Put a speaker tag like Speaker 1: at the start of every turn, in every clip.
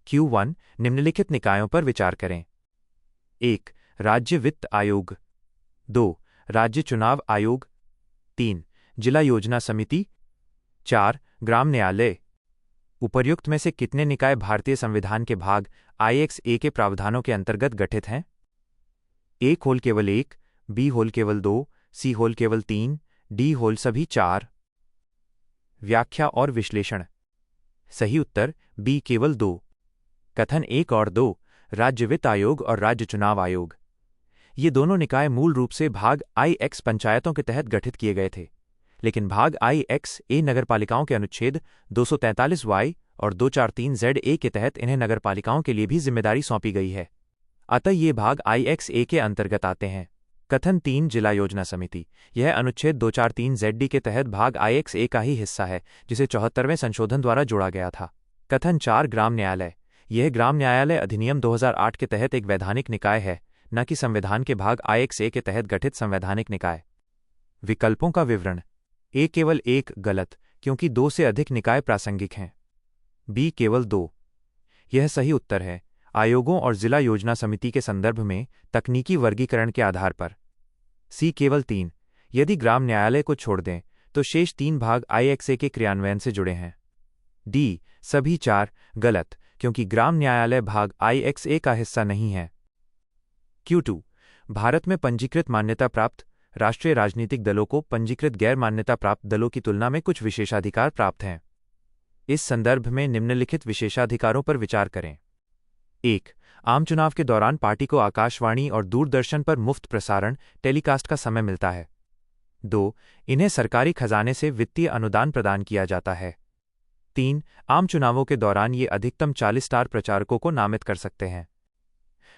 Speaker 1: Q1 निम्नलिखित निकायों पर विचार करें। 1. राज्य वित्त आयोग। 2. राज्य चुनाव आयोग। 3. जिला योजना समिति। 4. ग्राम न्यायालय। उपर्युक्त में से कितने निकाय भारतीय संविधान के भाग I-A के प्रावधानों के अंतर्गत गठित हैं? A होल केवल 1, B होल केवल 2, C होल केवल 3, D होल सभी 4। व्याख्या और विश्लेषण। सही उत्तर B केवल 2। कथन 1 और 2, राज्य वित्त आयोग और राज्य चुनाव आयोग। ये दोनों निकाय मूल रूप से भाग I-X पंचायतों के तहत गठित किए गए थे, लेकिन भाग I-X-A नगरपालिकाओं के अनुच्छेद 243Y और 243ZA के तहत इन्हें नगरपालिकाओं के लिए भी जिम्मेदारी सौंपी गई है। अतः ये भाग I-X-A के अंतर्गत आते हैं। कथन 3 जिला योजना समिति। यह अनुच्छेद 243ZD के तहत भाग I-X-A का ही हिस्सा है, जिसे 74वें संशोधन द्वारा जोड़ा गया था। कथन 4 ग्राम न्यायालय। यह ग्राम न्यायालय अधिनियम 2008 के तहत एक वैधानिक निकाय है, न कि संविधान के भाग I-X-A के तहत गठित संवैधानिक निकाय। विकल्पों का विवरण। A केवल 1 गलत, क्योंकि 2 से अधिक निकाय प्रासंगिक हैं। B केवल 2। यह सही उत्तर है, आयोगों और जिला योजना समिति के संदर्भ में तकनीकी वर्गीकरण के आधार पर। C केवल 3। यदि ग्राम न्यायालय को छोड़ दें तो शेष 3 भाग I-X-A के क्रियान्वयन से जुड़े हैं। D सभी 4 गलत, क्योंकि ग्राम न्यायालय भाग I-X-A का हिस्सा नहीं है। Q2 भारत में पंजीकृत मान्यता प्राप्त राष्ट्रीय राजनीतिक दलों को पंजीकृत गैर मान्यता प्राप्त दलों की तुलना में कुछ विशेषाधिकार प्राप्त हैं। इस संदर्भ में निम्नलिखित विशेषाधिकारों पर विचार करें। 1. आम चुनाव के दौरान पार्टी को आकाशवाणी और दूरदर्शन पर मुफ्त प्रसारण टेलीकास्ट का समय मिलता है। 2. इन्हें सरकारी खजाने से वित्तीय अनुदान प्रदान किया जाता है। 3. आम चुनावों के दौरान ये अधिकतम 40 स्टार प्रचारकों को नामित कर सकते हैं।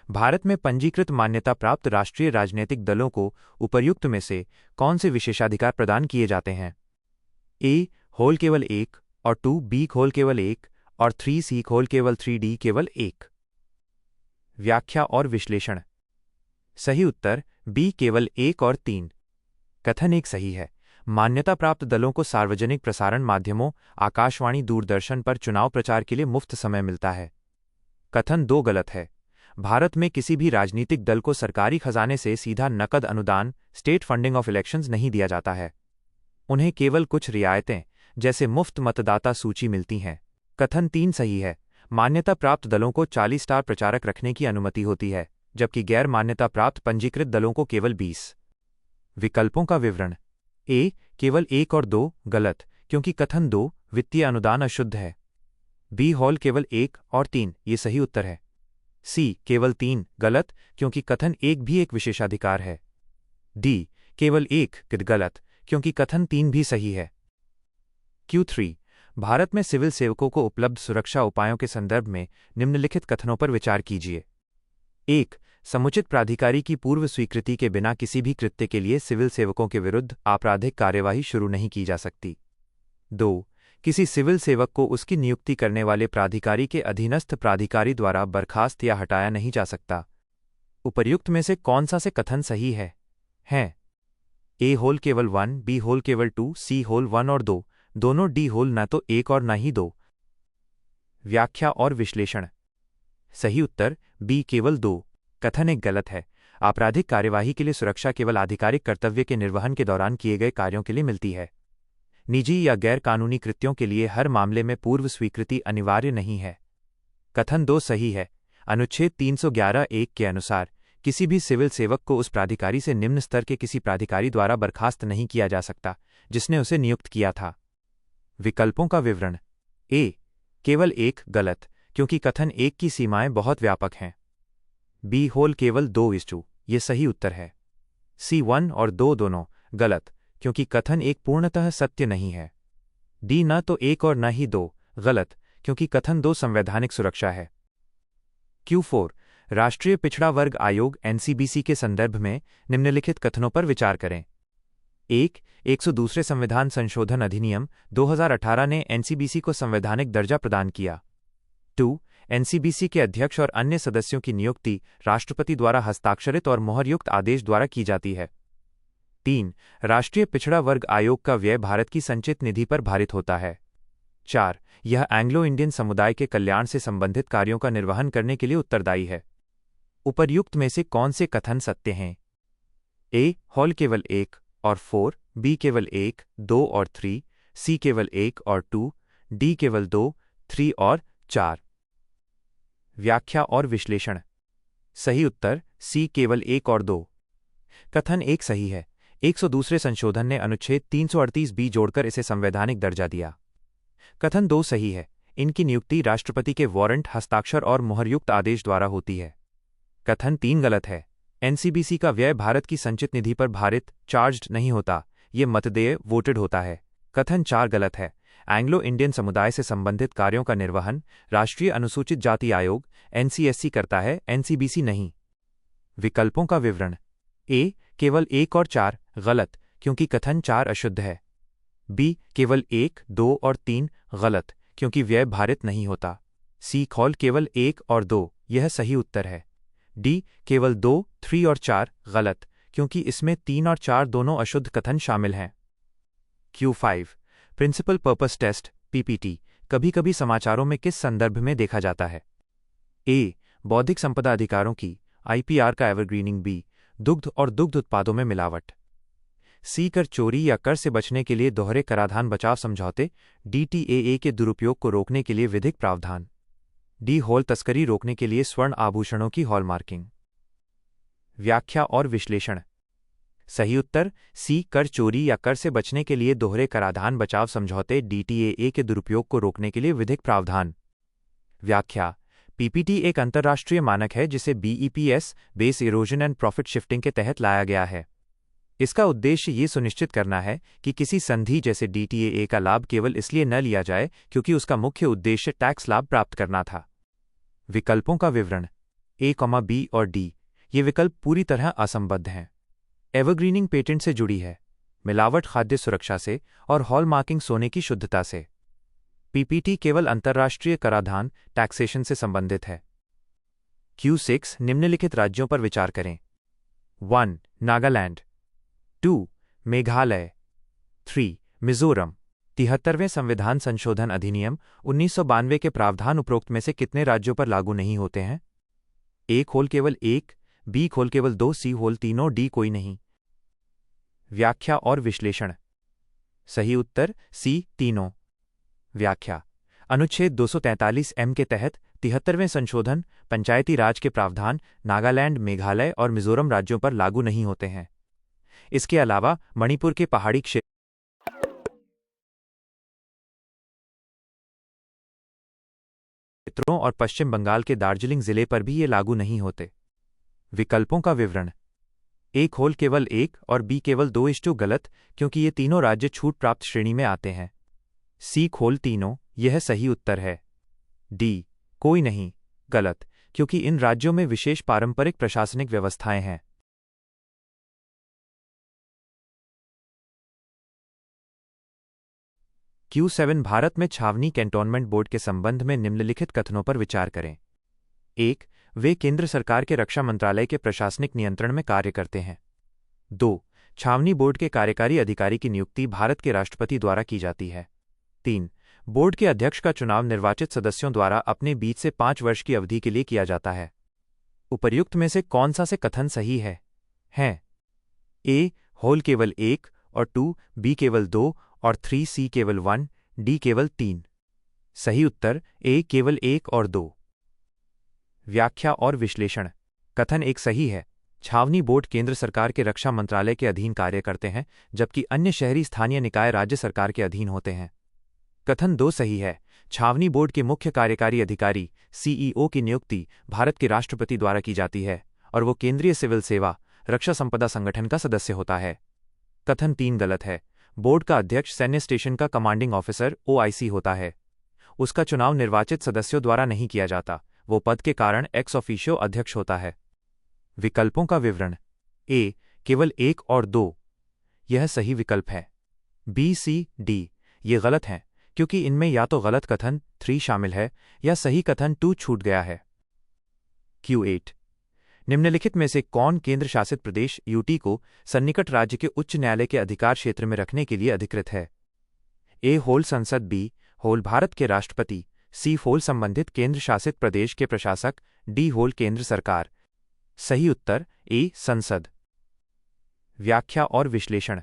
Speaker 1: भारत में पंजीकृत मान्यता प्राप्त राष्ट्रीय राजनीतिक दलों को उपर्युक्त में से कौन से विशेषाधिकार प्रदान किए जाते हैं? A होल केवल 1 और 2, B होल केवल 1 और 3, C होल केवल 3, D केवल 1। व्याख्या और विश्लेषण। सही उत्तर B केवल 1 और 3। कथन 1 सही है, मान्यता प्राप्त दलों को सार्वजनिक प्रसारण माध्यमों आकाशवाणी दूरदर्शन पर चुनाव प्रचार के लिए मुफ्त समय मिलता है। कथन 2 गलत है, भारत में किसी भी राजनीतिक दल को सरकारी खजाने से सीधा नकद अनुदान स्टेट फंडिंग ऑफ इलेक्शंस नहीं दिया जाता है। उन्हें केवल कुछ रियायतें जैसे मुफ्त मतदाता सूची मिलती हैं। कथन 3 सही है, मान्यता प्राप्त दलों को 40 स्टार प्रचारक रखने की अनुमति होती है, जबकि गैर मान्यता प्राप्त पंजीकृत दलों को केवल 20। विकल्पों का विवरण। A केवल 1 और 2 गलत, क्योंकि कथन 2 वित्तीय अनुदान अशुद्ध है। B होल केवल 1 और 3 ये सही उत्तर है। C केवल 3 गलत, क्योंकि कथन 1 भी एक विशेषाधिकार है। D केवल 1 गलत, क्योंकि कथन 3 भी सही है। Q3 भारत में सिविल सेवकों को उपलब्ध सुरक्षा उपायों के संदर्भ में निम्नलिखित कथनों पर विचार कीजिए। 1. समुचित प्राधिकारी की पूर्व स्वीकृति के बिना किसी भी कृत्य के लिए सिविल सेवकों के विरुद्ध आपराधिक कार्यवाही शुरू नहीं की जा सकती। 2. किसी सिविल सेवक को उसकी नियुक्ति करने वाले प्राधिकारी के अधीनस्थ प्राधिकारी द्वारा बर्खास्त या हटाया नहीं जा सकता। उपर्युक्त में से कौन सा से कथन सही है? A होल केवल 1, B होल केवल 2, C होल 1 और 2, दोनों D होल न तो 1 और न ही 2। व्याख्या और विश्लेषण। सही उत्तर B केवल 2। कथन 1 गलत है, आपराधिक कार्यवाही के लिए सुरक्षा केवल आधिकारिक कर्तव्य के निर्वहन के दौरान किए गए कार्यों के लिए मिलती है। निजी या गैर कानूनी कृत्यों के लिए हर मामले में पूर्व स्वीकृति अनिवार्य नहीं है। कथन 2 सही है, अनुच्छेद 311(1) के अनुसार किसी भी सिविल सेवक को उस प्राधिकारी से निम्न स्तर के किसी प्राधिकारी द्वारा बर्खास्त नहीं किया जा सकता जिसने उसे नियुक्त किया था। विकल्पों का विवरण। A केवल 1 गलत, क्योंकि कथन 1 की सीमाएं बहुत व्यापक हैं। B होल केवल 2:2 ये सही उत्तर है। C 1 और 2 दोनों गलत, क्योंकि कथन 1 पूर्णतः सत्य नहीं है। D न तो 1 और न ही 2 गलत, क्योंकि कथन 2 संवैधानिक सुरक्षा है। Q4 राष्ट्रीय पिछड़ा वर्ग आयोग NCBC के संदर्भ में निम्नलिखित कथनों पर विचार करें। 1. 102वें संविधान संशोधन अधिनियम 2018 ने NCBC को संवैधानिक दर्जा प्रदान किया। 2. NCBC के अध्यक्ष और अन्य सदस्यों की नियुक्ति राष्ट्रपति द्वारा हस्ताक्षरित और मोहरयुक्त आदेश द्वारा की जाती है। 3. राष्ट्रीय पिछड़ा वर्ग आयोग का व्यय भारत की संचित निधि पर भारित होता है। 4. यह एंग्लो इंडियन समुदाय के कल्याण से संबंधित कार्यों का निर्वहन करने के लिए उत्तरदायी है। उपर्युक्त में से कौन से कथन सत्य हैं? ए. हॉल केवल 1 और 4, बी केवल 1, 2 और 3, सी केवल 1 और 2, डी केवल 2, 3 और 4। व्याख्या और विश्लेषण। सही उत्तर सी केवल 1 और 2। कथन 1 सही है। 102वें संशोधन ने अनुच्छेद 338 जोड़कर इसे संवैधानिक दर्जा दिया। कथन 2 सही है। इनकी नियुक्ति राष्ट्रपति के वारंट, हस्ताक्षर और मुहरयुक्त आदेश द्वारा होती है। कथन 3 गलत है। एनसीबीसी का व्यय भारत की संचित निधि पर भारित चार्ज्ड नहीं होता, ये मतदेय वोटेड होता है। कथन 4 गलत है। एंग्लो इंडियन समुदाय से संबंधित कार्यों का निर्वहन राष्ट्रीय अनुसूचित जाति आयोग एनसीएससी करता है, एनसीबीसी नहीं। विकल्पों का विवरण। ए. केवल 1 और 4 गलत, क्योंकि कथन 4 अशुद्ध है। बी. केवल 1, 2 और 3 गलत, क्योंकि व्यय भारित नहीं होता। सी. हॉल केवल 1 और 2 यह सही उत्तर है। डी. केवल 2, 3 और 4 गलत, क्योंकि इसमें 3 और 4 दोनों अशुद्ध कथन शामिल हैं। Q5 principal purpose test PPT कभी कभी समाचारों में किस संदर्भ में देखा जाता है? ए. बौद्धिक संपदा अधिकारों की आईपीआर का एवरग्रीनिंग। बी. दुग्ध और दुग्ध उत्पादों में मिलावट। सी. कर चोरी या कर से बचने के लिए दोहरे कराधान बचाव समझौते DTAA के दुरुपयोग को रोकने के लिए विधिक प्रावधान। डी. हॉल तस्करी रोकने के लिए स्वर्ण आभूषणों की हॉलमार्किंग। व्याख्या और विश्लेषण। सही उत्तर सी. कर चोरी या कर से बचने के लिए दोहरे कराधान बचाव समझौते DTAA के दुरुपयोग को रोकने के लिए विधिक प्रावधान। व्याख्या। पीपीटी एक अंतर्राष्ट्रीय मानक है जिसे BEPS base erosion and profit shifting के तहत लाया गया है। इसका उद्देश्य ये सुनिश्चित करना है कि किसी संधि जैसे DTAA का लाभ केवल इसलिए न लिया जाए क्योंकि उसका मुख्य उद्देश्य टैक्स लाभ प्राप्त करना था। विकल्पों का विवरण। ए, बी और डी ये विकल्प पूरी तरह असंबद्ध हैं। एवरग्रीनिंग पेटेंट से जुड़ी है, मिलावट खाद्य सुरक्षा से और हॉलमार्किंग सोने की शुद्धता से। पीपीटी केवल अंतर्राष्ट्रीय कराधान टैक्सेशन से संबंधित है। Q6 निम्नलिखित राज्यों पर विचार करें। 1. नागालैंड। 2. मेघालय। 3. मिजोरम। 73वें संविधान संशोधन अधिनियम 1992 के प्रावधान उपरोक्त में से कितने राज्यों पर लागू नहीं होते हैं? ए. खोल केवल 1, बी. खोल केवल 2, सी. होल तीनों, डी. कोई नहीं। व्याख्या और विश्लेषण। सही उत्तर सी. तीनों। व्याख्या। अनुच्छेद 243M के तहत 73वें संशोधन पंचायती राज के प्रावधान नागालैंड, मेघालय और मिजोरम राज्यों पर लागू नहीं होते हैं। इसके अलावा मणिपुर के पहाड़ी क्षेत्रों और पश्चिम बंगाल के दार्जिलिंग जिले पर भी ये लागू नहीं होते। विकल्पों का विवरण। ए. खोल केवल 1 और बी केवल 2 गलत, क्योंकि ये तीनों राज्य छूट प्राप्त श्रेणी में आते हैं। सी. खोल तीनों यह सही उत्तर है। डी. कोई नहीं गलत, क्योंकि इन राज्यों में विशेष पारंपरिक प्रशासनिक व्यवस्थाएं हैं। Q7 भारत में छावनी कैंटोनमेंट बोर्ड के संबंध में निम्नलिखित कथनों पर विचार करें। 1. वे केंद्र सरकार के रक्षा मंत्रालय के प्रशासनिक नियंत्रण में कार्य करते हैं। 2. छावनी बोर्ड के कार्यकारी अधिकारी की नियुक्ति भारत के राष्ट्रपति द्वारा की जाती है। 3. बोर्ड के अध्यक्ष का चुनाव निर्वाचित सदस्यों द्वारा अपने बीच से 5 वर्ष की अवधि के लिए किया जाता है। उपर्युक्त में से कौन सा से कथन सही है? ए. होल केवल 1 और 2, बी केवल 2 और 3, सी केवल 1, डी केवल 3। सही उत्तर ए. केवल 1 और 2। व्याख्या और विश्लेषण। कथन 1 सही है। छावनी बोर्ड केंद्र सरकार के रक्षा मंत्रालय के अधीन कार्य करते हैं, जबकि अन्य शहरी स्थानीय निकाय राज्य सरकार के अधीन होते हैं। कथन 2 सही है। छावनी बोर्ड के मुख्य कार्यकारी अधिकारी CEO की नियुक्ति भारत के राष्ट्रपति द्वारा की जाती है और वो केंद्रीय सिविल सेवा रक्षा संपदा संगठन का सदस्य होता है। कथन 3 गलत है। बोर्ड का अध्यक्ष सैन्य स्टेशन का कमांडिंग ऑफिसर OIC होता है। उसका चुनाव निर्वाचित सदस्यों द्वारा नहीं किया जाता, वो पद के कारण एक्स ऑफिशियो अध्यक्ष होता है। विकल्पों का विवरण। ए. केवल 1 और 2 यह सही विकल्प है। बी, सी, डी ये गलत हैं, क्योंकि इनमें या तो गलत कथन 3 शामिल है या सही कथन 2 छूट गया है। Q8 निम्नलिखित में से कौन केंद्र शासित प्रदेश UT को सन्निकट राज्य के उच्च न्यायालय के अधिकार क्षेत्र में रखने के लिए अधिकृत है? ए. होल संसद। बी. होल भारत के राष्ट्रपति, सी होल संबंधित केंद्र शासित प्रदेश के प्रशासक, डी होल केंद्र सरकार। सही उत्तर ए संसद। व्याख्या और विश्लेषण।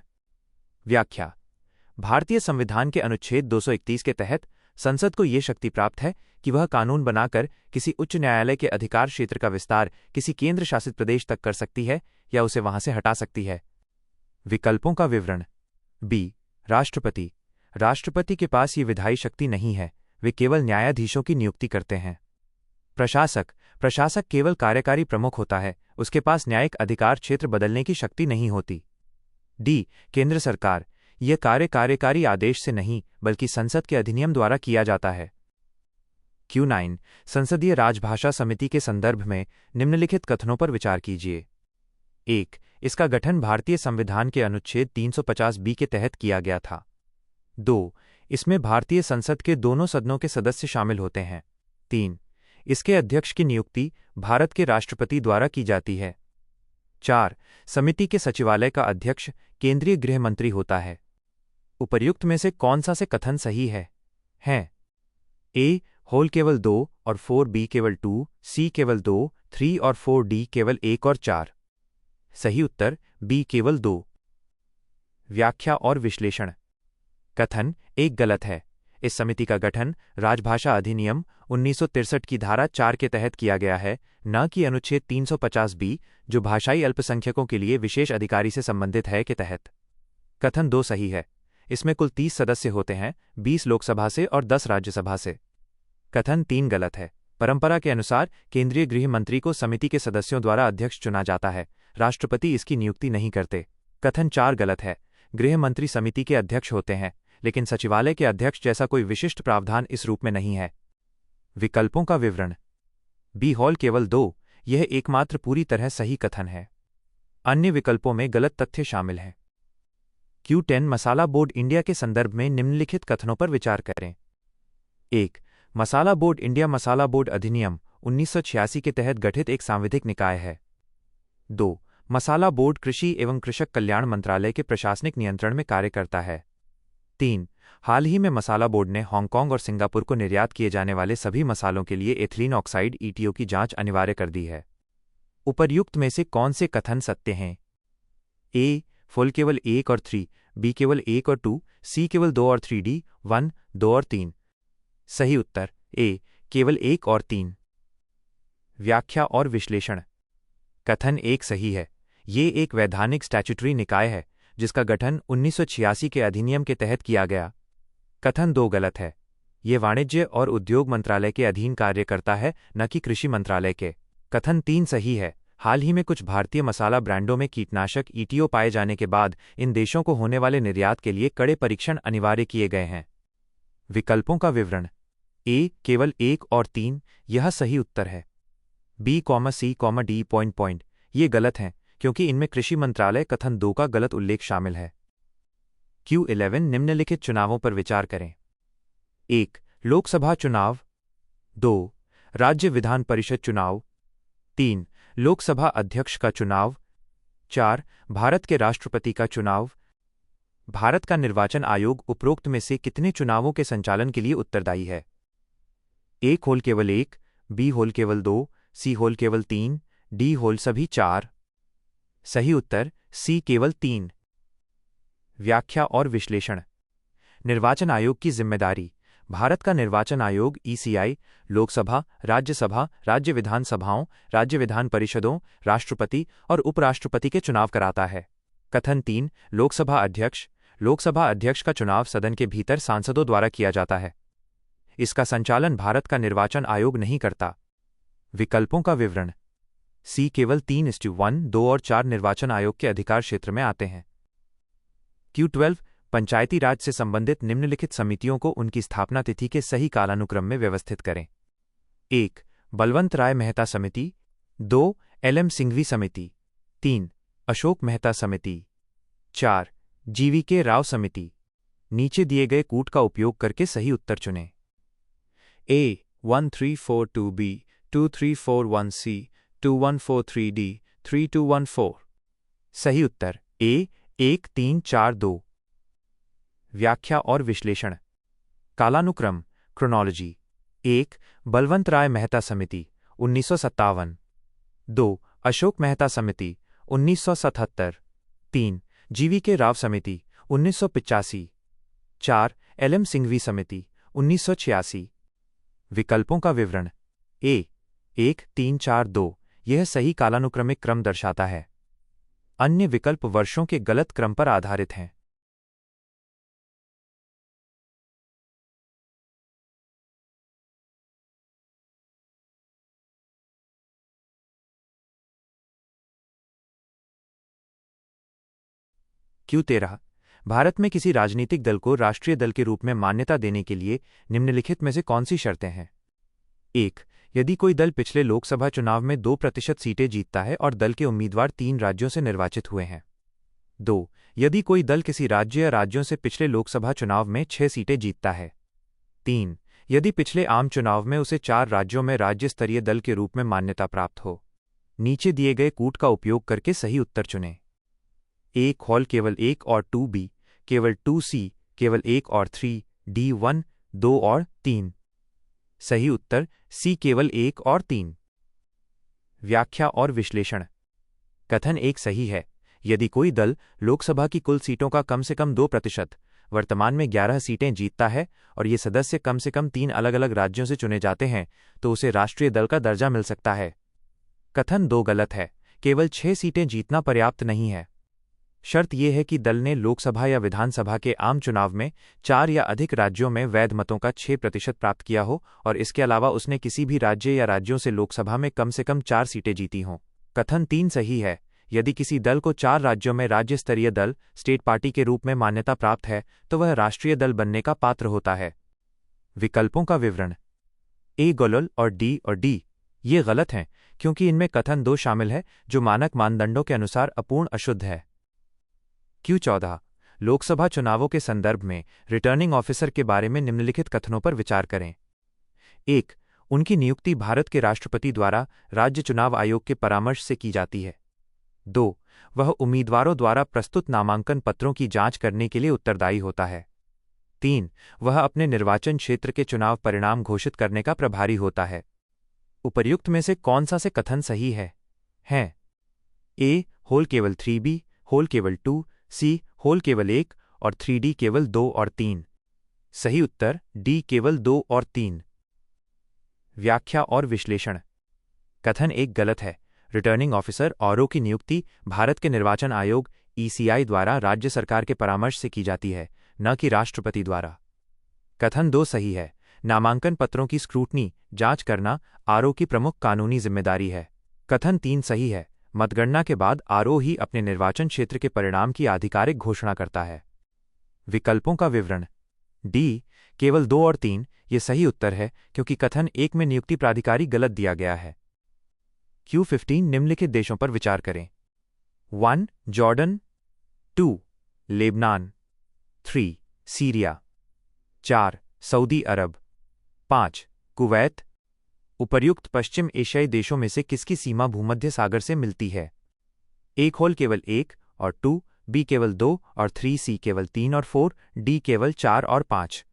Speaker 1: व्याख्या। भारतीय संविधान के अनुच्छेद 231 के तहत संसद को ये शक्ति प्राप्त है कि वह कानून बनाकर किसी उच्च न्यायालय के अधिकार क्षेत्र का विस्तार किसी केंद्र शासित प्रदेश तक कर सकती है या उसे वहां से हटा सकती है। विकल्पों का विवरण। बी राष्ट्रपति। राष्ट्रपति के पास ये विधायी शक्ति नहीं है, वे केवल न्यायाधीशों की नियुक्ति करते हैं। प्रशासक। प्रशासक केवल कार्यकारी प्रमुख होता है, उसके पास न्यायिक अधिकार क्षेत्र बदलने की शक्ति नहीं होती। डी केंद्र सरकार। यह कार्य कार्यकारी आदेश से नहीं बल्कि संसद के अधिनियम द्वारा किया जाता है। Q9 संसदीय राजभाषा समिति के संदर्भ में निम्नलिखित कथनों पर विचार कीजिए। 1. इसका गठन भारतीय संविधान के अनुच्छेद 350B के तहत किया गया था। 2. इसमें भारतीय संसद के दोनों सदनों के सदस्य शामिल होते हैं। 3. इसके अध्यक्ष की नियुक्ति भारत के राष्ट्रपति द्वारा की जाती है। 4. समिति के सचिवालय का अध्यक्ष केंद्रीय गृह मंत्री होता है। उपर्युक्त में से कौन सा से कथन सही है? ए होल केवल 2 और 4B केवल 2, सी केवल 2, 3 और 4D केवल 1 और 4। सही उत्तर बी केवल 2। व्याख्या और विश्लेषण। कथन 1 गलत है। इस समिति का गठन राजभाषा अधिनियम 1963 की धारा 4 के तहत किया गया है, न कि अनुच्छेद 350B जो भाषाई अल्पसंख्यकों के लिए विशेष अधिकारी से संबंधित है के तहत। कथन 2 सही है। इसमें कुल 30 सदस्य होते हैं, 20 लोकसभा से और 10 राज्यसभा से। कथन 3 गलत है। परंपरा के अनुसार केंद्रीय गृह मंत्री को समिति के सदस्यों द्वारा अध्यक्ष चुना जाता है, राष्ट्रपति इसकी नियुक्ति नहीं करते। कथन 4 गलत है। गृह मंत्री समिति के अध्यक्ष होते हैं, लेकिन सचिवालय के अध्यक्ष जैसा कोई विशिष्ट प्रावधान इस रूप में नहीं है। विकल्पों का विवरण। बी होल केवल 2 यह एकमात्र पूरी तरह सही कथन है। अन्य विकल्पों में गलत तथ्य शामिल हैं। Q10 मसाला बोर्ड इंडिया के संदर्भ में निम्नलिखित कथनों पर विचार करें। 1. मसाला बोर्ड इंडिया मसाला बोर्ड अधिनियम 1986 के तहत गठित एक सांविधिक निकाय है। 2. मसाला बोर्ड कृषि एवं कृषक कल्याण मंत्रालय के प्रशासनिक नियंत्रण में कार्य करता है। 3. हाल ही में मसाला बोर्ड ने हांगकांग और सिंगापुर को निर्यात किए जाने वाले सभी मसालों के लिए एथिलीन ऑक्साइड ETO की जांच अनिवार्य कर दी है। उपर्युक्त में से कौन से कथन सत्य हैं? ए फुल केवल 1 और 3, बी केवल 1 और 2, सी केवल 2 और 3D 1, 2 और 3। सही उत्तर ए केवल 1 और 3। व्याख्या और विश्लेषण। कथन 1 सही है। ये एक वैधानिक स्टैच्यूटरी निकाय है जिसका गठन 1986 के अधिनियम के तहत किया गया। कथन 2 गलत है। ये वाणिज्य और उद्योग मंत्रालय के अधीन कार्य करता है, न कि कृषि मंत्रालय के। कथन 3 सही है। हाल ही में कुछ भारतीय मसाला ब्रांडों में कीटनाशक ETO पाए जाने के बाद इन देशों को होने वाले निर्यात के लिए कड़े परीक्षण अनिवार्य किए गए हैं। विकल्पों का विवरण। ए केवल 1 और 3 यह सही उत्तर है। बी सी D ... ये गलत हैं क्योंकि इनमें कृषि मंत्रालय कथन 2 का गलत उल्लेख शामिल है। Q11 निम्नलिखित चुनावों पर विचार करें। 1. लोकसभा चुनाव। 2. राज्य विधान परिषद चुनाव। 3. लोकसभा अध्यक्ष का चुनाव। 4. भारत के राष्ट्रपति का चुनाव। भारत का निर्वाचन आयोग उपरोक्त में से कितने चुनावों के संचालन के लिए उत्तरदायी है? ए होल केवल 1, बी होल केवल 2, सी होल केवल 3, डी होल सभी 4। सही उत्तर सी केवल 3। व्याख्या और विश्लेषण। निर्वाचन आयोग की जिम्मेदारी। भारत का निर्वाचन आयोग ECI लोकसभा, राज्यसभा, राज्य विधानसभाओं, राज्य विधान परिषदों, राष्ट्रपति और उपराष्ट्रपति के चुनाव कराता है। कथन 3 लोकसभा अध्यक्ष। लोकसभा अध्यक्ष का चुनाव सदन के भीतर सांसदों द्वारा किया जाता है। इसका संचालन भारत का निर्वाचन आयोग नहीं करता। विकल्पों का विवरण। सी केवल 3:1, 2 और 4 निर्वाचन आयोग के अधिकार क्षेत्र में आते हैं। Q12 पंचायती राज से संबंधित निम्नलिखित समितियों को उनकी स्थापना तिथि के सही कालानुक्रम में व्यवस्थित करें। 1. बलवंत राय मेहता समिति। 2. LM सिंघवी समिति। 3. अशोक मेहता समिति। 4. GVK राव समिति। नीचे दिए गए कूट का उपयोग करके सही उत्तर चुनें। A 1342B 2341C 2143D 3214। सही उत्तर A 1342। व्याख्या और विश्लेषण। कालानुक्रम क्रोनोलॉजी। 1. बलवंत राय मेहता समिति 1957। 2. अशोक मेहता समिति 1977। 3. GVK राव समिति 1985। 4. LM सिंघवी समिति 1986। विकल्पों का विवरण। ए 1, 3, 4, 2 यह सही कालानुक्रमिक क्रम दर्शाता है। अन्य विकल्प वर्षों के गलत क्रम पर आधारित हैं। Q13 भारत में किसी राजनीतिक दल को राष्ट्रीय दल के रूप में मान्यता देने के लिए निम्नलिखित में से कौन सी शर्तें हैं? 1. यदि कोई दल पिछले लोकसभा चुनाव में 2% सीटें जीतता है और दल के उम्मीदवार 3 राज्यों से निर्वाचित हुए हैं। 2. यदि कोई दल किसी राज्य या राज्यों से पिछले लोकसभा चुनाव में 6 सीटें जीतता है। 3. यदि पिछले आम चुनाव में उसे 4 राज्यों में राज्य स्तरीय दल के रूप में मान्यता प्राप्त हो। नीचे दिए गए कूट का उपयोग करके सही उत्तर चुनें। A हॉल केवल 1 और 2B केवल 2C केवल 1 और 3D 1, 2 और 3। सही उत्तर C केवल 1 और 3। व्याख्या और विश्लेषण। कथन 1 सही है। यदि कोई दल लोकसभा की कुल सीटों का कम से कम 2%, वर्तमान में 11 सीटें जीतता है और ये सदस्य कम से कम 3 अलग अलग राज्यों से चुने जाते हैं तो उसे राष्ट्रीय दल का दर्जा मिल सकता है। कथन 2 गलत है। केवल 6 सीटें जीतना पर्याप्त नहीं है। शर्त यह है कि दल ने लोकसभा या विधानसभा के आम चुनाव में 4 या अधिक राज्यों में वैध मतों का 6% प्राप्त किया हो और इसके अलावा उसने किसी भी राज्य या राज्यों से लोकसभा में कम से कम 4 सीटें जीती हों। कथन 3 सही है। यदि किसी दल को 4 राज्यों में राज्य स्तरीय दल स्टेट पार्टी के रूप में मान्यता प्राप्त है तो वह राष्ट्रीय दल बनने का पात्र होता है। विकल्पों का विवरण। ए गलत और डी ये गलत हैं क्योंकि इनमें कथन 2 शामिल है जो मानक मानदंडों के अनुसार अपूर्ण अशुद्ध है। Q14 लोकसभा चुनावों के संदर्भ में रिटर्निंग ऑफिसर के बारे में निम्नलिखित कथनों पर विचार करें। 1. उनकी नियुक्ति भारत के राष्ट्रपति द्वारा राज्य चुनाव आयोग के परामर्श से की जाती है। 2. वह उम्मीदवारों द्वारा प्रस्तुत नामांकन पत्रों की जांच करने के लिए उत्तरदायी होता है। 3. वह अपने निर्वाचन क्षेत्र के चुनाव परिणाम घोषित करने का प्रभारी होता है। उपर्युक्त में से कौन सा से कथन सही है? ए होल केवल 3B होल केवल 2C होल केवल 1 और 3D केवल 2 और 3। सही उत्तर डी केवल 2 और 3। व्याख्या और विश्लेषण। कथन 1 गलत है। रिटर्निंग ऑफिसर आरओ की नियुक्ति भारत के निर्वाचन आयोग ECI द्वारा राज्य सरकार के परामर्श से की जाती है, न कि राष्ट्रपति द्वारा। कथन 2 सही है। नामांकन पत्रों की स्क्रूटनी जांच करना आरओ की प्रमुख कानूनी जिम्मेदारी है। कथन 3 सही है। मतगणना के बाद आरओ ही अपने निर्वाचन क्षेत्र के परिणाम की आधिकारिक घोषणा करता है। विकल्पों का विवरण। डी केवल 2 और 3 ये सही उत्तर है क्योंकि कथन 1 में नियुक्ति प्राधिकारी गलत दिया गया है। Q15 निम्नलिखित देशों पर विचार करें। 1. जॉर्डन 2. लेबनान 3. सीरिया 4. सऊदी अरब 5. कुवैत। उपर्युक्त पश्चिम एशियाई देशों में से किसकी सीमा भूमध्य सागर से मिलती है? ए होल केवल 1 और 2, B केवल 2 और 3, C केवल 3 और 4, D केवल 4 और 5।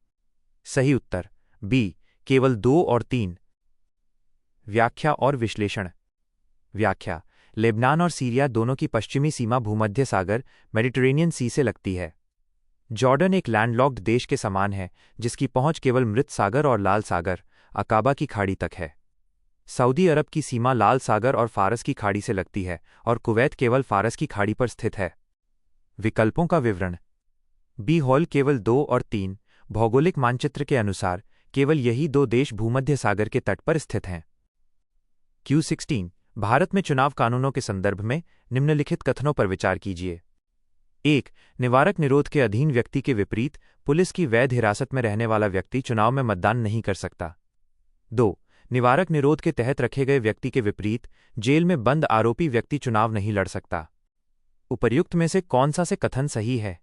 Speaker 1: सही उत्तर B केवल 2 और 3। व्याख्या और विश्लेषण। व्याख्या। लेबनान और सीरिया दोनों की पश्चिमी सीमा भूमध्य सागर मेडिटरेनियन सी से लगती है। जॉर्डन एक लैंडलॉक्ड देश के समान है जिसकी पहुंच केवल मृत सागर और लाल सागर अकाबा की खाड़ी तक है। सऊदी अरब की सीमा लाल सागर और फारस की खाड़ी से लगती है और कुवैत केवल फारस की खाड़ी पर स्थित है। विकल्पों का विवरण। बी हॉल केवल 2 और 3 भौगोलिक मानचित्र के अनुसार केवल यही 2 देश भूमध्य सागर के तट पर स्थित हैं। Q16 भारत में चुनाव कानूनों के संदर्भ में निम्नलिखित कथनों पर विचार कीजिए। 1. निवारक निरोध के अधीन व्यक्ति के विपरीत पुलिस की वैध हिरासत में रहने वाला व्यक्ति चुनाव में मतदान नहीं कर सकता। 2. निवारक निरोध के तहत रखे गए व्यक्ति के विपरीत जेल में बंद आरोपी व्यक्ति चुनाव नहीं लड़ सकता। उपर्युक्त में से कौन सा से कथन सही है?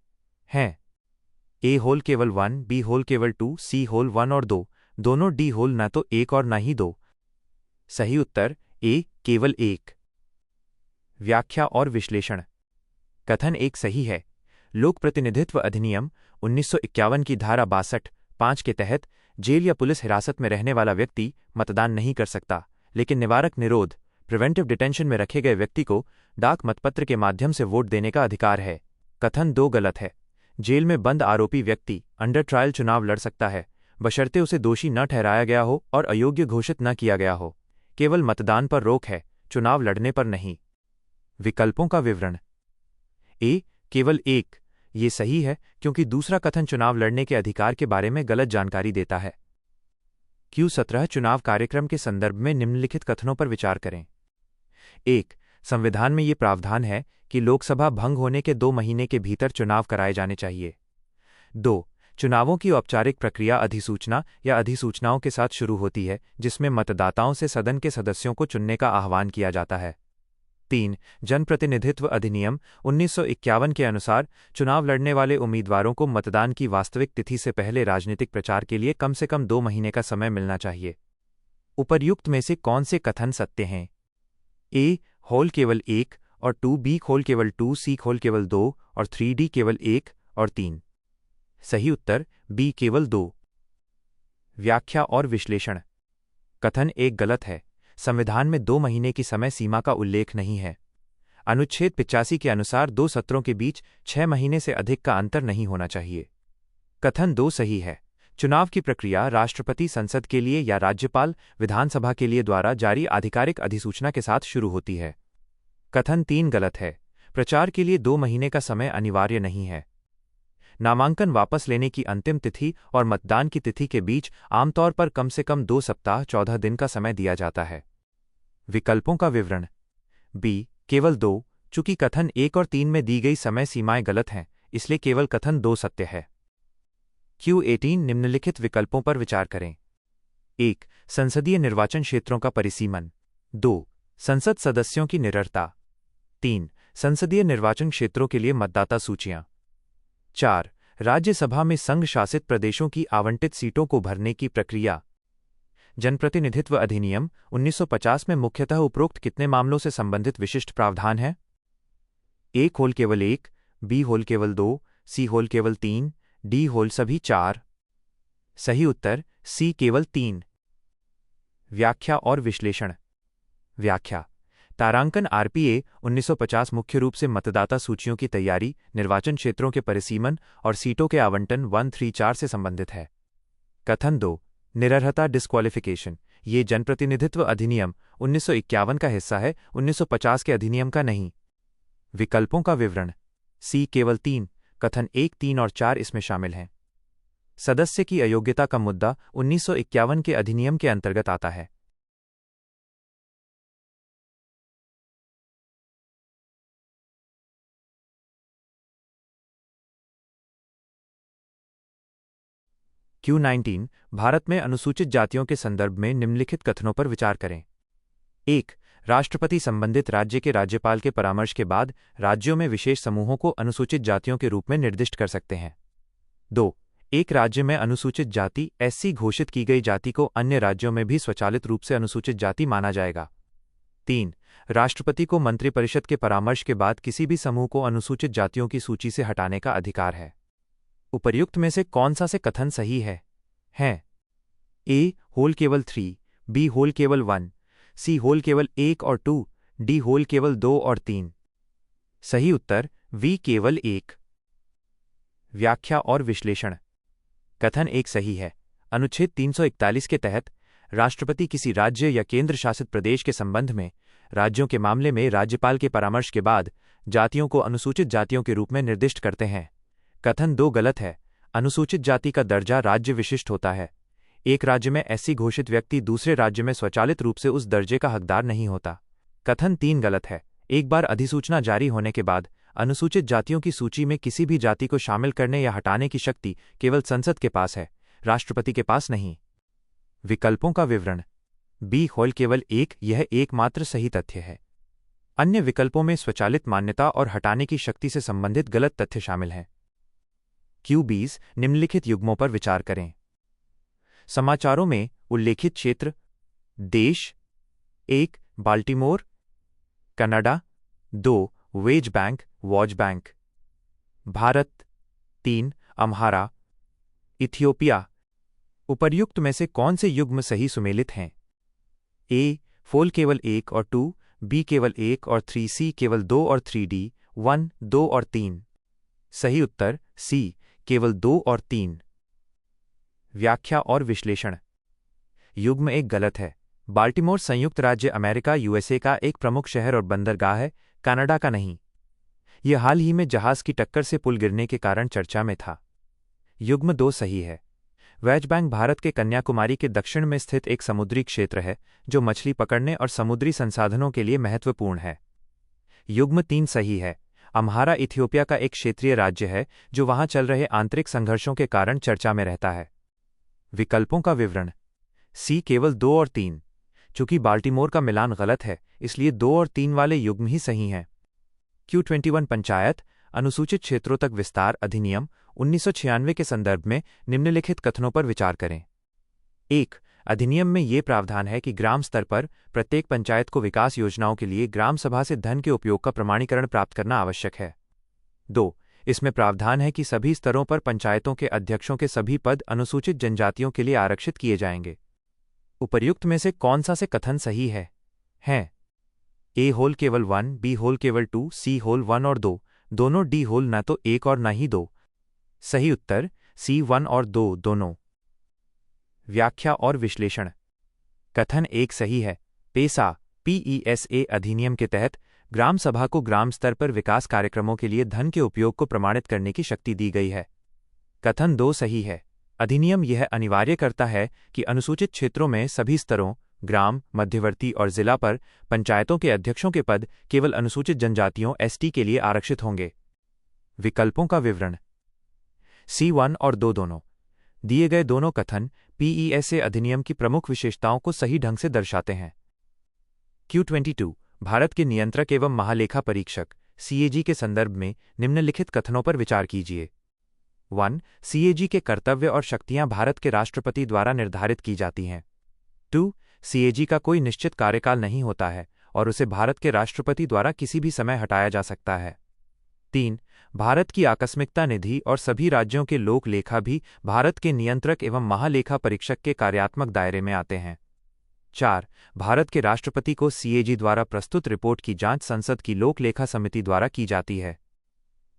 Speaker 1: ए होल केवल 1, B होल केवल 2, C होल 1 और 2, दोनों D होल न तो 1 और न ही 2। सही उत्तर ए केवल 1। व्याख्या और विश्लेषण। कथन 1 सही है। लोक प्रतिनिधित्व अधिनियम 1951 की धारा 62 5 के तहत जेल या पुलिस हिरासत में रहने वाला व्यक्ति मतदान नहीं कर सकता, लेकिन निवारक निरोध प्रिवेंटिव डिटेंशन में रखे गए व्यक्ति को डाक मतपत्र के माध्यम से वोट देने का अधिकार है। कथन 2 गलत है। जेल में बंद आरोपी व्यक्ति अंडर ट्रायल चुनाव लड़ सकता है, बशर्ते उसे दोषी न ठहराया गया हो और अयोग्य घोषित न किया गया हो। केवल मतदान पर रोक है, चुनाव लड़ने पर नहीं। विकल्पों का विवरण। ए, केवल एक। ये सही है क्योंकि दूसरा कथन चुनाव लड़ने के अधिकार के बारे में गलत जानकारी देता है। Q17 चुनाव कार्यक्रम के संदर्भ में निम्नलिखित कथनों पर विचार करें। 1. संविधान में ये प्रावधान है कि लोकसभा भंग होने के 2 महीने के भीतर चुनाव कराए जाने चाहिए। 2. चुनावों की औपचारिक प्रक्रिया अधिसूचना या अधिसूचनाओं के साथ शुरू होती है, जिसमें मतदाताओं से सदन के सदस्यों को चुनने का आह्वान किया जाता है। 3. जनप्रतिनिधित्व अधिनियम 1951 के अनुसार चुनाव लड़ने वाले उम्मीदवारों को मतदान की वास्तविक तिथि से पहले राजनीतिक प्रचार के लिए कम से कम 2 महीने का समय मिलना चाहिए। उपर्युक्त में से कौन से कथन सत्य हैं? ए होल केवल 1 और 2, बी होल केवल 2, सी होल केवल 2 और 3D केवल 1 और 3। सही उत्तर बी केवल 2। व्याख्या और विश्लेषण। कथन 1 गलत है। संविधान में 2 महीने की समय सीमा का उल्लेख नहीं है। अनुच्छेद 85 के अनुसार 2 सत्रों के बीच 6 महीने से अधिक का अंतर नहीं होना चाहिए। कथन 2 सही है। चुनाव की प्रक्रिया राष्ट्रपति संसद के लिए या राज्यपाल विधानसभा के लिए द्वारा जारी आधिकारिक अधिसूचना के साथ शुरू होती है। कथन 3 गलत है। प्रचार के लिए 2 महीने का समय अनिवार्य नहीं है। नामांकन वापस लेने की अंतिम तिथि और मतदान की तिथि के बीच आमतौर पर कम से कम 2 सप्ताह 14 दिन का समय दिया जाता है। विकल्पों का विवरण। बी केवल 2। चूंकि कथन 1 और 3 में दी गई समय सीमाएं गलत हैं, इसलिए केवल कथन 2 सत्य है। Q18 निम्नलिखित विकल्पों पर विचार करें। 1. संसदीय निर्वाचन क्षेत्रों का परिसीमन। 2. संसद सदस्यों की निरर्ता। 3. संसदीय निर्वाचन क्षेत्रों के लिए मतदाता सूचियां। 4. राज्यसभा में संघ शासित प्रदेशों की आवंटित सीटों को भरने की प्रक्रिया। जनप्रतिनिधित्व अधिनियम 1950 में मुख्यतः उपरोक्त कितने मामलों से संबंधित विशिष्ट प्रावधान है? ए होल केवल 1, बी होल केवल 2, सी होल केवल 3, डी होल सभी 4। सही उत्तर सी केवल 3। व्याख्या और विश्लेषण। व्याख्या। तारांकन आरपीए 1950 मुख्य रूप से मतदाता सूचियों की तैयारी, निर्वाचन क्षेत्रों के परिसीमन और सीटों के आवंटन 134 से संबंधित है। कथन 2 निरर्हता डिस्क्वालिफिकेशन। ये जनप्रतिनिधित्व अधिनियम 1951 का हिस्सा है, 1950 के अधिनियम का नहीं। विकल्पों का विवरण। सी केवल 3। कथन 1, 3 और 4 इसमें शामिल हैं। सदस्य की अयोग्यता का मुद्दा 1951 के अधिनियम के अंतर्गत आता है। Q19 भारत में अनुसूचित जातियों के संदर्भ में निम्नलिखित कथनों पर विचार करें। 1. राष्ट्रपति संबंधित राज्य के राज्यपाल के परामर्श के बाद राज्यों में विशेष समूहों को अनुसूचित जातियों के रूप में निर्दिष्ट कर सकते हैं। 2. एक राज्य में अनुसूचित जाति SC घोषित की गई जाति को अन्य राज्यों में भी स्वचालित रूप से अनुसूचित जाति माना जाएगा। 3. राष्ट्रपति को मंत्रिपरिषद के परामर्श के बाद किसी भी समूह को अनुसूचित जातियों की सूची से हटाने का अधिकार है। उपर्युक्त में से कौन सा से कथन सही है? ए होल केवल 3, बी होल केवल 1, सी होल केवल 1 और 2, डी होल केवल 2 और 3। सही उत्तर वी केवल 1। व्याख्या और विश्लेषण। कथन 1 सही है। अनुच्छेद 341 के तहत राष्ट्रपति किसी राज्य या केंद्र शासित प्रदेश के संबंध में राज्यों के मामले में राज्यपाल के परामर्श के बाद जातियों को अनुसूचित जातियों के रूप में निर्दिष्ट करते हैं। कथन 2 गलत है। अनुसूचित जाति का दर्जा राज्य विशिष्ट होता है। एक राज्य में SC घोषित व्यक्ति दूसरे राज्य में स्वचालित रूप से उस दर्जे का हकदार नहीं होता। कथन 3 गलत है। एक बार अधिसूचना जारी होने के बाद अनुसूचित जातियों की सूची में किसी भी जाति को शामिल करने या हटाने की शक्ति केवल संसद के पास है, राष्ट्रपति के पास नहीं। विकल्पों का विवरण। बी होल केवल 1 यह एकमात्र सही तथ्य है। अन्य विकल्पों में स्वचालित मान्यता और हटाने की शक्ति से संबंधित गलत तथ्य शामिल हैं। Q20 निम्नलिखित युग्मों पर विचार करें। समाचारों में उल्लेखित क्षेत्र। देश 1 बाल्टीमोर, कनाडा 2 वेज बैंक वॉच बैंक, भारत 3 अम्हारा, इथियोपिया उपर्युक्त में से कौन से युग्म सही सुमेलित हैं? ए फोल केवल 1 और 2, बी केवल 1 और 3, सी केवल 2 और 3D 1, 2 और 3। सही उत्तर सी केवल 2 और 3। व्याख्या और विश्लेषण। युग्म एक गलत है। बाल्टीमोर संयुक्त राज्य अमेरिका यूएसए का एक प्रमुख शहर और बंदरगाह है, कनाडा का नहीं। यह हाल ही में जहाज की टक्कर से पुल गिरने के कारण चर्चा में था। युग्म 2 सही है। वेज बैंक भारत के कन्याकुमारी के दक्षिण में स्थित एक समुद्री क्षेत्र है जो मछली पकड़ने और समुद्री संसाधनों के लिए महत्वपूर्ण है। युग्म 3 सही है। अम्हारा इथियोपिया का एक क्षेत्रीय राज्य है जो वहां चल रहे आंतरिक संघर्षों के कारण चर्चा में रहता है। विकल्पों का विवरण। सी केवल 2 और 3। चूंकि बाल्टीमोर का मिलान गलत है, इसलिए 2 और 3 वाले युग्म ही सही हैं। Q21 पंचायत अनुसूचित क्षेत्रों तक विस्तार अधिनियम 1996 के संदर्भ में निम्नलिखित कथनों पर विचार करें। 1. अधिनियम में ये प्रावधान है कि ग्राम स्तर पर प्रत्येक पंचायत को विकास योजनाओं के लिए ग्राम सभा से धन के उपयोग का प्रमाणीकरण प्राप्त करना आवश्यक है। 2. इसमें प्रावधान है कि सभी स्तरों पर पंचायतों के अध्यक्षों के सभी पद अनुसूचित जनजातियों के लिए आरक्षित किए जाएंगे। उपर्युक्त में से कौन सा से कथन सही है? हैं ए होल केवल 1, बी होल केवल 2, सी होल 1 और 2, दोनों डी होल न तो 1 और न ही 2। सही उत्तर सी 1 और 2 दोनों। व्याख्या और विश्लेषण। कथन 1 सही है। पेसा PESA अधिनियम के तहत ग्राम सभा को ग्राम स्तर पर विकास कार्यक्रमों के लिए धन के उपयोग को प्रमाणित करने की शक्ति दी गई है। कथन 2 सही है। अधिनियम यह अनिवार्य करता है कि अनुसूचित क्षेत्रों में सभी स्तरों ग्राम, मध्यवर्ती और जिला पर पंचायतों के अध्यक्षों के पद केवल अनुसूचित जनजातियों ST के लिए आरक्षित होंगे। विकल्पों का विवरण। C1 और 2 दोनों। दिए गए दोनों कथन PESA अधिनियम की प्रमुख विशेषताओं को सही ढंग से दर्शाते हैं। Q22 भारत के नियंत्रक एवं महालेखा परीक्षक CAG के संदर्भ में निम्नलिखित कथनों पर विचार कीजिए। 1. CAG के कर्तव्य और शक्तियां भारत के राष्ट्रपति द्वारा निर्धारित की जाती हैं। 2. CAG का कोई निश्चित कार्यकाल नहीं होता है और उसे भारत के राष्ट्रपति द्वारा किसी भी समय हटाया जा सकता है। 3. भारत की आकस्मिकता निधि और सभी राज्यों के लोक लेखा भी भारत के नियंत्रक एवं महालेखा परीक्षक के कार्यात्मक दायरे में आते हैं। 4. भारत के राष्ट्रपति को CAG द्वारा प्रस्तुत रिपोर्ट की जांच संसद की लोक लेखा समिति द्वारा की जाती है।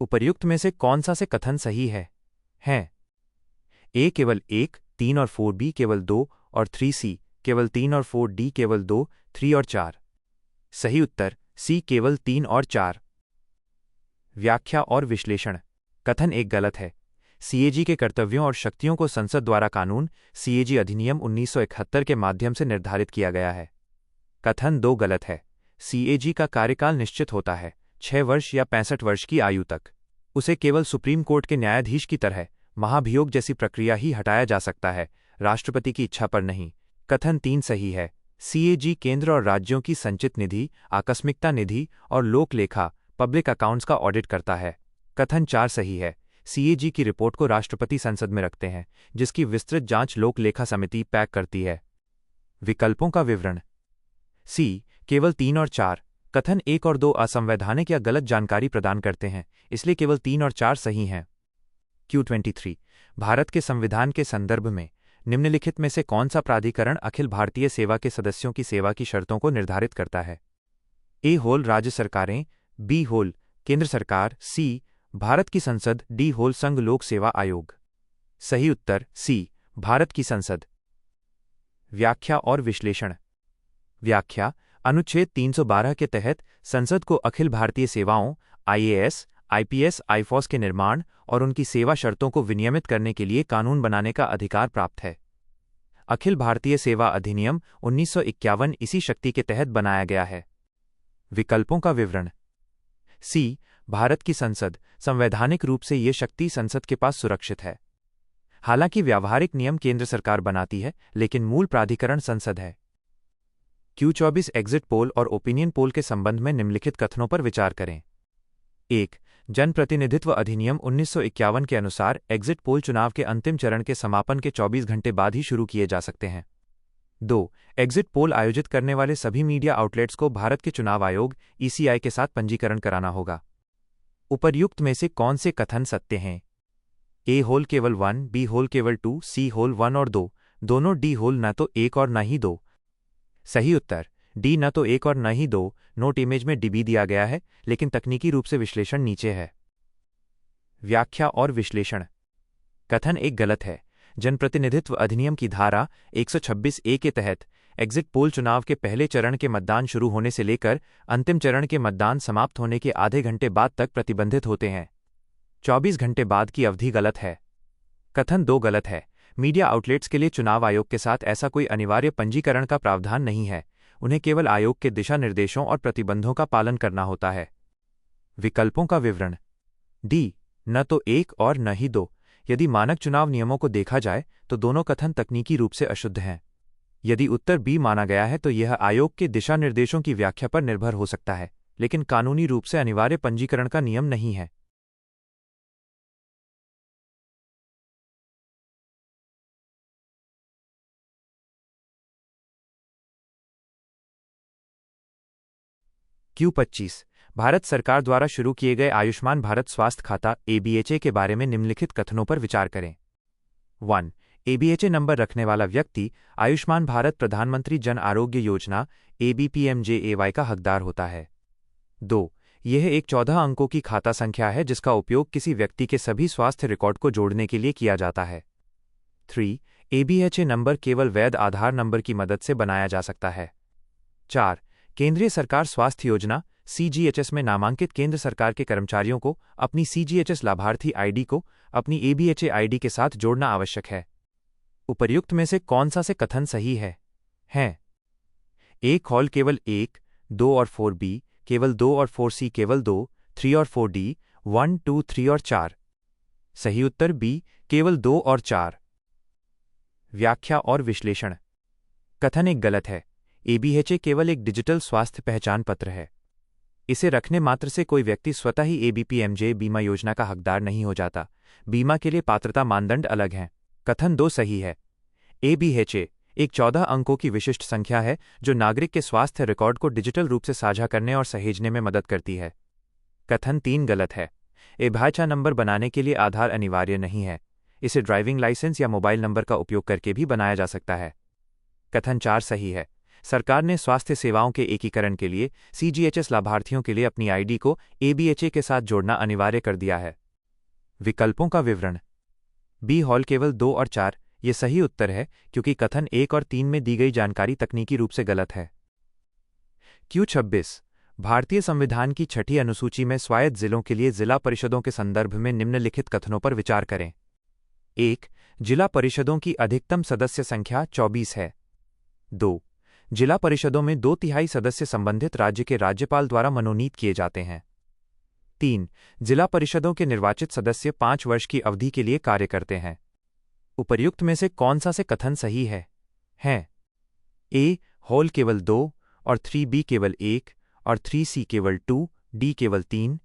Speaker 1: उपर्युक्त में से कौन सा से कथन सही है? हैं ए केवल 1, 3 और 4, बी केवल 2 और 3, सी केवल 3 और 4, डी केवल 2, 3 और 4। सही उत्तर सी केवल 3 और 4। व्याख्या और विश्लेषण। कथन 1 गलत है। CAG के कर्तव्यों और शक्तियों को संसद द्वारा कानून CAG अधिनियम 1971 के माध्यम से निर्धारित किया गया है। कथन 2 गलत है। CAG का कार्यकाल निश्चित होता है 6 वर्ष या 65 वर्ष की आयु तक। उसे केवल सुप्रीम कोर्ट के न्यायाधीश की तरह महाभियोग जैसी प्रक्रिया ही हटाया जा सकता है, राष्ट्रपति की इच्छा पर नहीं। कथन 3 सही है। CAG केंद्र और राज्यों की संचित निधि, आकस्मिकता निधि और लोक लेखा पब्लिक अकाउंट्स का ऑडिट करता है। कथन 4 सही है। CAG की रिपोर्ट को राष्ट्रपति संसद में रखते हैं, जिसकी विस्तृत जांच लोक लेखा समिति पैक करती है। विकल्पों का विवरण। सी केवल 3 और 4। कथन 1 और 2 असंवैधानिक या गलत जानकारी प्रदान करते हैं, इसलिए केवल 3 और 4 सही हैं। Q23 भारत के संविधान के संदर्भ में निम्नलिखित में से कौन सा प्राधिकरण अखिल भारतीय सेवा के सदस्यों की सेवा की शर्तों को निर्धारित करता है? ए होल राज्य सरकारें, बी होल केंद्र सरकार, सी भारत की संसद, डी होल संघ लोक सेवा आयोग। सही उत्तर सी भारत की संसद। व्याख्या और विश्लेषण। व्याख्या। अनुच्छेद 312 के तहत संसद को अखिल भारतीय सेवाओं IAS, IPS, IFOS के निर्माण और उनकी सेवा शर्तों को विनियमित करने के लिए कानून बनाने का अधिकार प्राप्त है। अखिल भारतीय सेवा अधिनियम 1951 इसी शक्ति के तहत बनाया गया है। विकल्पों का विवरण। सी भारत की संसद। संवैधानिक रूप से ये शक्ति संसद के पास सुरक्षित है। हालांकि व्यावहारिक नियम केंद्र सरकार बनाती है, लेकिन मूल प्राधिकरण संसद है। Q24 एग्जिट पोल और ओपिनियन पोल के संबंध में निम्नलिखित कथनों पर विचार करें। 1. जनप्रतिनिधित्व अधिनियम 1951 के अनुसार एग्जिट पोल चुनाव के अंतिम चरण के समापन के 24 घंटे बाद ही शुरू किए जा सकते हैं। 2. एग्जिट पोल आयोजित करने वाले सभी मीडिया आउटलेट्स को भारत के चुनाव आयोग ECI के साथ पंजीकरण कराना होगा। उपर्युक्त में से कौन से कथन सत्य हैं? ए होल केवल 1, बी होल केवल 2, सी होल 1 और 2, दोनों डी होल न तो एक और न ही दो। सही उत्तर डी न तो एक और न ही दो। नोट इमेज में डीबी दिया गया है, लेकिन तकनीकी रूप से विश्लेषण नीचे है। व्याख्या और विश्लेषण। कथन एक गलत है। जनप्रतिनिधित्व अधिनियम की धारा 126A के तहत एग्जिट पोल चुनाव के पहले चरण के मतदान शुरू होने से लेकर अंतिम चरण के मतदान समाप्त होने के आधे घंटे बाद तक प्रतिबंधित होते हैं। 24 घंटे बाद की अवधि गलत है। कथन दो गलत है। मीडिया आउटलेट्स के लिए चुनाव आयोग के साथ ऐसा कोई अनिवार्य पंजीकरण का प्रावधान नहीं है। उन्हें केवल आयोग के दिशा निर्देशों और प्रतिबंधों का पालन करना होता है। विकल्पों का विवरण। डी न तो एक और न ही दो। यदि मानक चुनाव नियमों को देखा जाए तो दोनों कथन तकनीकी रूप से अशुद्ध हैं। यदि उत्तर बी माना गया है तो यह आयोग के दिशा निर्देशों की व्याख्या पर निर्भर हो सकता है, लेकिन कानूनी रूप से अनिवार्य पंजीकरण का नियम नहीं है। Q25 भारत सरकार द्वारा शुरू किए गए आयुष्मान भारत स्वास्थ्य खाता ABHA के बारे में निम्नलिखित कथनों पर विचार करें। 1. ABHA नंबर रखने वाला व्यक्ति आयुष्मान भारत प्रधानमंत्री जन आरोग्य योजना ABPMJAY का हकदार होता है। 2. यह एक 14 अंकों की खाता संख्या है जिसका उपयोग किसी व्यक्ति के सभी स्वास्थ्य रिकॉर्ड को जोड़ने के लिए किया जाता है। 3. ABHA नंबर केवल वैध आधार नंबर की मदद से बनाया जा सकता है। 4. केंद्रीय सरकार स्वास्थ्य योजना CGHS में नामांकित केंद्र सरकार के कर्मचारियों को अपनी CGHS लाभार्थी ID को अपनी ABHA ID के साथ जोड़ना आवश्यक है। उपर्युक्त में से कौन सा से कथन सही है? एक हॉल केवल 1, 2 और 4B, केवल 2 और 4C, केवल 2, 3 और 4D, 1, 2, 3 और 4। सही उत्तर बी, केवल 2 और 4। व्याख्या और विश्लेषण। कथन एक गलत है। ABHA केवल एक डिजिटल स्वास्थ्य पहचान पत्र है। इसे रखने मात्र से कोई व्यक्ति स्वतः ही ABPMJ बीमा योजना का हकदार नहीं हो जाता। बीमा के लिए पात्रता मानदंड अलग हैं। कथन 2 सही है। ABHA एक 14 अंकों की विशिष्ट संख्या है जो नागरिक के स्वास्थ्य रिकॉर्ड को डिजिटल रूप से साझा करने और सहेजने में मदद करती है। कथन 3 गलत है। ABHA नंबर बनाने के लिए आधार अनिवार्य नहीं है। इसे ड्राइविंग लाइसेंस या मोबाइल नंबर का उपयोग करके भी बनाया जा सकता है। कथन 4 सही है। सरकार ने स्वास्थ्य सेवाओं के एकीकरण के लिए CGHS लाभार्थियों के लिए अपनी ID को ABHA के साथ जोड़ना अनिवार्य कर दिया है। विकल्पों का विवरण। बी हॉल केवल 2 और 4 ये सही उत्तर है क्योंकि कथन 1 और 3 में दी गई जानकारी तकनीकी रूप से गलत है। Q26 भारतीय संविधान की 6ठी अनुसूची में स्वायत्त जिलों के लिए जिला परिषदों के संदर्भ में निम्नलिखित कथनों पर विचार करें। 1. जिला परिषदों की अधिकतम सदस्य संख्या 24 है। 2. जिला परिषदों में 2/3 सदस्य संबंधित राज्य के राज्यपाल द्वारा मनोनीत किए जाते हैं। 3. जिला परिषदों के निर्वाचित सदस्य 5 वर्ष की अवधि के लिए कार्य करते हैं। उपर्युक्त में से कौन सा से कथन सही है? A हॉल केवल 2 और 3B केवल 1 और 3C केवल 2, D केवल 3।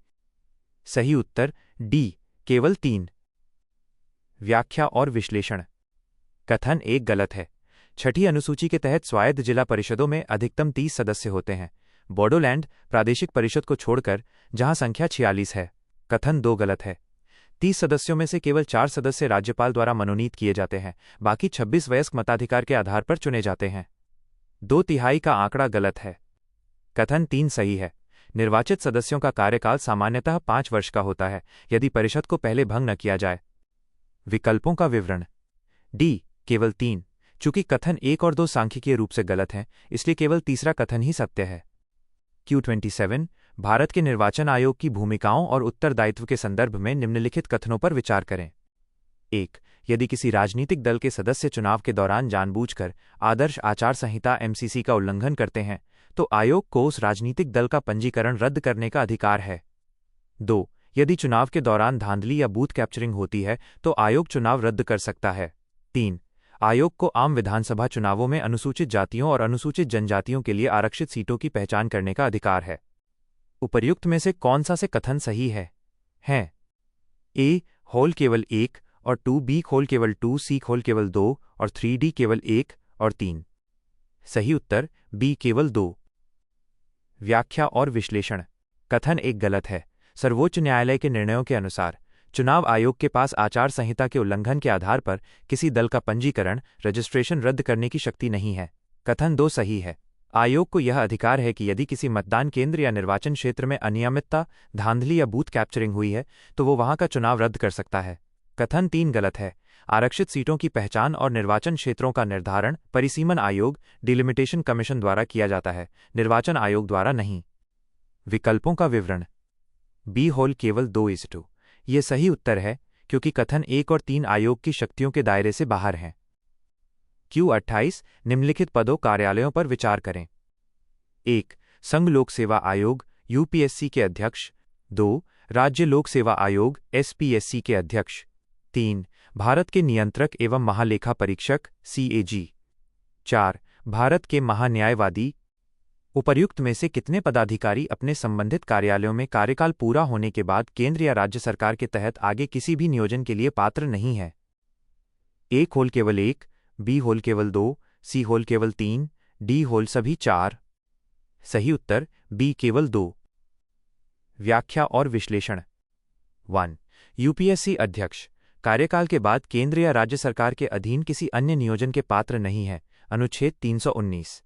Speaker 1: सही उत्तर D केवल 3। व्याख्या और विश्लेषण। कथन 1 गलत है। 6ठी अनुसूची के तहत स्वायत्त जिला परिषदों में अधिकतम 30 सदस्य होते हैं, बोडोलैंड प्रादेशिक परिषद को छोड़कर, जहां संख्या 46 है। कथन 2 गलत है। 30 सदस्यों में से केवल 4 सदस्य राज्यपाल द्वारा मनोनीत किए जाते हैं, बाकी 26 वयस्क मताधिकार के आधार पर चुने जाते हैं। 2/3 का आंकड़ा गलत है। कथन 3 सही है। निर्वाचित सदस्यों का कार्यकाल सामान्यतः 5 वर्ष का होता है, यदि परिषद को पहले भंग न किया जाए। विकल्पों का विवरण। डी केवल 3। चूंकि कथन 1 और 2 सांख्यिकीय रूप से गलत हैं, इसलिए केवल तीसरा कथन ही सत्य है। Q27 भारत के निर्वाचन आयोग की भूमिकाओं और उत्तरदायित्व के संदर्भ में निम्नलिखित कथनों पर विचार करें। 1. यदि किसी राजनीतिक दल के सदस्य चुनाव के दौरान जानबूझकर आदर्श आचार संहिता MCC का उल्लंघन करते हैं, तो आयोग को उस राजनीतिक दल का पंजीकरण रद्द करने का अधिकार है। 2. यदि चुनाव के दौरान धांधली या बूथ कैप्चरिंग होती है, तो आयोग चुनाव रद्द कर सकता है। 3. आयोग को आम विधानसभा चुनावों में अनुसूचित जातियों और अनुसूचित जनजातियों के लिए आरक्षित सीटों की पहचान करने का अधिकार है। उपर्युक्त में से कौन सा से कथन सही है? A होल केवल 1 और 2B होल केवल 2, C होल केवल 2 और 3D केवल 1 और 3। सही उत्तर B केवल 2। व्याख्या और विश्लेषण। कथन 1 गलत है। सर्वोच्च न्यायालय के निर्णयों के अनुसार चुनाव आयोग के पास आचार संहिता के उल्लंघन के आधार पर किसी दल का पंजीकरण, रजिस्ट्रेशन रद्द करने की शक्ति नहीं है। कथन 2 सही है। आयोग को यह अधिकार है कि यदि किसी मतदान केंद्र या निर्वाचन क्षेत्र में अनियमितता, धांधली या बूथ कैप्चरिंग हुई है तो वो वहां का चुनाव रद्द कर सकता है। कथन 3 गलत है। आरक्षित सीटों की पहचान और निर्वाचन क्षेत्रों का निर्धारण परिसीमन आयोग, डिलिमिटेशन कमीशन द्वारा किया जाता है, निर्वाचन आयोग द्वारा नहीं। विकल्पों का विवरण। बी होल केवल 2:2। ये सही उत्तर है क्योंकि कथन 1 और 3 आयोग की शक्तियों के दायरे से बाहर हैं। Q28 निम्नलिखित पदों कार्यालयों पर विचार करें। 1. संघ लोक सेवा आयोग यूपीएससी के अध्यक्ष। 2. राज्य लोक सेवा आयोग एसपीएससी के अध्यक्ष। 3. भारत के नियंत्रक एवं महालेखा परीक्षक CAG। 4. भारत के महान्यायवादी। उपर्युक्त में से कितने पदाधिकारी अपने संबंधित कार्यालयों में कार्यकाल पूरा होने के बाद केंद्र या राज्य सरकार के तहत आगे किसी भी नियोजन के लिए पात्र नहीं है? A होल केवल 1, B होल केवल 2, C होल केवल 3, D होल सभी 4। सही उत्तर B केवल 2। व्याख्या और विश्लेषण। 1. यूपीएससी अध्यक्ष कार्यकाल के बाद केंद्र या राज्य सरकार के अधीन किसी अन्य नियोजन के पात्र नहीं है, अनुच्छेद 319।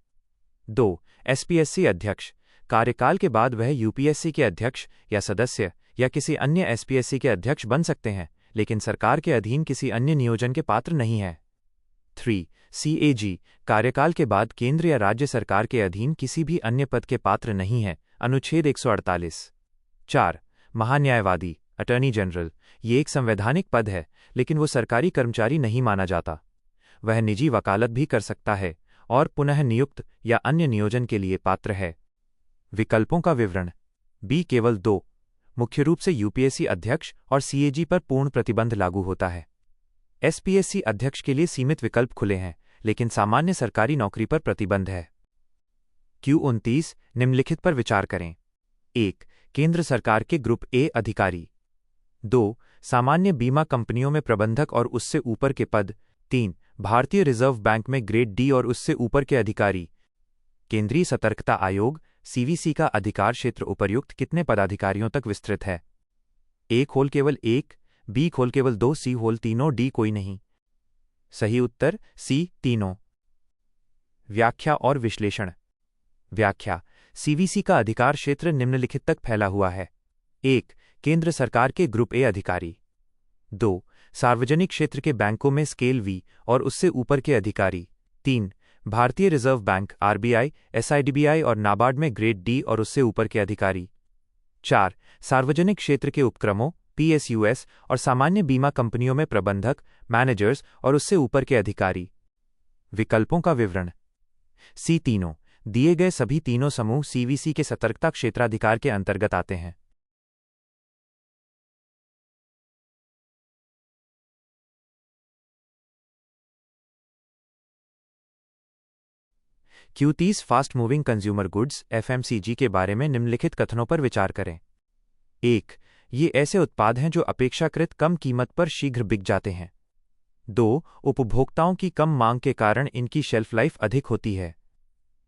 Speaker 1: 2. एसपीएससी अध्यक्ष कार्यकाल के बाद वह यूपीएससी के अध्यक्ष या सदस्य या किसी अन्य एसपीएससी के अध्यक्ष बन सकते हैं, लेकिन सरकार के अधीन किसी अन्य नियोजन के पात्र नहीं है। 3. CAG कार्यकाल के बाद केंद्र या राज्य सरकार के अधीन किसी भी अन्य पद के पात्र नहीं है, अनुच्छेद 148। 4. महान्यायवादी अटॉर्नी जनरल ये एक संवैधानिक पद है, लेकिन वो सरकारी कर्मचारी नहीं माना जाता। वह निजी वकालत भी कर सकता है और पुनः नियुक्त या अन्य नियोजन के लिए पात्र है। विकल्पों का विवरण। B केवल 2। मुख्य रूप से यूपीएससी अध्यक्ष और CAG पर पूर्ण प्रतिबंध लागू होता है। एसपीएससी अध्यक्ष के लिए सीमित विकल्प खुले हैं, लेकिन सामान्य सरकारी नौकरी पर प्रतिबंध है। Q29 निम्नलिखित पर विचार करें। 1. केंद्र सरकार के ग्रुप A अधिकारी। 2. सामान्य बीमा कंपनियों में प्रबंधक और उससे ऊपर के पद। 3. भारतीय रिजर्व बैंक में ग्रेड D और उससे ऊपर के अधिकारी। केंद्रीय सतर्कता आयोग CVC का अधिकार क्षेत्र उपर्युक्त कितने पदाधिकारियों तक विस्तृत है? A होल केवल 1, B होल केवल 2, C होल तीनों, D कोई नहीं। सही उत्तर C तीनों। व्याख्या और विश्लेषण। व्याख्या। CVC का अधिकार क्षेत्र निम्नलिखित तक फैला हुआ है। 1. केंद्र सरकार के ग्रुप A अधिकारी। 2. सार्वजनिक क्षेत्र के बैंकों में स्केल V और उससे ऊपर के अधिकारी। 3. भारतीय रिजर्व बैंक RBI, SIDBI और नाबार्ड में ग्रेड D और उससे ऊपर के अधिकारी। 4. सार्वजनिक क्षेत्र के उपक्रमों PSUs और सामान्य बीमा कंपनियों में प्रबंधक, मैनेजर्स और उससे ऊपर के अधिकारी। विकल्पों का विवरण। C तीनों। दिए गए सभी तीनों समूह CVC के सतर्कता क्षेत्राधिकार के अंतर्गत आते हैं। Q30 fast moving consumer goods FMCG के बारे में निम्नलिखित कथनों पर विचार करें। 1. ये ऐसे उत्पाद हैं जो अपेक्षाकृत कम कीमत पर शीघ्र बिक जाते हैं। 2. उपभोक्ताओं की कम मांग के कारण इनकी शेल्फ लाइफ अधिक होती है।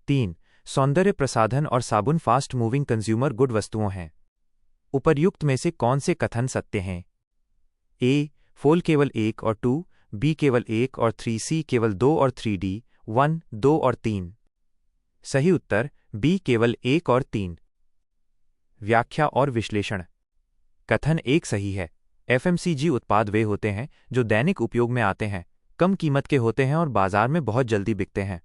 Speaker 1: 3. सौंदर्य प्रसाधन और साबुन फास्ट मूविंग कंज्यूमर गुड वस्तुओं हैं। उपर्युक्त में से कौन से कथन सत्य हैं? A. फोल केवल 1 और 2, B केवल 1 और 3, C केवल 2 और 3, D 1, 2 और 3। सही उत्तर B केवल 1 और 3। व्याख्या और विश्लेषण। कथन 1 सही है। FMCG उत्पाद वे होते हैं जो दैनिक उपयोग में आते हैं, कम कीमत के होते हैं और बाजार में बहुत जल्दी बिकते हैं।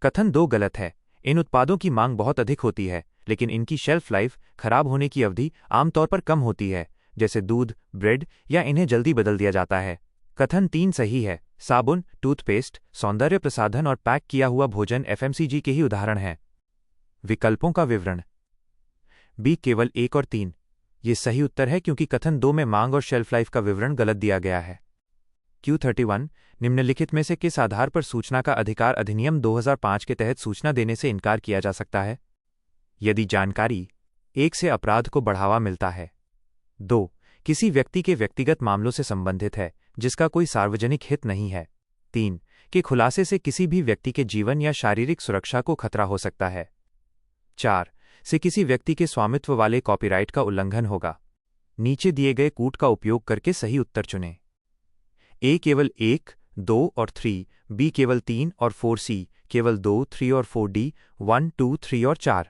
Speaker 1: कथन 2 गलत है। इन उत्पादों की मांग बहुत अधिक होती है, लेकिन इनकी शेल्फ लाइफ, खराब होने की अवधि आमतौर पर कम होती है, जैसे दूध, ब्रेड, या इन्हें जल्दी बदल दिया जाता है। कथन 3 सही है। साबुन, टूथपेस्ट, सौंदर्य प्रसाधन और पैक किया हुआ भोजन FMCG के ही उदाहरण हैं। विकल्पों का विवरण। B केवल 1 और 3। ये सही उत्तर है क्योंकि कथन 2 में मांग और शेल्फ लाइफ का विवरण गलत दिया गया है। Q31 निम्नलिखित में से किस आधार पर सूचना का अधिकार अधिनियम 2005 के तहत सूचना देने से इनकार किया जा सकता है? यदि जानकारी 1 से अपराध को बढ़ावा मिलता है। 2. किसी व्यक्ति के व्यक्तिगत मामलों से संबंधित है जिसका कोई सार्वजनिक हित नहीं है। 3. के खुलासे से किसी भी व्यक्ति के जीवन या शारीरिक सुरक्षा को खतरा हो सकता है। 4. से किसी व्यक्ति के स्वामित्व वाले कॉपीराइट का उल्लंघन होगा। नीचे दिए गए कूट का उपयोग करके सही उत्तर चुनें। ए केवल 1, 2 और 3, बी केवल 3 और 4, सी केवल 2, 3 और 4, डी 1, 2, 3 और 4।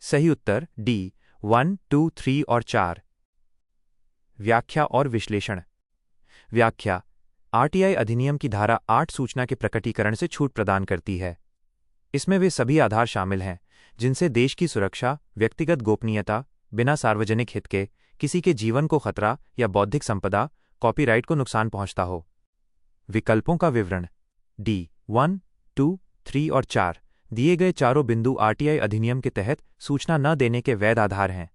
Speaker 1: सही उत्तर डी 1, 2, 3 और 4। व्याख्या और विश्लेषण। व्याख्या। आरटीआई अधिनियम की धारा 8 सूचना के प्रकटीकरण से छूट प्रदान करती है। इसमें वे सभी आधार शामिल हैं जिनसे देश की सुरक्षा, व्यक्तिगत गोपनीयता, बिना सार्वजनिक हित के किसी के जीवन को खतरा या बौद्धिक संपदा, कॉपीराइट को नुकसान पहुंचता हो। विकल्पों का विवरण। डी 1, 2, 3 और 4 दिए गए चारों बिंदु आरटीआई अधिनियम के तहत सूचना न देने के वैध आधार हैं।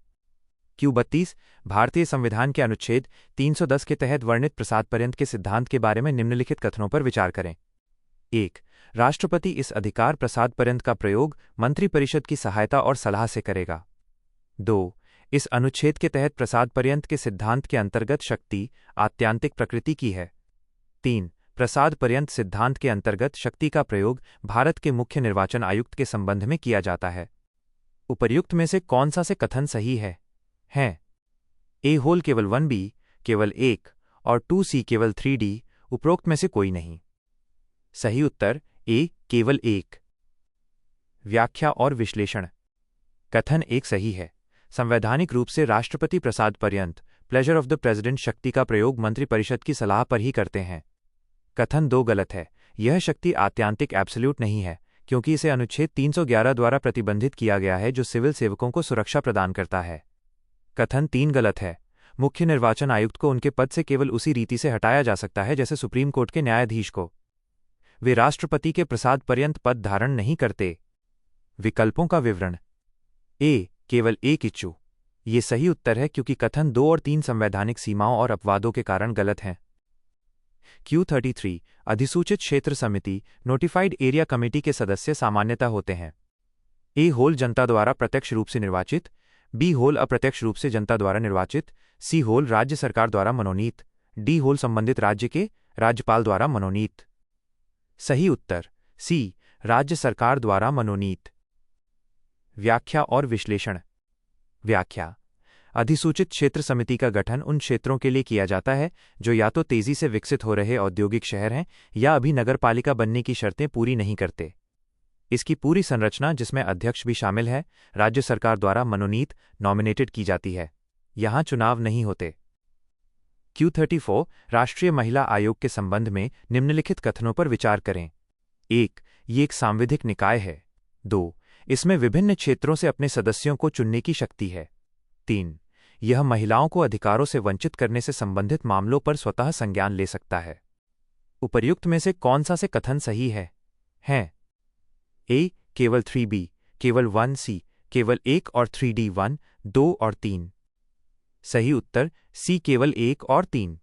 Speaker 1: क्यू 32 भारतीय संविधान के अनुच्छेद 310 के तहत वर्णित प्रसाद-पर्यंत के सिद्धांत के बारे में निम्नलिखित कथनों पर विचार करें। 1. राष्ट्रपति इस अधिकार प्रसाद-पर्यंत का प्रयोग मंत्रिपरिषद की सहायता और सलाह से करेगा। 2. इस अनुच्छेद के तहत प्रसाद-पर्यंत के सिद्धांत के अंतर्गत शक्ति आत्यांतिक प्रकृति की है। 3. प्रसाद-पर्यंत सिद्धांत के अंतर्गत शक्ति का प्रयोग भारत के मुख्य निर्वाचन आयुक्त के संबंध में किया जाता है। उपर्युक्त में से कौन सा से कथन सही है? ए होल केवल 1b केवल 1 और 2c केवल 3d, उपरोक्त में से कोई नहीं। सही उत्तर ए केवल 1। व्याख्या और विश्लेषण। कथन 1 सही है। संवैधानिक रूप से राष्ट्रपति प्रसाद पर्यंत प्लेजर ऑफ द प्रेसिडेंट शक्ति का प्रयोग मंत्रिपरिषद की सलाह पर ही करते हैं। कथन 2 गलत है। यह शक्ति आत्यांतिक एब्सोल्यूट नहीं है क्योंकि इसे अनुच्छेद 311 द्वारा प्रतिबंधित किया गया है जो सिविल सेवकों को सुरक्षा प्रदान करता है। कथन 3 गलत है। मुख्य निर्वाचन आयुक्त को उनके पद से केवल उसी रीति से हटाया जा सकता है जैसे सुप्रीम कोर्ट के न्यायाधीश को। वे राष्ट्रपति के प्रसाद पर्यंत पद धारण नहीं करते। विकल्पों का विवरण। ए केवल 1 इच्छु। ये सही उत्तर है क्योंकि कथन 2 और 3 संवैधानिक सीमाओं और अपवादों के कारण गलत हैं। क्यू 33 अधिसूचित क्षेत्र समिति नोटिफाइड एरिया कमेटी के सदस्य सामान्यतः होते हैं। ए होल जनता द्वारा प्रत्यक्ष रूप से निर्वाचित, बी होल अप्रत्यक्ष रूप से जनता द्वारा निर्वाचित, सी होल राज्य सरकार द्वारा मनोनीत, डी होल संबंधित राज्य के राज्यपाल द्वारा मनोनीत। सही उत्तर सी राज्य सरकार द्वारा मनोनीत। व्याख्या और विश्लेषण। व्याख्या। अधिसूचित क्षेत्र समिति का गठन उन क्षेत्रों के लिए किया जाता है जो या तो तेजी से विकसित हो रहे औद्योगिक शहर हैं या अभी नगरपालिका बनने की शर्तें पूरी नहीं करते। इसकी पूरी संरचना, जिसमें अध्यक्ष भी शामिल है, राज्य सरकार द्वारा मनोनीत नॉमिनेटेड की जाती है। यहां चुनाव नहीं होते। क्यू 34 राष्ट्रीय महिला आयोग के संबंध में निम्नलिखित कथनों पर विचार करें। 1. ये एक सांविधिक निकाय है। 2. इसमें विभिन्न क्षेत्रों से अपने सदस्यों को चुनने की शक्ति है। 3. यह महिलाओं को अधिकारों से वंचित करने से संबंधित मामलों पर स्वतः संज्ञान ले सकता है। उपर्युक्त में से कौन सा से कथन सही है? ए केवल 3b केवल 1c केवल 1 और 3d 1, 2 और 3। सही उत्तर सी केवल 1 और 3।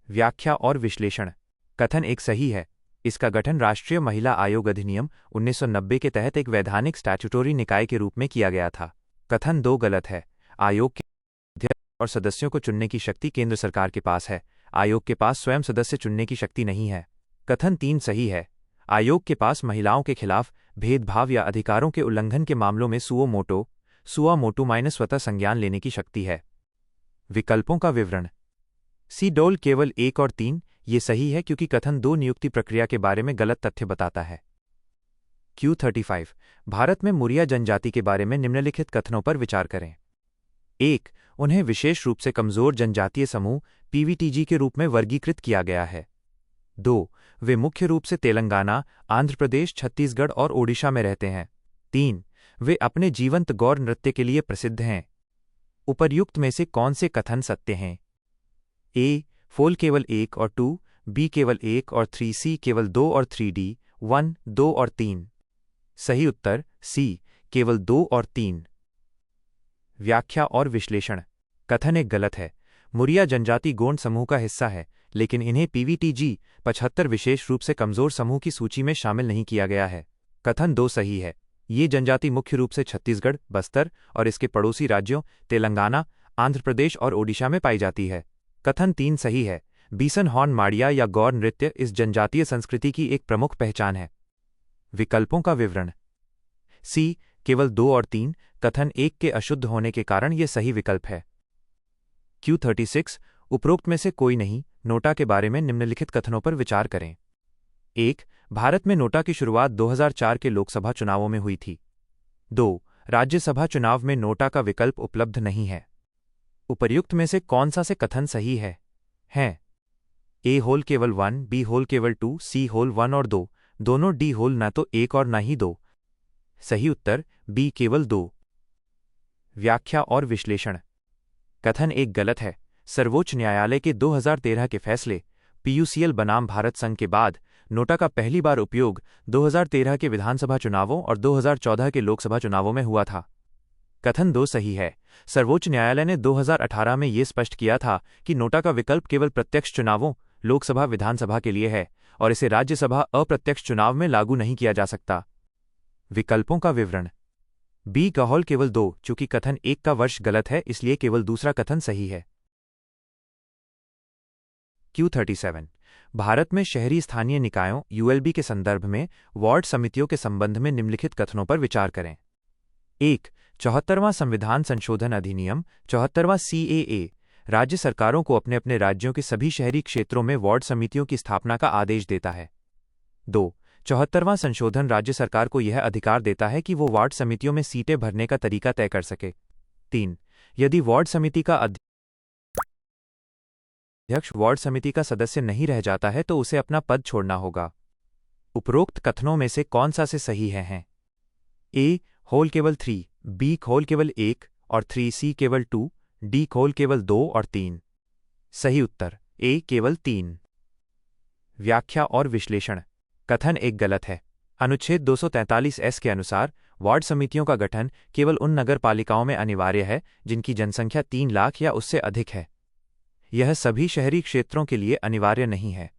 Speaker 1: व्याख्या और विश्लेषण। कथन 1 सही है। इसका गठन राष्ट्रीय महिला आयोग अधिनियम 1990 के तहत एक वैधानिक स्टैट्यूटोरी निकाय के रूप में किया गया था। कथन 2 गलत है। आयोग के अध्यक्ष और सदस्यों को चुनने की शक्ति केंद्र सरकार के पास है। आयोग के पास स्वयं सदस्य चुनने की शक्ति नहीं है। कथन 3 सही है। आयोग के पास महिलाओं के खिलाफ भेदभाव या अधिकारों के उल्लंघन के मामलों में सुओ मोटो माइनस स्वतः संज्ञान लेने की शक्ति है। विकल्पों का विवरण। सी डोल केवल 1 और 3 ये सही है क्योंकि कथन 2 नियुक्ति प्रक्रिया के बारे में गलत तथ्य बताता है। क्यू 35 भारत में मुरिया जनजाति के बारे में निम्नलिखित कथनों पर विचार करें। 1. उन्हें विशेष रूप से कमजोर जनजातीय समूह पीवीटीजी के रूप में वर्गीकृत किया गया है। 2. वे मुख्य रूप से तेलंगाना, आंध्र प्रदेश, छत्तीसगढ़ और ओडिशा में रहते हैं। 3. वे अपने जीवंत गौर नृत्य के लिए प्रसिद्ध हैं। उपर्युक्त में से कौन से कथन सत्य हैं? ए फोल केवल 1 और 2, बी केवल 1 और 3, सी केवल 2 और 3d 1, 2 और 3। सही उत्तर सी केवल 2 और 3। व्याख्या और विश्लेषण। कथन 1 गलत है। मुरिया जनजाति गोंड समूह का हिस्सा है, लेकिन इन्हें पीवीटीजी 75 विशेष रूप से कमजोर समूह की सूची में शामिल नहीं किया गया है। कथन 2 सही है। ये जनजाति मुख्य रूप से छत्तीसगढ़, बस्तर और इसके पड़ोसी राज्यों तेलंगाना, आंध्र प्रदेश और ओडिशा में पाई जाती है। कथन 3 सही है। बीसन हॉर्न माड़िया या गौर नृत्य इस जनजातीय संस्कृति की एक प्रमुख पहचान है। विकल्पों का विवरण। सी केवल 2 और 3 कथन 1 के अशुद्ध होने के कारण यह सही विकल्प है। Q36 उपरोक्त में से कोई नहीं, नोटा के बारे में निम्नलिखित कथनों पर विचार करें। 1. भारत में नोटा की शुरुआत 2004 के लोकसभा चुनावों में हुई थी। 2. राज्यसभा चुनाव में नोटा का विकल्प उपलब्ध नहीं है। उपर्युक्त में से कौन सा से कथन सही है? A होल केवल 1, B होल केवल 2, C होल 1 और 2, दोनों, D होल न तो 1 और न ही 2। सही उत्तर B केवल 2। व्याख्या और विश्लेषण। कथन 1 गलत है। सर्वोच्च न्यायालय के 2013 के फैसले PUCL बनाम भारत संघ के बाद नोटा का पहली बार उपयोग 2013 के विधानसभा चुनावों और 2014 के लोकसभा चुनावों में हुआ था। कथन 2 सही है। सर्वोच्च न्यायालय ने 2018 में ये स्पष्ट किया था कि नोटा का विकल्प केवल प्रत्यक्ष चुनावों, लोकसभा विधानसभा के लिए है और इसे राज्यसभा अप्रत्यक्ष चुनाव में लागू नहीं किया जा सकता। विकल्पों का विवरण। B का होल केवल 2, चूंकि कथन 1 का वर्ष गलत है इसलिए केवल दूसरा कथन सही है। Q37 भारत में शहरी स्थानीय निकायों ULB के संदर्भ में वार्ड समितियों के संबंध में निम्नलिखित कथनों पर विचार करें। 1. 74वां संविधान संशोधन अधिनियम 74वां CAA राज्य सरकारों को अपने अपने राज्यों के सभी शहरी क्षेत्रों में वार्ड समितियों की स्थापना का आदेश देता है। 2. 74वां संशोधन राज्य सरकार को यह अधिकार देता है कि वो वार्ड समितियों में सीटें भरने का तरीका तय कर सके। 3. यदि वार्ड समिति का अध्यक्ष वार्ड समिति का सदस्य नहीं रह जाता है तो उसे अपना पद छोड़ना होगा। उपरोक्त कथनों में से कौन सा से सही है? A होल केवल 3, B होल केवल 1 और 3, C केवल 2, D होल केवल 2 और 3। सही उत्तर A केवल 3। व्याख्या और विश्लेषण। कथन 1 गलत है। अनुच्छेद 243S के अनुसार वार्ड समितियों का गठन केवल उन नगर पालिकाओं में अनिवार्य है जिनकी जनसंख्या 3 लाख या उससे अधिक है। यह सभी शहरी क्षेत्रों के लिए अनिवार्य नहीं है।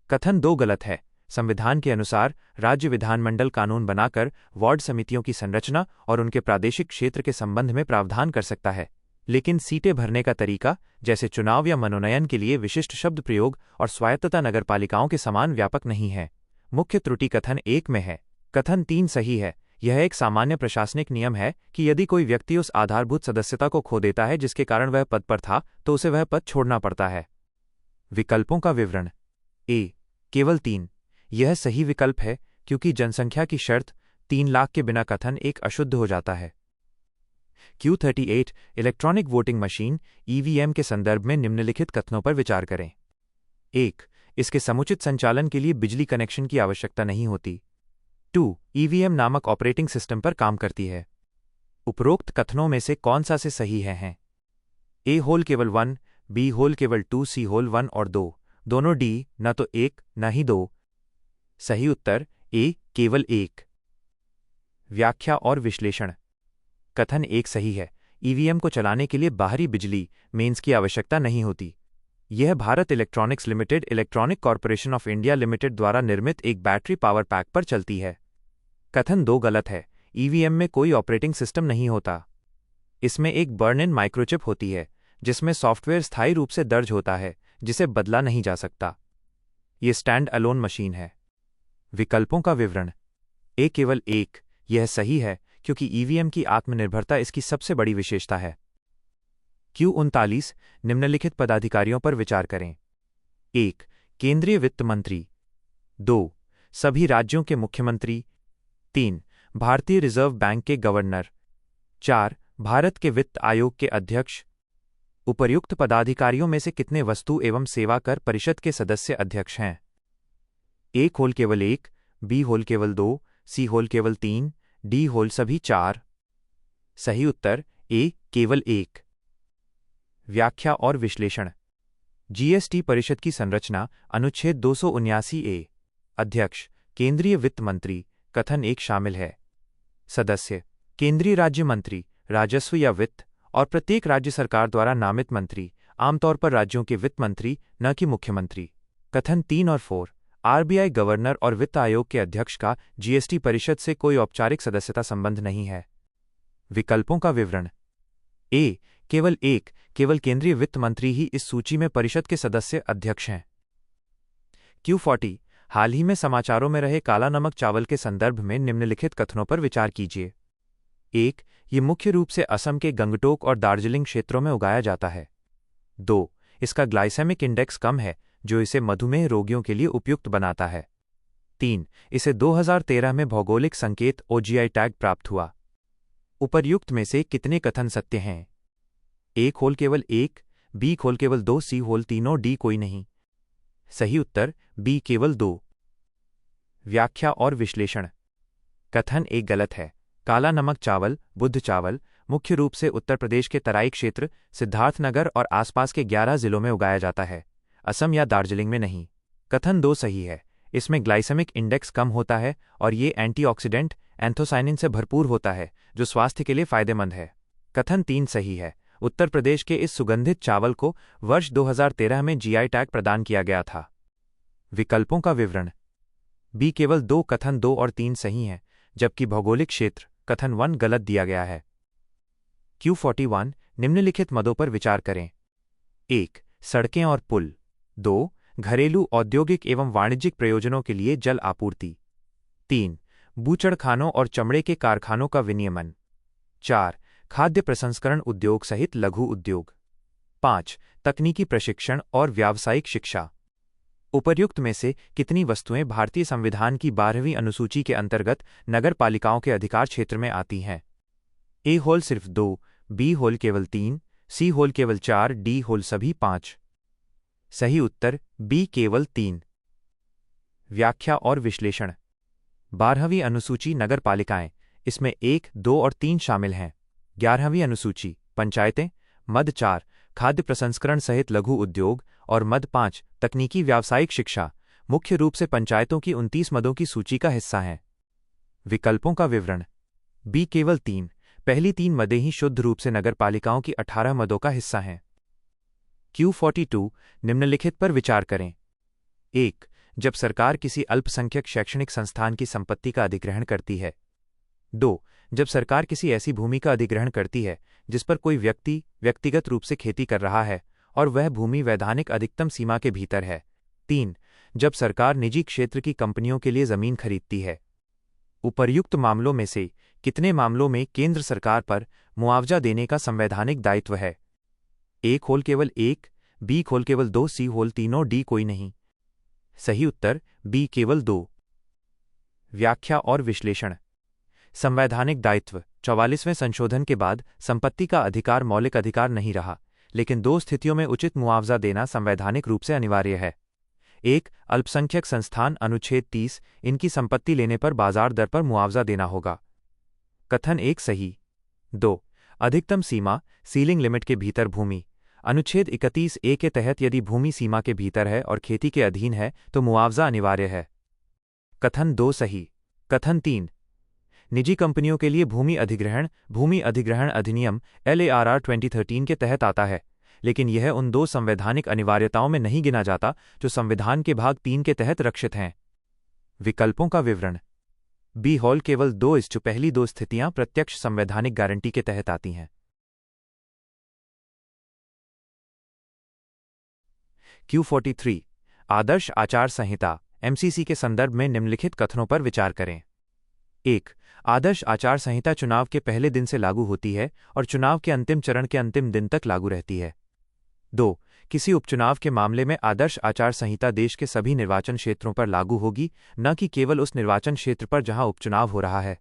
Speaker 1: कथन 2 गलत है। संविधान के अनुसार राज्य विधानमंडल कानून बनाकर वार्ड समितियों की संरचना और उनके प्रादेशिक क्षेत्र के संबंध में प्रावधान कर सकता है, लेकिन सीटें भरने का तरीका, जैसे चुनाव या मनोनयन के लिए विशिष्ट शब्द प्रयोग और स्वायत्तता नगरपालिकाओं के समान व्यापक नहीं है। मुख्य त्रुटि कथन 1 में है। कथन 3 सही है। यह एक सामान्य प्रशासनिक नियम है कि यदि कोई व्यक्ति उस आधारभूत सदस्यता को खो देता है जिसके कारण वह पद पर था तो उसे वह पद छोड़ना पड़ता है। विकल्पों का विवरण। A केवल 3 यह सही विकल्प है क्योंकि जनसंख्या की शर्त 3 लाख के बिना कथन 1 अशुद्ध हो जाता है। Q38 electronic voting machine EVM के संदर्भ में निम्नलिखित कथनों पर विचार करें। 1. इसके समुचित संचालन के लिए बिजली कनेक्शन की आवश्यकता नहीं होती। 2. EVM नामक ऑपरेटिंग सिस्टम पर काम करती है। उपरोक्त कथनों में से कौन सा से सही है? A होल केवल 1, B होल केवल 2, C होल 1 और 2, दोनों, D न तो 1 न ही 2। सही उत्तर A केवल 1। व्याख्या और विश्लेषण। कथन 1 सही है। EVM को चलाने के लिए बाहरी बिजली मेंस की आवश्यकता नहीं होती। यह Bharat electronics limited, electronic corporation of India limited द्वारा निर्मित एक बैटरी पावर पैक पर चलती है। कथन 2 गलत है। EVM में कोई ऑपरेटिंग सिस्टम नहीं होता। इसमें एक बर्न इन माइक्रोचिप होती है जिसमें सॉफ्टवेयर स्थायी रूप से दर्ज होता है जिसे बदला नहीं जा सकता। ये स्टैंड अलोन मशीन है। विकल्पों का विवरण। A केवल 1 यह सही है क्योंकि EVM की आत्मनिर्भरता इसकी सबसे बड़ी विशेषता है। Q39 निम्नलिखित पदाधिकारियों पर विचार करें। 1. केंद्रीय वित्त मंत्री। 2. सभी राज्यों के मुख्यमंत्री। 3. भारतीय रिजर्व बैंक के गवर्नर। 4. भारत के वित्त आयोग के अध्यक्ष। उपर्युक्त पदाधिकारियों में से कितने वस्तु एवं सेवा कर परिषद के सदस्य अध्यक्ष हैं? A होल केवल 1, B होल केवल 2, C होल केवल 3, D होल सभी 4। सही उत्तर A केवल 1। व्याख्या और विश्लेषण। GST परिषद की संरचना अनुच्छेद 279A। अध्यक्ष केंद्रीय वित्त मंत्री, कथन 1 शामिल है। सदस्य केंद्रीय राज्य मंत्री, राजस्व या वित्त, और प्रत्येक राज्य सरकार द्वारा नामित मंत्री, आमतौर पर राज्यों के वित्त मंत्री न कि मुख्यमंत्री। कथन 3 और 4। RBI गवर्नर और वित्त आयोग के अध्यक्ष का GST परिषद से कोई औपचारिक सदस्यता संबंध नहीं है। विकल्पों का विवरण। A केवल 1 केवल केंद्रीय वित्त मंत्री ही इस सूची में परिषद के सदस्य अध्यक्ष हैं। Q40 हाल ही में समाचारों में रहे काला नमक चावल के संदर्भ में निम्नलिखित कथनों पर विचार कीजिए। 1. ये मुख्य रूप से असम के गंगटोक और दार्जिलिंग क्षेत्रों में उगाया जाता है। 2. इसका ग्लाइसेमिक इंडेक्स कम है, जो इसे मधुमेह रोगियों के लिए उपयुक्त बनाता है। 3. इसे 2013 में भौगोलिक संकेत OGI टैग प्राप्त हुआ। उपर्युक्त में से कितने कथन सत्य हैं? A खोल केवल 1, B खोल केवल 2, C होल तीनों, D कोई नहीं। सही उत्तर B केवल 2। व्याख्या और विश्लेषण। कथन 1 गलत है। काला नमक चावल, बुद्ध चावल, मुख्य रूप से उत्तर प्रदेश के तराई क्षेत्र, सिद्धार्थनगर और आसपास के 11 जिलों में उगाया जाता है, असम या दार्जिलिंग में नहीं। कथन 2 सही है। इसमें ग्लाइसेमिक इंडेक्स कम होता है और ये एंटीऑक्सीडेंट एंथोसाइनिन से भरपूर होता है, जो स्वास्थ्य के लिए फायदेमंद है। कथन 3 सही है। उत्तर प्रदेश के इस सुगंधित चावल को वर्ष 2013 में GI टैग प्रदान किया गया था। विकल्पों का विवरण। B केवल 2, कथन 2 और 3 सही हैं, जबकि भौगोलिक क्षेत्र कथन 1 गलत दिया गया है। Q41 निम्नलिखित मदों पर विचार करें। 1. सड़कें और पुल। 2. घरेलू, औद्योगिक एवं वाणिज्यिक प्रयोजनों के लिए जल आपूर्ति। 3. बूचड़खानों और चमड़े के कारखानों का विनियमन। 4. खाद्य प्रसंस्करण उद्योग सहित लघु उद्योग। 5. तकनीकी प्रशिक्षण और व्यावसायिक शिक्षा। उपर्युक्त में से कितनी वस्तुएं भारतीय संविधान की 12वीं अनुसूची के अंतर्गत नगर पालिकाओं के अधिकार क्षेत्र में आती हैं? A होल सिर्फ 2, B होल केवल 3, C होल केवल 4, D होल सभी 5। सही उत्तर B केवल 3। व्याख्या और विश्लेषण। 12वीं अनुसूची नगर पालिकाएं, इसमें 1, 2 और 3 शामिल हैं। 11वीं अनुसूची पंचायतें, मद 4 खाद्य प्रसंस्करण सहित लघु उद्योग और मद 5 तकनीकी व्यावसायिक शिक्षा मुख्य रूप से पंचायतों की 29 मदों की सूची का हिस्सा हैं। विकल्पों का विवरण। B केवल 3, पहली 3 मदें ही शुद्ध रूप से नगर पालिकाओं की 18 मदों का हिस्सा हैं। Q42 निम्नलिखित पर विचार करें। 1. जब सरकार किसी अल्पसंख्यक शैक्षणिक संस्थान की संपत्ति का अधिग्रहण करती है। 2. जब सरकार किसी ऐसी भूमि का अधिग्रहण करती है जिस पर कोई व्यक्ति व्यक्तिगत रूप से खेती कर रहा है और वह भूमि वैधानिक अधिकतम सीमा के भीतर है। 3. जब सरकार निजी क्षेत्र की कंपनियों के लिए जमीन खरीदती है। उपर्युक्त मामलों में से कितने मामलों में केंद्र सरकार पर मुआवजा देने का संवैधानिक दायित्व है? A होल केवल 1, B होल केवल 2, C होल तीनों, D कोई नहीं। सही उत्तर B केवल 2। व्याख्या और विश्लेषण। संवैधानिक दायित्व। 44वें संशोधन के बाद संपत्ति का अधिकार मौलिक अधिकार नहीं रहा, लेकिन 2 स्थितियों में उचित मुआवजा देना संवैधानिक रूप से अनिवार्य है। 1. अल्पसंख्यक संस्थान अनुच्छेद 30, इनकी संपत्ति लेने पर बाजार दर पर मुआवजा देना होगा। कथन 1 सही। 2. अधिकतम सीमा सीलिंग लिमिट के भीतर भूमि अनुच्छेद 31A के तहत यदि भूमि सीमा के भीतर है और खेती के अधीन है तो मुआवजा अनिवार्य है। कथन 2 सही। कथन 3 निजी कंपनियों के लिए भूमि अधिग्रहण अधिनियम LARR 2013 के तहत आता है, लेकिन यह उन 2 संवैधानिक अनिवार्यताओं में नहीं गिना जाता जो संविधान के भाग 3 के तहत रक्षित हैं। विकल्पों का विवरण। B होल केवल 2 जो पहली 2 स्थितियां प्रत्यक्ष संवैधानिक गारंटी के तहत आती हैं। Q43 आदर्श आचार संहिता MCC के संदर्भ में निम्नलिखित कथनों पर विचार करें। 1. आदर्श आचार संहिता चुनाव के पहले दिन से लागू होती है और चुनाव के अंतिम चरण के अंतिम दिन तक लागू रहती है। 2. किसी उपचुनाव के मामले में आदर्श आचार संहिता देश के सभी निर्वाचन क्षेत्रों पर लागू होगी, न कि केवल उस निर्वाचन क्षेत्र पर जहां उपचुनाव हो रहा है।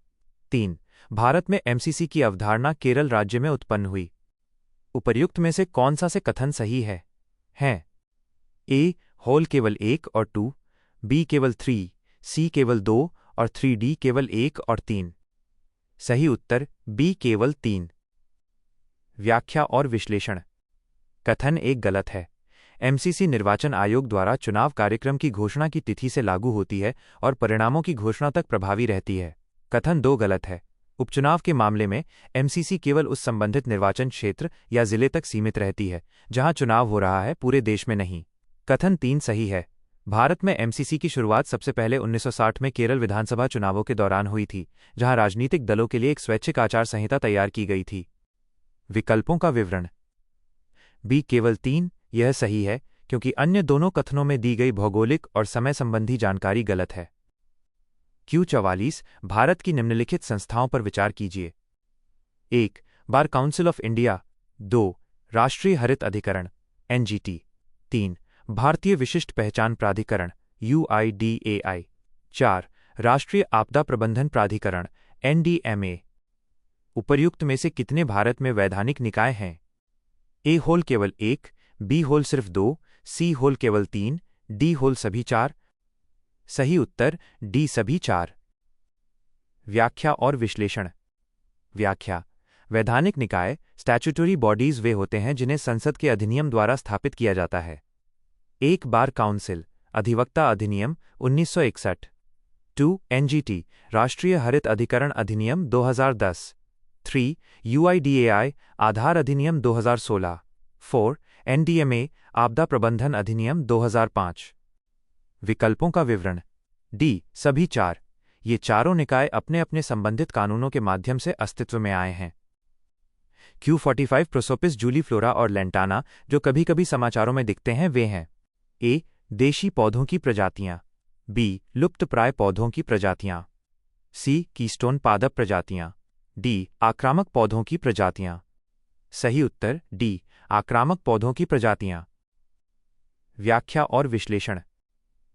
Speaker 1: 3. भारत में MCC की अवधारणा केरल राज्य में उत्पन्न हुई। उपर्युक्त में से कौन सा से कथन सही है? A होल केवल 1 और 2, B केवल 3, C केवल 2 और 3D केवल 1 और 3। सही उत्तर B केवल 3। व्याख्या और विश्लेषण। कथन 1 गलत है। MCC निर्वाचन आयोग द्वारा चुनाव कार्यक्रम की घोषणा की तिथि से लागू होती है और परिणामों की घोषणा तक प्रभावी रहती है। कथन 2 गलत है। उपचुनाव के मामले में MCC केवल उस संबंधित निर्वाचन क्षेत्र या जिले तक सीमित रहती है जहां चुनाव हो रहा है, पूरे देश में नहीं। कथन 3 सही है। भारत में MCC की शुरुआत सबसे पहले 1960 में केरल विधानसभा चुनावों के दौरान हुई थी, जहां राजनीतिक दलों के लिए एक स्वैच्छिक आचार संहिता तैयार की गई थी। विकल्पों का विवरण। B केवल 3 यह सही है, क्योंकि अन्य दोनों कथनों में दी गई भौगोलिक और समय संबंधी जानकारी गलत है। Q44 भारत की निम्नलिखित संस्थाओं पर विचार कीजिए। 1. Bar council of India. 2. राष्ट्रीय हरित अधिकरण NGT। 3. भारतीय विशिष्ट पहचान प्राधिकरण UIDAI। 4. राष्ट्रीय आपदा प्रबंधन प्राधिकरण NDMA। उपर्युक्त में से कितने भारत में वैधानिक निकाय हैं? A होल केवल 1, B होल सिर्फ 2, C होल केवल 3, D होल सभी 4। सही उत्तर D सभी 4। व्याख्या और विश्लेषण। व्याख्या। वैधानिक निकाय स्टैट्यूटरी बॉडीज वे होते हैं जिन्हें संसद के अधिनियम द्वारा स्थापित किया जाता है। एक बार काउंसिल अधिवक्ता अधिनियम 1961। 2. NGT राष्ट्रीय हरित अधिकरण अधिनियम 2010। 3. UIDAI आधार अधिनियम 2016। 4. NDMA आपदा प्रबंधन अधिनियम 2005। विकल्पों का विवरण। D सभी 4। ये चारों निकाय अपने अपने संबंधित कानूनों के माध्यम से अस्तित्व में आए हैं। Q45 प्रोसोपिस जूलीफ्लोरा और लेंटाना जो कभी कभी समाचारों में दिखते हैं वे हैं। A देशी पौधों की प्रजातियां। B लुप्तप्राय पौधों की प्रजातियां। C कीस्टोन पादप प्रजातियां। D आक्रामक पौधों की प्रजातियां। सही उत्तर D आक्रामक पौधों की प्रजातियां। व्याख्या और विश्लेषण।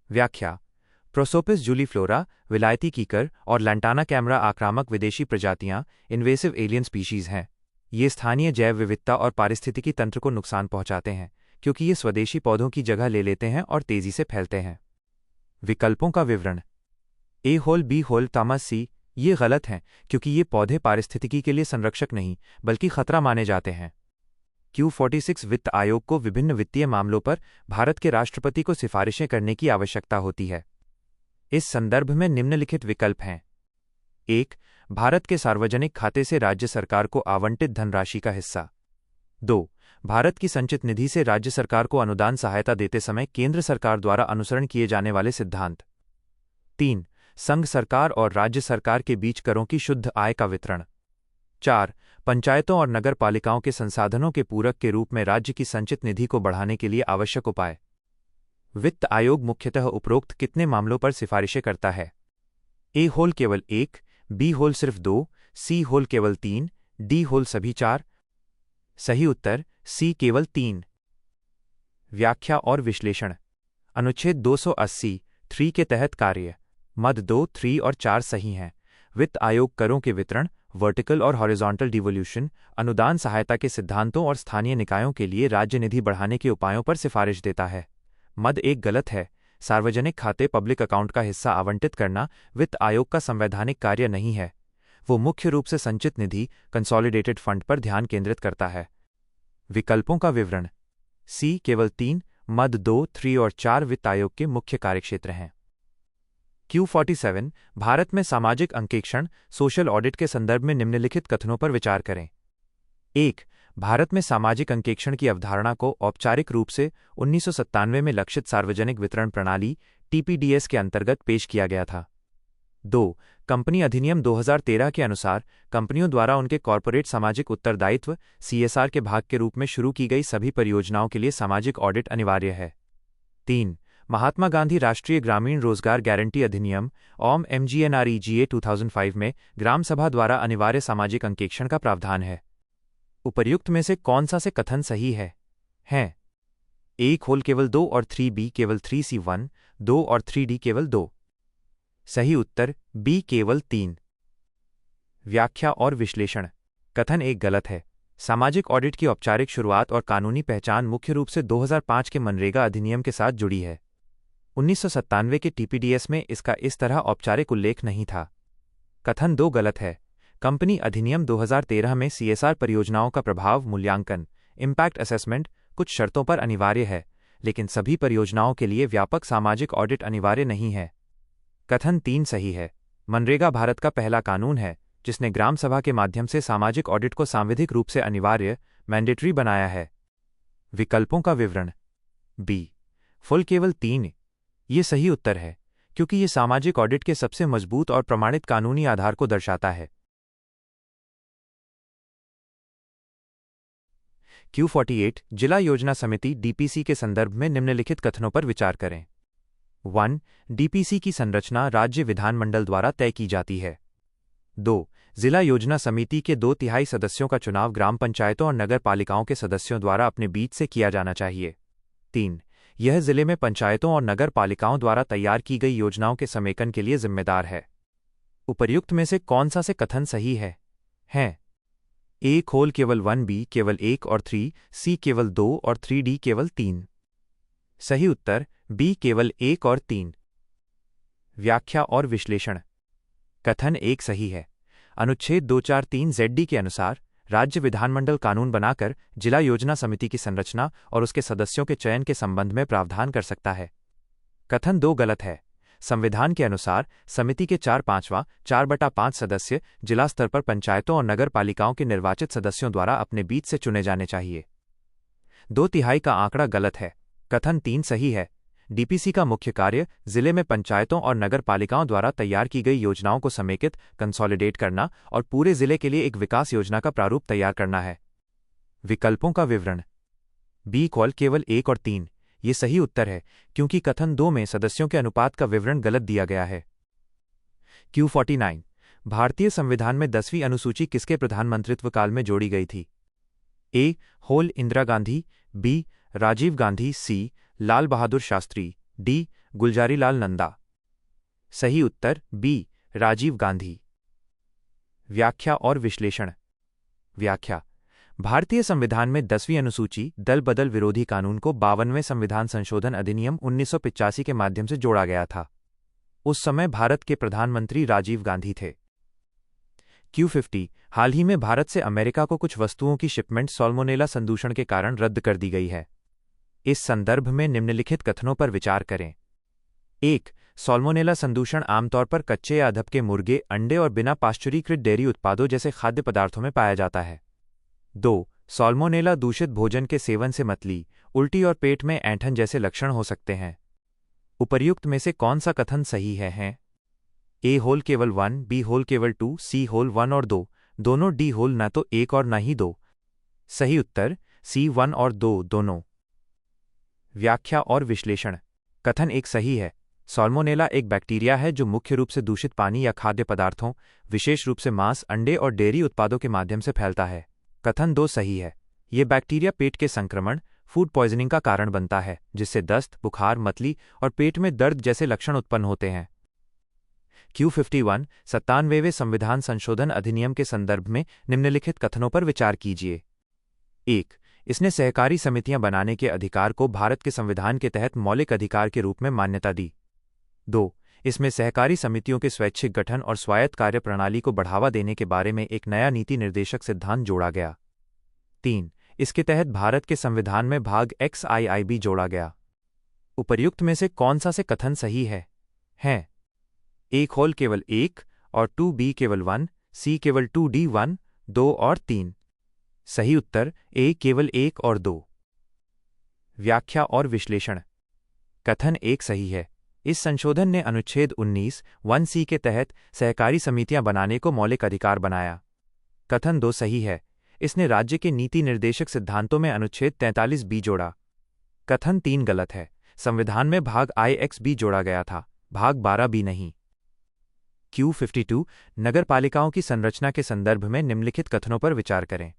Speaker 1: व्याख्या। प्रोसोपिस जूलीफ्लोरा विलायती कीकर और लैंटाना कैमरा आक्रामक विदेशी प्रजातियां इन्वेसिव एलियन स्पीशीज हैं। ये स्थानीय जैव विविधता और पारिस्थितिकी तंत्र को नुकसान पहुंचाते हैं क्योंकि ये स्वदेशी पौधों की जगह ले लेते हैं और तेजी से फैलते हैं। विकल्पों का विवरण। A होल B होल तामस C ये गलत हैं क्योंकि ये पौधे पारिस्थितिकी के लिए संरक्षक नहीं बल्कि खतरा माने जाते हैं। Q46 वित्त आयोग को विभिन्न वित्तीय मामलों पर भारत के राष्ट्रपति को सिफारिशें करने की आवश्यकता होती है। इस संदर्भ में निम्नलिखित विकल्प हैं। 1. भारत के सार्वजनिक खाते से राज्य सरकार को आवंटित धनराशि का हिस्सा। 2. भारत की संचित निधि से राज्य सरकार को अनुदान सहायता देते समय केंद्र सरकार द्वारा अनुसरण किए जाने वाले सिद्धांत। 3. संघ सरकार और राज्य सरकार के बीच करों की शुद्ध आय का वितरण। 4. पंचायतों और नगर पालिकाओं के संसाधनों के पूरक के रूप में राज्य की संचित निधि को बढ़ाने के लिए आवश्यक उपाय। वित्त आयोग मुख्यतः उपरोक्त कितने मामलों पर सिफारिशें करता है? A होल केवल 1, B होल सिर्फ 2, C होल केवल 3, D होल सभी 4। सही उत्तर C केवल 3। व्याख्या और विश्लेषण। अनुच्छेद 280 3 के तहत कार्य मद 2, 3 और 4 सही हैं। वित्त आयोग करों के वितरण, वर्टिकल और हॉरिजॉन्टल डिवोल्यूशन, अनुदान सहायता के सिद्धांतों और स्थानीय निकायों के लिए राज्य निधि बढ़ाने के उपायों पर सिफारिश देता है। मद 1 गलत है। सार्वजनिक खाते पब्लिक अकाउंट का हिस्सा आवंटित करना वित्त आयोग का संवैधानिक कार्य नहीं है। वो मुख्य रूप से संचित निधि कंसोलिडेटेड फंड पर ध्यान केंद्रित करता है। विकल्पों का विवरण। C केवल 3, मद 2, 3 और 4 वित्त आयोग के मुख्य कार्यक्षेत्र हैं। Q47 भारत में सामाजिक अंकेक्षण सोशल ऑडिट के संदर्भ में निम्नलिखित कथनों पर विचार करें। 1. भारत में सामाजिक अंकेक्षण की अवधारणा को औपचारिक रूप से 1997 में लक्षित सार्वजनिक वितरण प्रणाली TPDS के अंतर्गत पेश किया गया था। 2. कंपनी अधिनियम 2013 के अनुसार कंपनियों द्वारा उनके कॉर्पोरेट सामाजिक उत्तरदायित्व CSR के भाग के रूप में शुरू की गई सभी परियोजनाओं के लिए सामाजिक ऑडिट अनिवार्य है। 3. महात्मा गांधी राष्ट्रीय ग्रामीण रोजगार गारंटी अधिनियम MGNREGA 2005 में ग्राम सभा द्वारा अनिवार्य सामाजिक अंकेक्षण का प्रावधान है। उपर्युक्त में से कौन सा से कथन सही है? हैं 1 होल केवल 2 और 3B केवल 3C 1, 2 और 3D केवल 2। सही उत्तर B केवल 3। व्याख्या और विश्लेषण। कथन 1 गलत है। सामाजिक ऑडिट की औपचारिक शुरुआत और कानूनी पहचान मुख्य रूप से 2005 के मनरेगा अधिनियम के साथ जुड़ी है। 1997 के TPDS में इसका इस तरह औपचारिक उल्लेख नहीं था। कथन 2 गलत है। कंपनी अधिनियम 2013 में CSR परियोजनाओं का प्रभाव मूल्यांकन इम्पैक्ट असेसमेंट कुछ शर्तों पर अनिवार्य है, लेकिन सभी परियोजनाओं के लिए व्यापक सामाजिक ऑडिट अनिवार्य नहीं है। कथन 3 सही है। मनरेगा भारत का पहला कानून है जिसने ग्राम सभा के माध्यम से सामाजिक ऑडिट को सांविधिक रूप से अनिवार्य मैंडेटरी बनाया है। विकल्पों का विवरण। B फुल केवल 3 ये सही उत्तर है क्योंकि ये सामाजिक ऑडिट के सबसे मजबूत और प्रमाणित कानूनी आधार को दर्शाता है। Q48 जिला योजना समिति DPC के संदर्भ में निम्नलिखित कथनों पर विचार करें। 1. DPC की संरचना राज्य विधानमंडल द्वारा तय की जाती है। 2. जिला योजना समिति के 2/3 सदस्यों का चुनाव ग्राम पंचायतों और नगर पालिकाओं के सदस्यों द्वारा अपने बीच से किया जाना चाहिए। 3. यह जिले में पंचायतों और नगर पालिकाओं द्वारा तैयार की गई योजनाओं के समेकन के लिए जिम्मेदार है। उपर्युक्त में से कौन सा से कथन सही है? A खोल केवल 1, B केवल 1 और 3, C केवल 2 और 3D केवल 3। सही उत्तर B केवल 1 और 3। व्याख्या और विश्लेषण। कथन 1 सही है। अनुच्छेद 243 ZD के अनुसार राज्य विधानमंडल कानून बनाकर जिला योजना समिति की संरचना और उसके सदस्यों के चयन के संबंध में प्रावधान कर सकता है। कथन 2 गलत है। संविधान के अनुसार समिति के 4/5 सदस्य जिला स्तर पर पंचायतों और नगर पालिकाओं के निर्वाचित सदस्यों द्वारा अपने बीच से चुने जाने चाहिए। 2/3 का आंकड़ा गलत है। कथन 3 सही है। डीपीसी का मुख्य कार्य जिले में पंचायतों और नगर पालिकाओं द्वारा तैयार की गई योजनाओं को समेकित, कंसोलिडेट करना और पूरे जिले के लिए एक विकास योजना का प्रारूप तैयार करना है। विकल्पों का विवरण। बी कॉल केवल 1 और 3 ये सही उत्तर है, क्योंकि कथन 2 में सदस्यों के अनुपात का विवरण गलत दिया गया है। Q49 भारतीय संविधान में 10वीं अनुसूची किसके प्रधानमंत्रित्व काल में जोड़ी गई थी? A होल Indira Gandhi, B Rajiv Gandhi, C Lal Bahadur Shastri, D Gulzari Lal Nanda. सही उत्तर B राजीव गांधी। व्याख्या और विश्लेषण। व्याख्या। भारतीय संविधान में 10वीं अनुसूची दल बदल विरोधी कानून को 52वें संविधान संशोधन अधिनियम 1985 के माध्यम से जोड़ा गया था। उस समय भारत के प्रधानमंत्री राजीव गांधी थे। Q50 हाल ही में भारत से अमेरिका को कुछ वस्तुओं की शिपमेंट साल्मोनेला संदूषण के कारण रद्द कर दी गई है। इस संदर्भ में निम्नलिखित कथनों पर विचार करें। 1. साल्मोनेला संदूषण आमतौर पर कच्चे या अधपके मुर्गे, अंडे और बिना पाश्चुरीकृत डेयरी उत्पादों जैसे खाद्य पदार्थों में पाया जाता है। 2. साल्मोनेला दूषित भोजन के सेवन से मतली, उल्टी और पेट में ऐंठन जैसे लक्षण हो सकते हैं। उपर्युक्त में से कौन सा कथन सही है? A होल केवल 1, B होल केवल 2, C होल 1 और 2, दोनों, D होल न तो 1 और न ही 2। सही उत्तर C 1 और 2 दोनों। व्याख्या और विश्लेषण। कथन 1 सही है। साल्मोनेला एक बैक्टीरिया है जो मुख्य रूप से दूषित पानी या खाद्य पदार्थों, विशेष रूप से मांस, अंडे और डेयरी उत्पादों के माध्यम से फैलता है। कथन 2 सही है। ये बैक्टीरिया पेट के संक्रमण, फूड पॉइजनिंग का कारण बनता है, जिससे दस्त, बुखार, मतली और पेट में दर्द जैसे लक्षण उत्पन्न होते हैं। Q51 97वें संविधान संशोधन अधिनियम के संदर्भ में निम्नलिखित कथनों पर विचार कीजिए। 1. इसने सहकारी समितियां बनाने के अधिकार को भारत के संविधान के तहत मौलिक अधिकार के रूप में मान्यता दी। 2. इसमें सहकारी समितियों के स्वैच्छिक गठन और स्वायत्त कार्य प्रणाली को बढ़ावा देने के बारे में एक नया नीति निर्देशक सिद्धांत जोड़ा गया। 3. इसके तहत भारत के संविधान में भाग XIIB जोड़ा गया। उपर्युक्त में से कौन सा से कथन सही है? A होल केवल 1 और 2, B केवल 1, C केवल 2, D 1, 2 और 3। सही उत्तर A केवल 1 और 2। व्याख्या और विश्लेषण। कथन 1 सही है। इस संशोधन ने अनुच्छेद 19(1)(c) के तहत सहकारी समितियां बनाने को मौलिक अधिकार बनाया। कथन 2 सही है। इसने राज्य के नीति निर्देशक सिद्धांतों में अनुच्छेद 43B जोड़ा। कथन 3 गलत है। संविधान में भाग IXB जोड़ा गया था, भाग 12B नहीं। Q52 नगरपालिकाओं की संरचना के संदर्भ में निम्नलिखित कथनों पर विचार करें।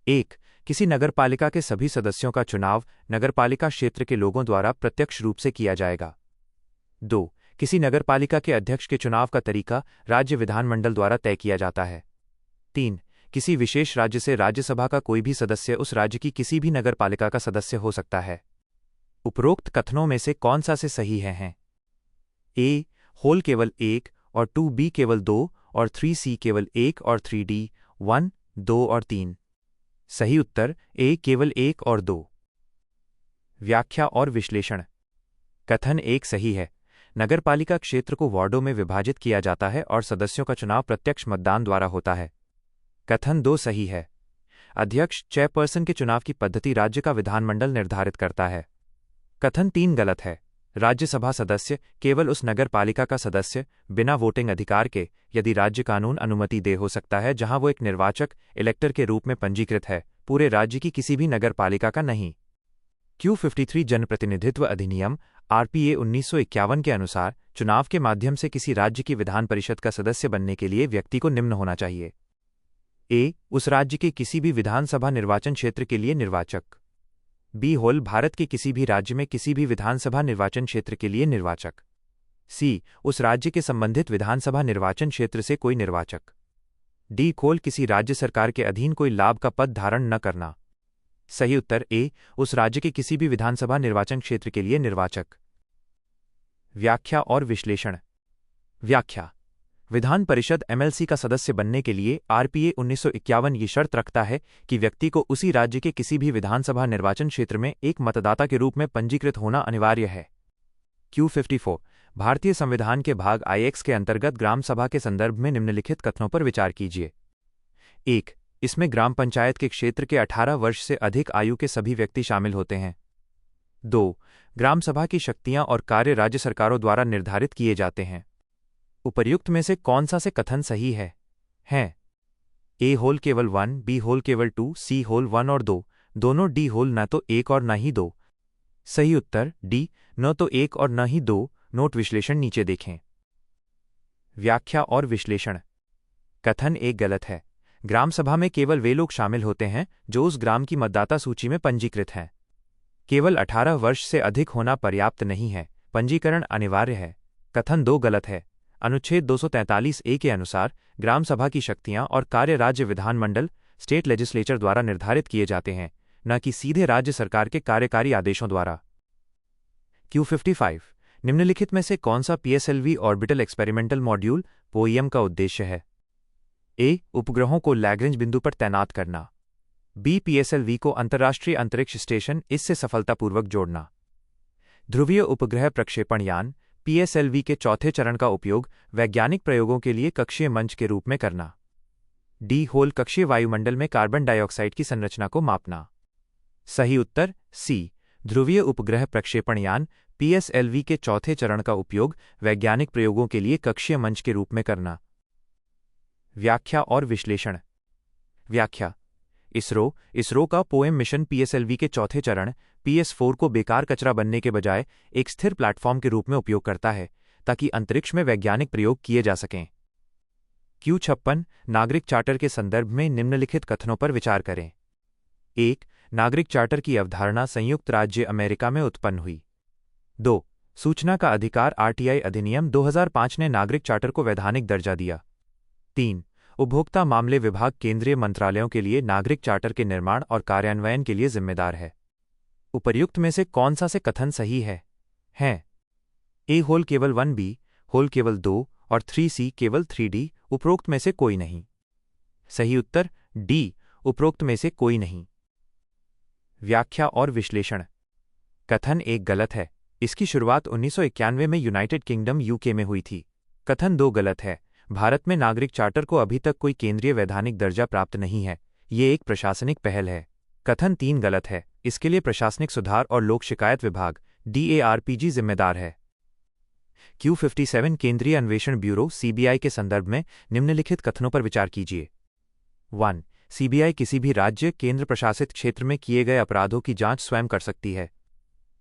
Speaker 1: 1. किसी नगरपालिका के सभी सदस्यों का चुनाव नगरपालिका क्षेत्र के लोगों द्वारा प्रत्यक्ष रूप से किया जाएगा। 2. किसी नगरपालिका के अध्यक्ष के चुनाव का तरीका राज्य विधानमंडल द्वारा तय किया जाता है। 3. किसी विशेष राज्य से राज्यसभा का कोई भी सदस्य उस राज्य की किसी भी नगरपालिका का सदस्य हो सकता है। उपरोक्त कथनों में से कौन सा से सही है? A होल केवल 1 और 2, B केवल 2 और 3, C केवल 1 और 3, D 1, 2 और 3। सही उत्तर A केवल 1 और 2। व्याख्या और विश्लेषण। कथन 1 सही है। नगरपालिका क्षेत्र को वार्डों में विभाजित किया जाता है और सदस्यों का चुनाव प्रत्यक्ष मतदान द्वारा होता है। कथन 2 सही है। अध्यक्ष, चेयरपर्सन के चुनाव की पद्धति राज्य का विधानमंडल निर्धारित करता है। कथन 3 गलत है। राज्यसभा सदस्य केवल उस नगरपालिका का सदस्य बिना वोटिंग अधिकार के, यदि राज्य कानून अनुमति दे, हो सकता है जहां वो एक निर्वाचक, इलेक्टर के रूप में पंजीकृत है, पूरे राज्य की किसी भी नगरपालिका का नहीं। Q53 जनप्रतिनिधित्व अधिनियम आरपीए 1951 के अनुसार चुनाव के माध्यम से किसी राज्य की विधान परिषद का सदस्य बनने के लिए व्यक्ति को निम्न होना चाहिए। ए. उस राज्य के किसी भी विधानसभा निर्वाचन क्षेत्र के लिए निर्वाचक। बी. होल भारत के किसी भी राज्य में किसी भी विधानसभा निर्वाचन क्षेत्र के लिए निर्वाचक। सी. उस राज्य के संबंधित विधानसभा निर्वाचन क्षेत्र से कोई निर्वाचक। डी. खोल किसी राज्य सरकार के अधीन कोई लाभ का पद धारण न करना। सही उत्तर ए. उस राज्य के किसी भी विधानसभा निर्वाचन क्षेत्र के लिए निर्वाचक। व्याख्या और विश्लेषण। व्याख्या। विधान परिषद एमएलसी का सदस्य बनने के लिए आरपीए 1951 ये शर्त रखता है कि व्यक्ति को उसी राज्य के किसी भी विधानसभा निर्वाचन क्षेत्र में एक मतदाता के रूप में पंजीकृत होना अनिवार्य है। Q54 भारतीय संविधान के भाग IX के अंतर्गत ग्राम सभा के संदर्भ में निम्नलिखित कथनों पर विचार कीजिए। 1. इसमें ग्राम पंचायत के क्षेत्र के 18 वर्ष से अधिक आयु के सभी व्यक्ति शामिल होते हैं। 2. ग्राम सभा की शक्तियां और कार्य राज्य सरकारों द्वारा निर्धारित किए जाते हैं। उपर्युक्त में से कौन सा से कथन सही है? ए. होल केवल 1, बी. होल केवल 2, सी. होल 1 और 2, दोनों, डी. होल न तो 1 और न ही 2। सही उत्तर डी. न तो 1 और न ही 2। नोट विश्लेषण नीचे देखें। व्याख्या और विश्लेषण। कथन एक गलत है। ग्राम सभा में केवल वे लोग शामिल होते हैं जो उस ग्राम की मतदाता सूची में पंजीकृत हैं। केवल 18 वर्ष से अधिक होना पर्याप्त नहीं है, पंजीकरण अनिवार्य है। कथन 2 गलत है। अनुच्छेद 243A के अनुसार ग्राम सभा की शक्तियां और कार्य राज्य विधानमंडल स्टेट लेजिस्लेचर द्वारा निर्धारित किए जाते हैं, न कि सीधे राज्य सरकार के कार्यकारी आदेशों द्वारा। Q55 निम्नलिखित में से कौन सा PSLV ऑर्बिटल एक्सपेरिमेंटल मॉड्यूल पोईएम का उद्देश्य है? ए. उपग्रहों को लैग्रेंज बिंदु पर तैनात करना। बी. PSLV को अंतर्राष्ट्रीय अंतरिक्ष स्टेशन इससे सफलतापूर्वक जोड़ना। ध्रुवीय उपग्रह प्रक्षेपण यान PSLV के चौथे चरण का उपयोग वैज्ञानिक प्रयोगों के लिए कक्षीय मंच के रूप में करना। डी. होल कक्षीय वायुमंडल में कार्बन डाइऑक्साइड की संरचना को मापना। सही उत्तर सी. ध्रुवीय उपग्रह प्रक्षेपण यान PSLV के चौथे चरण का उपयोग वैज्ञानिक प्रयोगों के लिए कक्षीय मंच के रूप में करना। व्याख्या और विश्लेषण। व्याख्या। इसरो का पोएम मिशन PSLV के चौथे चरण PS4 को बेकार कचरा बनने के बजाय एक स्थिर प्लेटफॉर्म के रूप में उपयोग करता है ताकि अंतरिक्ष में वैज्ञानिक प्रयोग किए जा सकें। Q56 नागरिक चार्टर के संदर्भ में निम्नलिखित कथनों पर विचार करें। 1. नागरिक चार्टर की अवधारणा संयुक्त राज्य अमेरिका में उत्पन्न हुई। 2. सूचना का अधिकार RTI अधिनियम 2005 ने नागरिक चार्टर को वैधानिक दर्जा दिया। 3. उपभोक्ता मामले विभाग केंद्रीय मंत्रालयों के लिए नागरिक चार्टर के निर्माण और कार्यान्वयन के लिए जिम्मेदार है। उपर्युक्त में से कौन सा से कथन सही है? ए. होल केवल 1, बी. होल केवल 2 और 3C केवल 3D, उपरोक्त में से कोई नहीं। सही उत्तर डी. उपरोक्त में से कोई नहीं। व्याख्या और विश्लेषण। कथन एक गलत है। इसकी शुरुआत 1991 में यूनाइटेड किंगडम UK में हुई थी। कथन 2 गलत है। भारत में नागरिक चार्टर को अभी तक कोई केंद्रीय वैधानिक दर्जा प्राप्त नहीं है, ये एक प्रशासनिक पहल है। कथन 3 गलत है। इसके लिए प्रशासनिक सुधार और लोक शिकायत विभाग DARPG जिम्मेदार है। Q57 केंद्रीय अन्वेषण ब्यूरो CBI के संदर्भ में निम्नलिखित कथनों पर विचार कीजिए। 1. CBI किसी भी राज्य केंद्र प्रशासित क्षेत्र में किए गए अपराधों की जांच स्वयं कर सकती है।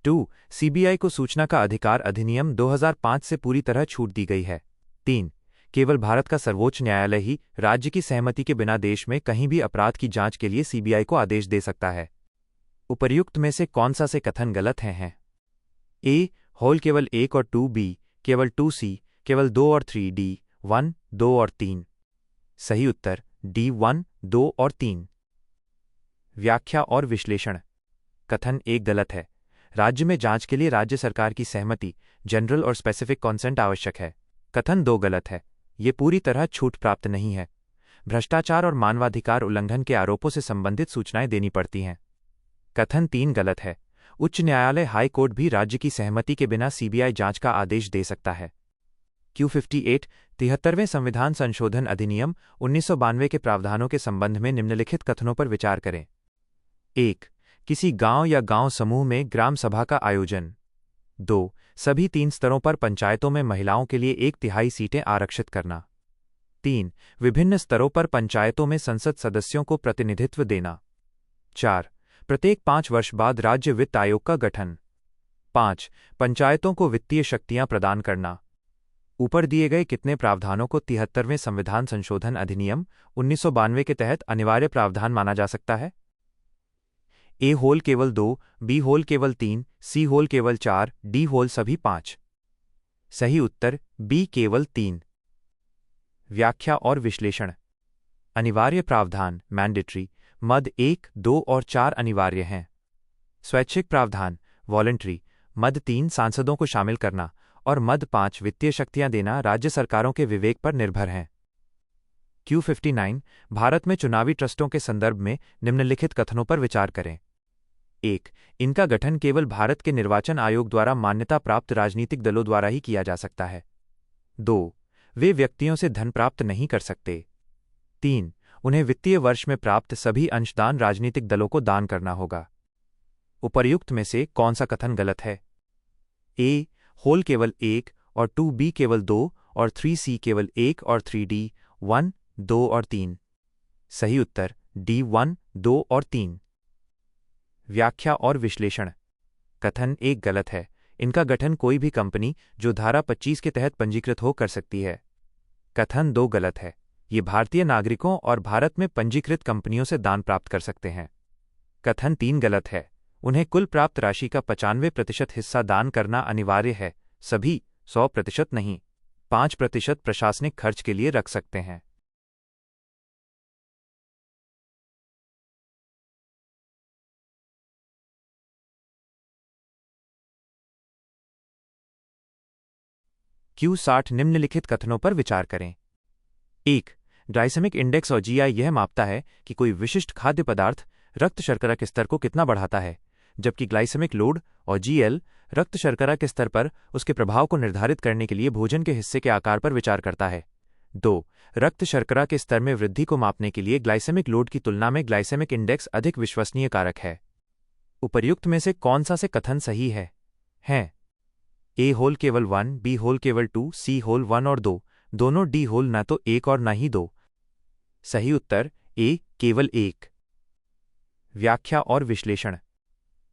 Speaker 1: 2. CBI को सूचना का अधिकार अधिनियम 2005 से पूरी तरह छूट दी गई है। 3. केवल भारत का सर्वोच्च न्यायालय ही राज्य की सहमति के बिना देश में कहीं भी अपराध की जांच के लिए CBI को आदेश दे सकता है। उपर्युक्त में से कौन सा से कथन गलत हैं? ए. होल केवल 1 और 2, बी. केवल 2C केवल 2 और 3D, 1, 2 और 3। सही उत्तर D. 1, 2 और 3। व्याख्या और विश्लेषण। कथन 1 गलत है। राज्य में जांच के लिए राज्य सरकार की सहमति जनरल और स्पेसिफिक कॉन्सेंट आवश्यक है। कथन 2 गलत है। ये पूरी तरह छूट प्राप्त नहीं है। भ्रष्टाचार और मानवाधिकार उल्लंघन के आरोपों से संबंधित सूचनाएं देनी पड़ती हैं। कथन 3 गलत है। उच्च न्यायालय हाई कोर्ट भी राज्य की सहमति के बिना CBI जांच का आदेश दे सकता है। Q58 73वें संविधान संशोधन अधिनियम 1992 के प्रावधानों के संबंध में निम्नलिखित कथनों पर विचार करें। 1. किसी गांव या गांव समूह में ग्राम सभा का आयोजन। 2. सभी 3 स्तरों पर पंचायतों में महिलाओं के लिए 1/3 सीटें आरक्षित करना। 3. विभिन्न स्तरों पर पंचायतों में संसद सदस्यों को प्रतिनिधित्व देना। 4. प्रत्येक 5 वर्ष बाद राज्य वित्त आयोग का गठन। 5. पंचायतों को वित्तीय शक्तियां प्रदान करना। ऊपर दिए गए कितने प्रावधानों को 73वें संविधान संशोधन अधिनियम 1992 के तहत अनिवार्य प्रावधान माना जा सकता है? ए होल केवल 2, बी होल केवल 3, सी होल केवल 4, डी होल सभी 5। सही उत्तर बी केवल 3। व्याख्या और विश्लेषण। अनिवार्य प्रावधान मैंडेटरी मद 1, 2 और 4 अनिवार्य हैं। स्वैच्छिक प्रावधान वॉलंटरी मद 3 सांसदों को शामिल करना और मद 5 वित्तीय शक्तियां देना राज्य सरकारों के विवेक पर निर्भर हैं। Q59 भारत में चुनावी ट्रस्टों के संदर्भ में निम्नलिखित कथनों पर विचार करें। 1. इनका गठन केवल भारत के निर्वाचन आयोग द्वारा मान्यता प्राप्त राजनीतिक दलों द्वारा ही किया जा सकता है। 2. वे व्यक्तियों से धन प्राप्त नहीं कर सकते। 3. उन्हें वित्तीय वर्ष में प्राप्त सभी अंशदान राजनीतिक दलों को दान करना होगा। उपर्युक्त में से कौन सा कथन गलत है? ए होल केवल 1 और 2, बी केवल 2 और 3, सी केवल 1 और 3, डी 1, 2 और 3। सही उत्तर डी 1, 2 और 3। व्याख्या और विश्लेषण। कथन 1 गलत है। इनका गठन कोई भी कंपनी जो धारा 25 के तहत पंजीकृत हो कर सकती है। कथन 2 गलत है। ये भारतीय नागरिकों और भारत में पंजीकृत कंपनियों से दान प्राप्त कर सकते हैं। कथन 3 गलत है। उन्हें कुल प्राप्त राशि का 95% हिस्सा दान करना अनिवार्य है, सभी 100% नहीं। 5% प्रशासनिक खर्च के लिए रख सकते हैं। Q60 निम्नलिखित कथनों पर विचार करें। 1. ग्लाइसेमिक इंडेक्स और जीआई यह मापता है कि कोई विशिष्ट खाद्य पदार्थ रक्त शर्करा के स्तर को कितना बढ़ाता है, जबकि ग्लाइसेमिक लोड और जीएल रक्त शर्करा के स्तर पर उसके प्रभाव को निर्धारित करने के लिए भोजन के हिस्से के आकार पर विचार करता है। 2. रक्त शर्करा के स्तर में वृद्धि को मापने के लिए ग्लाइसेमिक लोड की तुलना में ग्लाइसेमिक इंडेक्स अधिक विश्वसनीय कारक है। उपर्युक्त में से कौन सा से कथन सही है? ए होल केवल 1, बी होल केवल 2, सी होल 1 और 2, दोनों डी होल न तो 1 और न ही 2। सही उत्तर ए केवल 1। व्याख्या और विश्लेषण।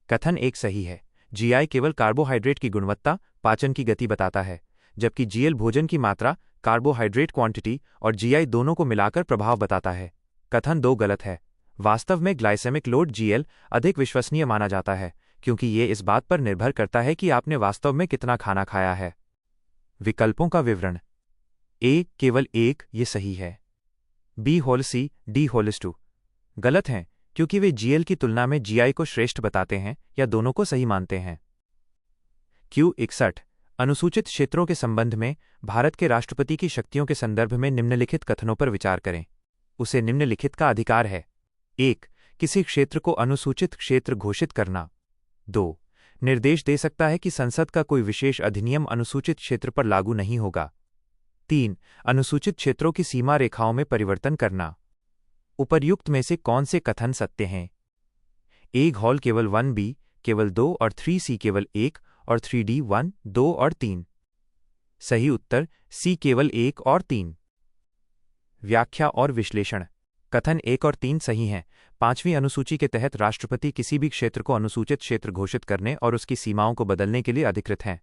Speaker 1: कथन 1 सही है। जीआई केवल कार्बोहाइड्रेट की गुणवत्ता, पाचन की गति बताता है, जबकि जीएल भोजन की मात्रा, कार्बोहाइड्रेट क्वांटिटी और जीआई दोनों को मिलाकर प्रभाव बताता है। कथन 2 गलत है। वास्तव में ग्लाइसेमिक लोड जीएल अधिक विश्वसनीय माना जाता है, क्योंकि ये इस बात पर निर्भर करता है कि आपने वास्तव में कितना खाना खाया है। विकल्पों का विवरण। ए केवल 1 ये सही है। बी होल सी, डी होल 2 गलत हैं, क्योंकि वे जीएल की तुलना में जीआई को श्रेष्ठ बताते हैं या दोनों को सही मानते हैं। Q61 अनुसूचित क्षेत्रों के संबंध में भारत के राष्ट्रपति की शक्तियों के संदर्भ में निम्नलिखित कथनों पर विचार करें। उसे निम्नलिखित का अधिकार है। 1. किसी क्षेत्र को अनुसूचित क्षेत्र घोषित करना। 2. निर्देश दे सकता है कि संसद का कोई विशेष अधिनियम अनुसूचित क्षेत्र पर लागू नहीं होगा। 3. अनुसूचित क्षेत्रों की सीमा रेखाओं में परिवर्तन करना। उपर्युक्त में से कौन से कथन सत्य हैं? ए हॉल केवल 1, बी केवल 2 और 3, सी केवल 1 और 3, डी 1, 2 और 3। सही उत्तर सी केवल 1 और 3। व्याख्या और विश्लेषण। कथन 1 और 3 सही हैं। 5वीं अनुसूची के तहत राष्ट्रपति किसी भी क्षेत्र को अनुसूचित क्षेत्र घोषित करने और उसकी सीमाओं को बदलने के लिए अधिकृत हैं।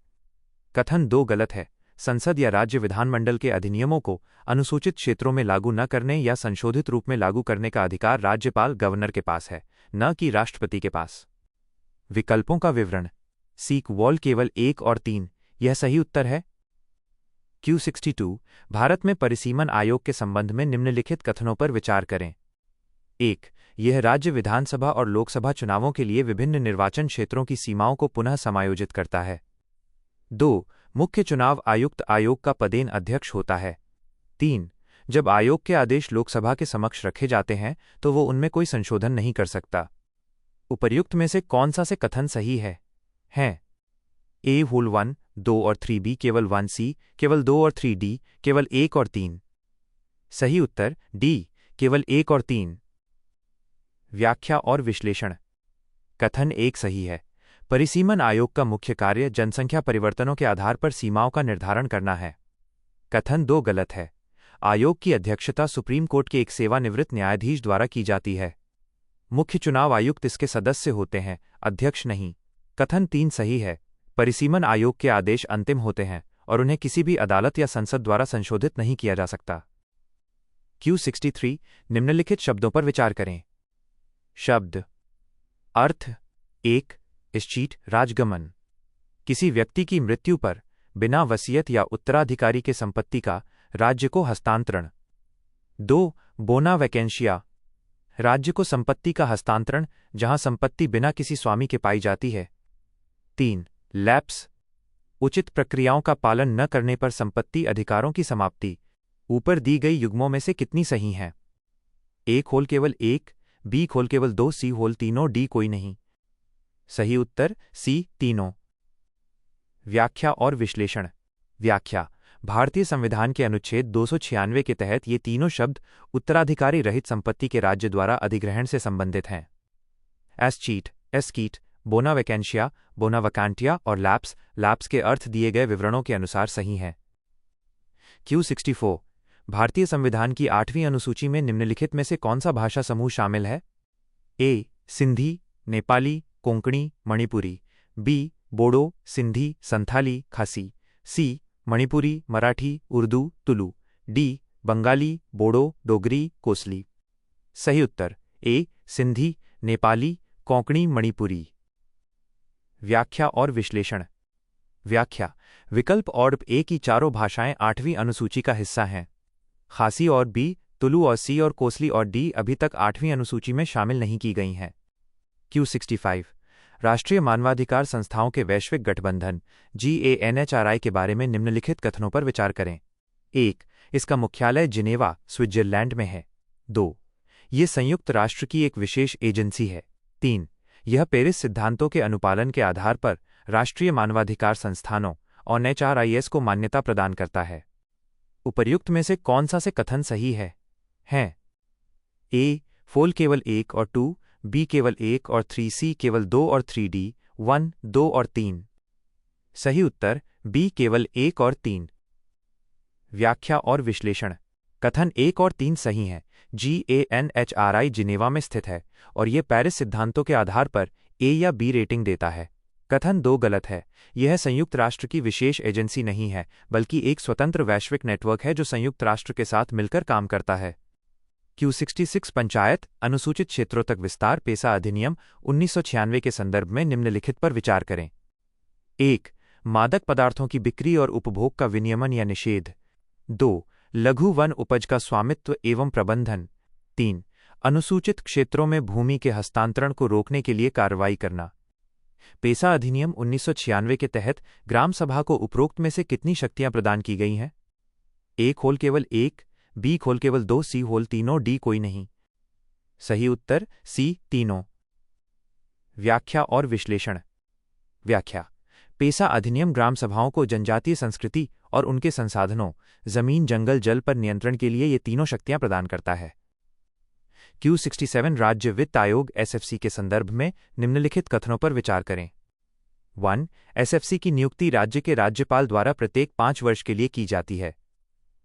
Speaker 1: कथन 2 गलत है। संसद या राज्य विधानमंडल के अधिनियमों को अनुसूचित क्षेत्रों में लागू न करने या संशोधित रूप में लागू करने का अधिकार राज्यपाल गवर्नर के पास है, न कि राष्ट्रपति के पास। विकल्पों का विवरण। सीक वॉल केवल 1 और 3 यह सही उत्तर है। Q62 भारत में परिसीमन आयोग के संबंध में निम्नलिखित कथनों पर विचार करें। 1. यह राज्य विधानसभा और लोकसभा चुनावों के लिए विभिन्न निर्वाचन क्षेत्रों की सीमाओं को पुनः समायोजित करता है। 2. मुख्य चुनाव आयुक्त आयोग का पदेन अध्यक्ष होता है। 3. जब आयोग के आदेश लोकसभा के समक्ष रखे जाते हैं तो वो उनमें कोई संशोधन नहीं कर सकता। उपर्युक्त में से कौन सा से कथन सही है? ए होल 1, 2 और 3, बी केवल 1, सी केवल 2 और 3, डी केवल 1 और 3। सही उत्तर डी केवल 1 और 3। व्याख्या और विश्लेषण। कथन 1 सही है। परिसीमन आयोग का मुख्य कार्य जनसंख्या परिवर्तनों के आधार पर सीमाओं का निर्धारण करना है। कथन 2 गलत है। आयोग की अध्यक्षता सुप्रीम कोर्ट के एक सेवानिवृत्त न्यायाधीश द्वारा की जाती है। मुख्य चुनाव आयुक्त इसके सदस्य होते हैं, अध्यक्ष नहीं। कथन 3 सही है। परिसीमन आयोग के आदेश अंतिम होते हैं और उन्हें किसी भी अदालत या संसद द्वारा संशोधित नहीं किया जा सकता। Q63 निम्नलिखित शब्दों पर विचार करें। शब्द अर्थ 1 इस्चीट राजगमन, किसी व्यक्ति की मृत्यु पर बिना वसीयत या उत्तराधिकारी के संपत्ति का राज्य को हस्तांतरण। 2 बोना वैकेंशिया, राज्य को संपत्ति का हस्तांतरण जहां संपत्ति बिना किसी स्वामी के पाई जाती है। 3 लैप्स, उचित प्रक्रियाओं का पालन न करने पर संपत्ति अधिकारों की समाप्ति। ऊपर दी गई युग्मों में से कितनी सही हैं? A खोल केवल 1, B खोल केवल 2, C होल तीनों, D कोई नहीं। सही उत्तर C तीनों। व्याख्या और विश्लेषण। व्याख्या। भारतीय संविधान के अनुच्छेद 296 के तहत ये तीनों शब्द उत्तराधिकारी रहित संपत्ति के राज्य द्वारा अधिग्रहण से संबंधित हैं। एस्चीट, एस्कीट, बोना वैकेंशिया, बोना वैकेंटिया और लैप्स के अर्थ दिए गए विवरणों के अनुसार सही हैं। Q64 भारतीय संविधान की 8वीं अनुसूची में निम्नलिखित में से कौन सा भाषा समूह शामिल है? A सिंधी, नेपाली, कोंकणी, मणिपुरी। B बोडो, सिंधी, संथाली, खासी। C मणिपुरी, मराठी, उर्दू, तुलु। D बंगाली, बोडो, डोगरी, कोसली। सही उत्तर A सिंधी, नेपाली, कोंकणी, मणिपुरी। व्याख्या और विश्लेषण। व्याख्या। विकल्प और A की चारों भाषाएं 8वीं अनुसूची का हिस्सा हैं। खासी और B, तुलु और C और कोसली और D अभी तक 8वीं अनुसूची में शामिल नहीं की गई हैं। Q65 राष्ट्रीय मानवाधिकार संस्थाओं के वैश्विक गठबंधन GANHRI के बारे में निम्नलिखित कथनों पर विचार करें। 1 इसका मुख्यालय जिनेवा, स्विट्जरलैंड में है। 2 ये संयुक्त राष्ट्र की एक विशेष एजेंसी है। 3 यह पेरिस सिद्धांतों के अनुपालन के आधार पर राष्ट्रीय मानवाधिकार संस्थानों और NHRIS को मान्यता प्रदान करता है। उपर्युक्त में से कौन सा से कथन सही है? A फोल केवल 1 और 2, B केवल 1 और 3, C केवल 2 और 3, D 1, 2 और 3। सही उत्तर B केवल 1 और 3। व्याख्या और विश्लेषण। कथन 1 और 3 सही हैं। GANHRI जिनेवा में स्थित है और यह पेरिस सिद्धांतों के आधार पर A या B रेटिंग देता है। कथन 2 गलत है। यह संयुक्त राष्ट्र की विशेष एजेंसी नहीं है, बल्कि एक स्वतंत्र वैश्विक नेटवर्क है जो संयुक्त राष्ट्र के साथ मिलकर काम करता है। Q66 पंचायत अनुसूचित क्षेत्रों तक विस्तार पेसा अधिनियम 1996 के संदर्भ में निम्नलिखित पर विचार करें। 1 मादक पदार्थों की बिक्री और उपभोग का विनियमन या निषेध। 2 लघु वन उपज का स्वामित्व एवं प्रबंधन। 3 अनुसूचित क्षेत्रों में भूमि के हस्तांतरण को रोकने के लिए कार्रवाई करना। पेसा अधिनियम 1996 के तहत ग्राम सभा को उपरोक्त में से कितनी शक्तियां प्रदान की गई हैं? A खोल केवल 1, B खोल केवल 2, C होल तीनों, D कोई नहीं। सही उत्तर C तीनों। व्याख्या और विश्लेषण। व्याख्या। पेसा अधिनियम ग्राम सभाओं को जनजातीय संस्कृति और उनके संसाधनों जमीन, जंगल, जल पर नियंत्रण के लिए ये तीनों शक्तियां प्रदान करता है। Q67 राज्य वित्त आयोग SFC के संदर्भ में निम्नलिखित कथनों पर विचार करें। 1 SFC की नियुक्ति राज्य के राज्यपाल द्वारा प्रत्येक 5 वर्ष के लिए की जाती है।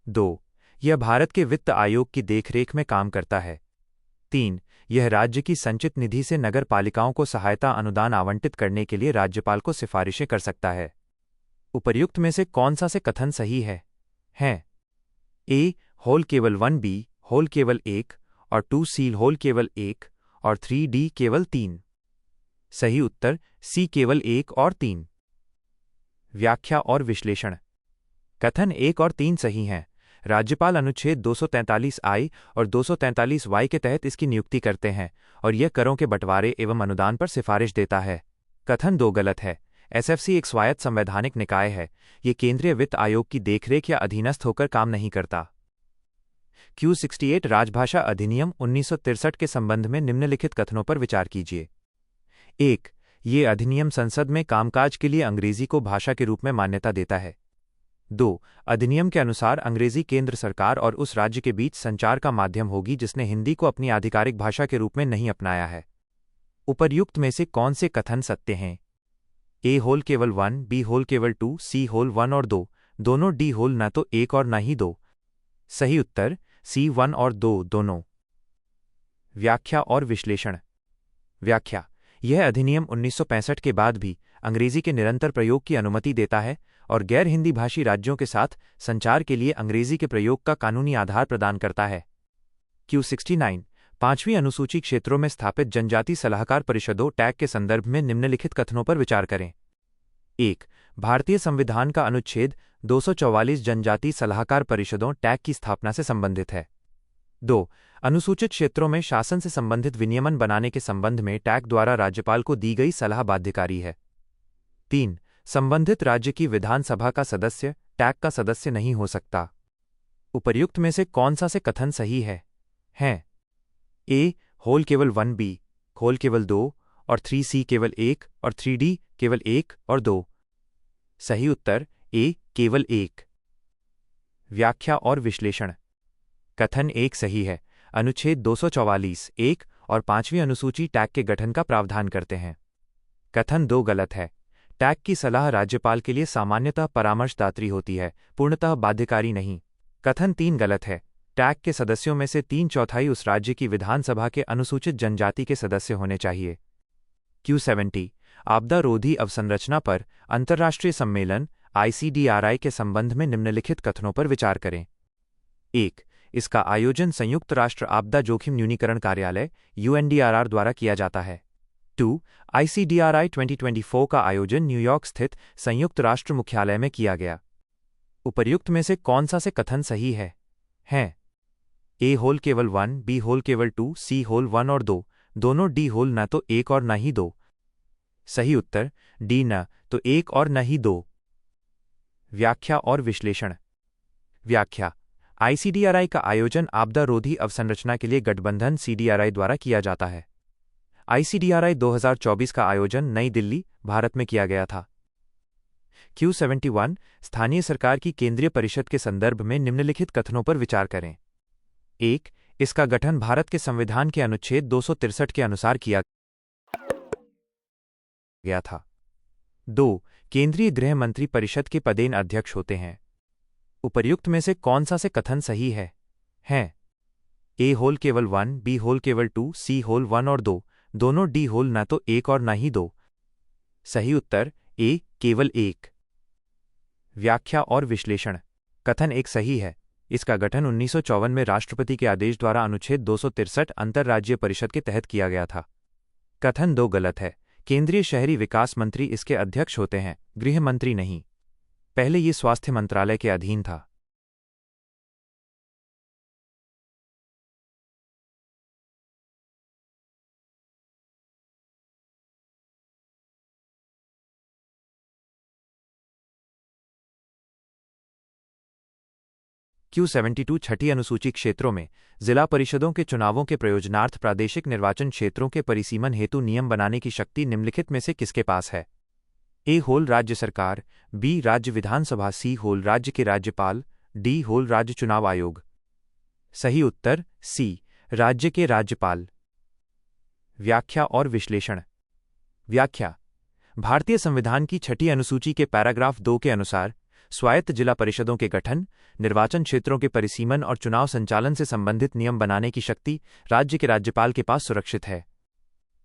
Speaker 1: 2 यह भारत के वित्त आयोग की देखरेख में काम करता है। 3 यह राज्य की संचित निधि से नगर पालिकाओं को सहायता अनुदान आवंटित करने के लिए राज्यपाल को सिफारिशें कर सकता है। उपर्युक्त में से कौन सा से कथन सही है? A होल केवल 1, B होल केवल 1 और 2, C होल केवल 1 और 3, D केवल 3। सही उत्तर C केवल 1 और 3। व्याख्या और विश्लेषण। कथन 1 और 3 सही हैं। राज्यपाल अनुच्छेद 243I और 243Y के तहत इसकी नियुक्ति करते हैं और यह करों के बंटवारे एवं अनुदान पर सिफारिश देता है। कथन 2 गलत है। SFC एक स्वायत्त संवैधानिक निकाय है। ये केंद्रीय वित्त आयोग की देखरेख या अधीनस्थ होकर काम नहीं करता। Q68 राजभाषा अधिनियम 1963 के संबंध में निम्नलिखित कथनों पर विचार कीजिए। 1 ये अधिनियम संसद में कामकाज के लिए अंग्रेजी को भाषा के रूप में मान्यता देता है। 2 अधिनियम के अनुसार अंग्रेजी केंद्र सरकार और उस राज्य के बीच संचार का माध्यम होगी जिसने हिंदी को अपनी आधिकारिक भाषा के रूप में नहीं अपनाया है। उपर्युक्त में से कौन से कथन सत्य हैं? A होल केवल 1, B होल केवल 2, C होल 1 और 2, दोनों D होल न तो 1 और न ही 2। सही उत्तर C 1 और 2 दोनों। व्याख्या और विश्लेषण। व्याख्या। यह अधिनियम 1965 के बाद भी अंग्रेजी के निरंतर प्रयोग की अनुमति देता है और गैर हिंदी भाषी राज्यों के साथ संचार के लिए अंग्रेजी के प्रयोग का कानूनी आधार प्रदान करता है। Q69 पांचवीं अनुसूची क्षेत्रों में स्थापित जनजाति सलाहकार परिषदों टैग के संदर्भ में निम्नलिखित कथनों पर विचार करें। 1. भारतीय संविधान का अनुच्छेद 244 जनजाति सलाहकार परिषदों टैग की स्थापना से संबंधित है। 2. अनुसूचित क्षेत्रों में शासन से संबंधित विनियमन बनाने के संबंध में टैग द्वारा राज्यपाल को दी गई सलाह बाध्यकारी है। 3. संबंधित राज्य की विधानसभा का सदस्य टैग का सदस्य नहीं हो सकता। उपर्युक्त में से कौन सा से कथन सही है? A होल केवल 1B होल केवल 2 और 3C केवल 1 और 3D केवल 1 और 2। सही उत्तर A केवल 1। व्याख्या और विश्लेषण। कथन 1 सही है। अनुच्छेद 244 1 और 5वीं अनुसूची टैग के गठन का प्रावधान करते हैं। कथन 2 गलत है। टैग की सलाह राज्यपाल के लिए सामान्यतः परामर्शदात्री होती है, पूर्णतः बाध्यकारी नहीं। कथन 3 गलत है। टैग के सदस्यों में से 3/4 उस राज्य की विधानसभा के अनुसूचित जनजाति के सदस्य होने चाहिए। Q70 आपदा रोधी अवसंरचना पर अंतर्राष्ट्रीय सम्मेलन ICDRI के संबंध में निम्नलिखित कथनों पर विचार करें। 1. इसका आयोजन संयुक्त राष्ट्र आपदा जोखिम न्यूनीकरण कार्यालय UNDRR द्वारा किया जाता है। 2. ICDRI 2024 का आयोजन न्यूयॉर्क स्थित संयुक्त राष्ट्र मुख्यालय में किया गया। उपर्युक्त में से कौन सा से कथन सही है? A होल केवल 1 B होल केवल 2 C होल 1 और 2 दोनों D होल न तो 1 और न ही 2। सही उत्तर D न तो 1 और न ही 2। व्याख्या और विश्लेषण। व्याख्या। ICDRI का आयोजन आपदा रोधी अवसंरचना के लिए गठबंधन CDRI द्वारा किया जाता है। ICDRI 2024 का आयोजन नई दिल्ली, भारत में किया गया था। Q71 स्थानीय सरकार की केंद्रीय परिषद के संदर्भ में निम्नलिखित कथनों पर विचार करें। 1. इसका गठन भारत के संविधान के अनुच्छेद 263 के अनुसार किया गया था। 2. केंद्रीय गृह मंत्री परिषद के पदेन अध्यक्ष होते हैं। उपर्युक्त में से कौन सा से कथन सही है? A होल केवल 1 B होल केवल 2 C होल 1 और 2 दोनों D होल न तो 1 और न ही 2। सही उत्तर A केवल 1। व्याख्या और विश्लेषण। कथन 1 सही है। इसका गठन 1954 में राष्ट्रपति के आदेश द्वारा अनुच्छेद 263 अंतर्राज्यीय परिषद के तहत किया गया था। कथन 2 गलत है। केंद्रीय शहरी विकास मंत्री इसके अध्यक्ष होते हैं, गृह मंत्री नहीं। पहले ये स्वास्थ्य मंत्रालय के अधीन था। Q72 छठी अनुसूची क्षेत्रों में जिला परिषदों के चुनावों के प्रयोजनार्थ प्रादेशिक निर्वाचन क्षेत्रों के परिसीमन हेतु नियम बनाने की शक्ति निम्नलिखित में से किसके पास है? A होल राज्य सरकार B राज्य विधानसभा C होल राज्य के राज्यपाल D होल राज्य चुनाव आयोग। सही उत्तर C राज्य के राज्यपाल। व्याख्या और विश्लेषण। व्याख्या। भारतीय संविधान की छठी अनुसूची के पैराग्राफ 2 के अनुसार स्वायत्त जिला परिषदों के गठन, निर्वाचन क्षेत्रों के परिसीमन और चुनाव संचालन से संबंधित नियम बनाने की शक्ति राज्य के राज्यपाल के पास सुरक्षित है।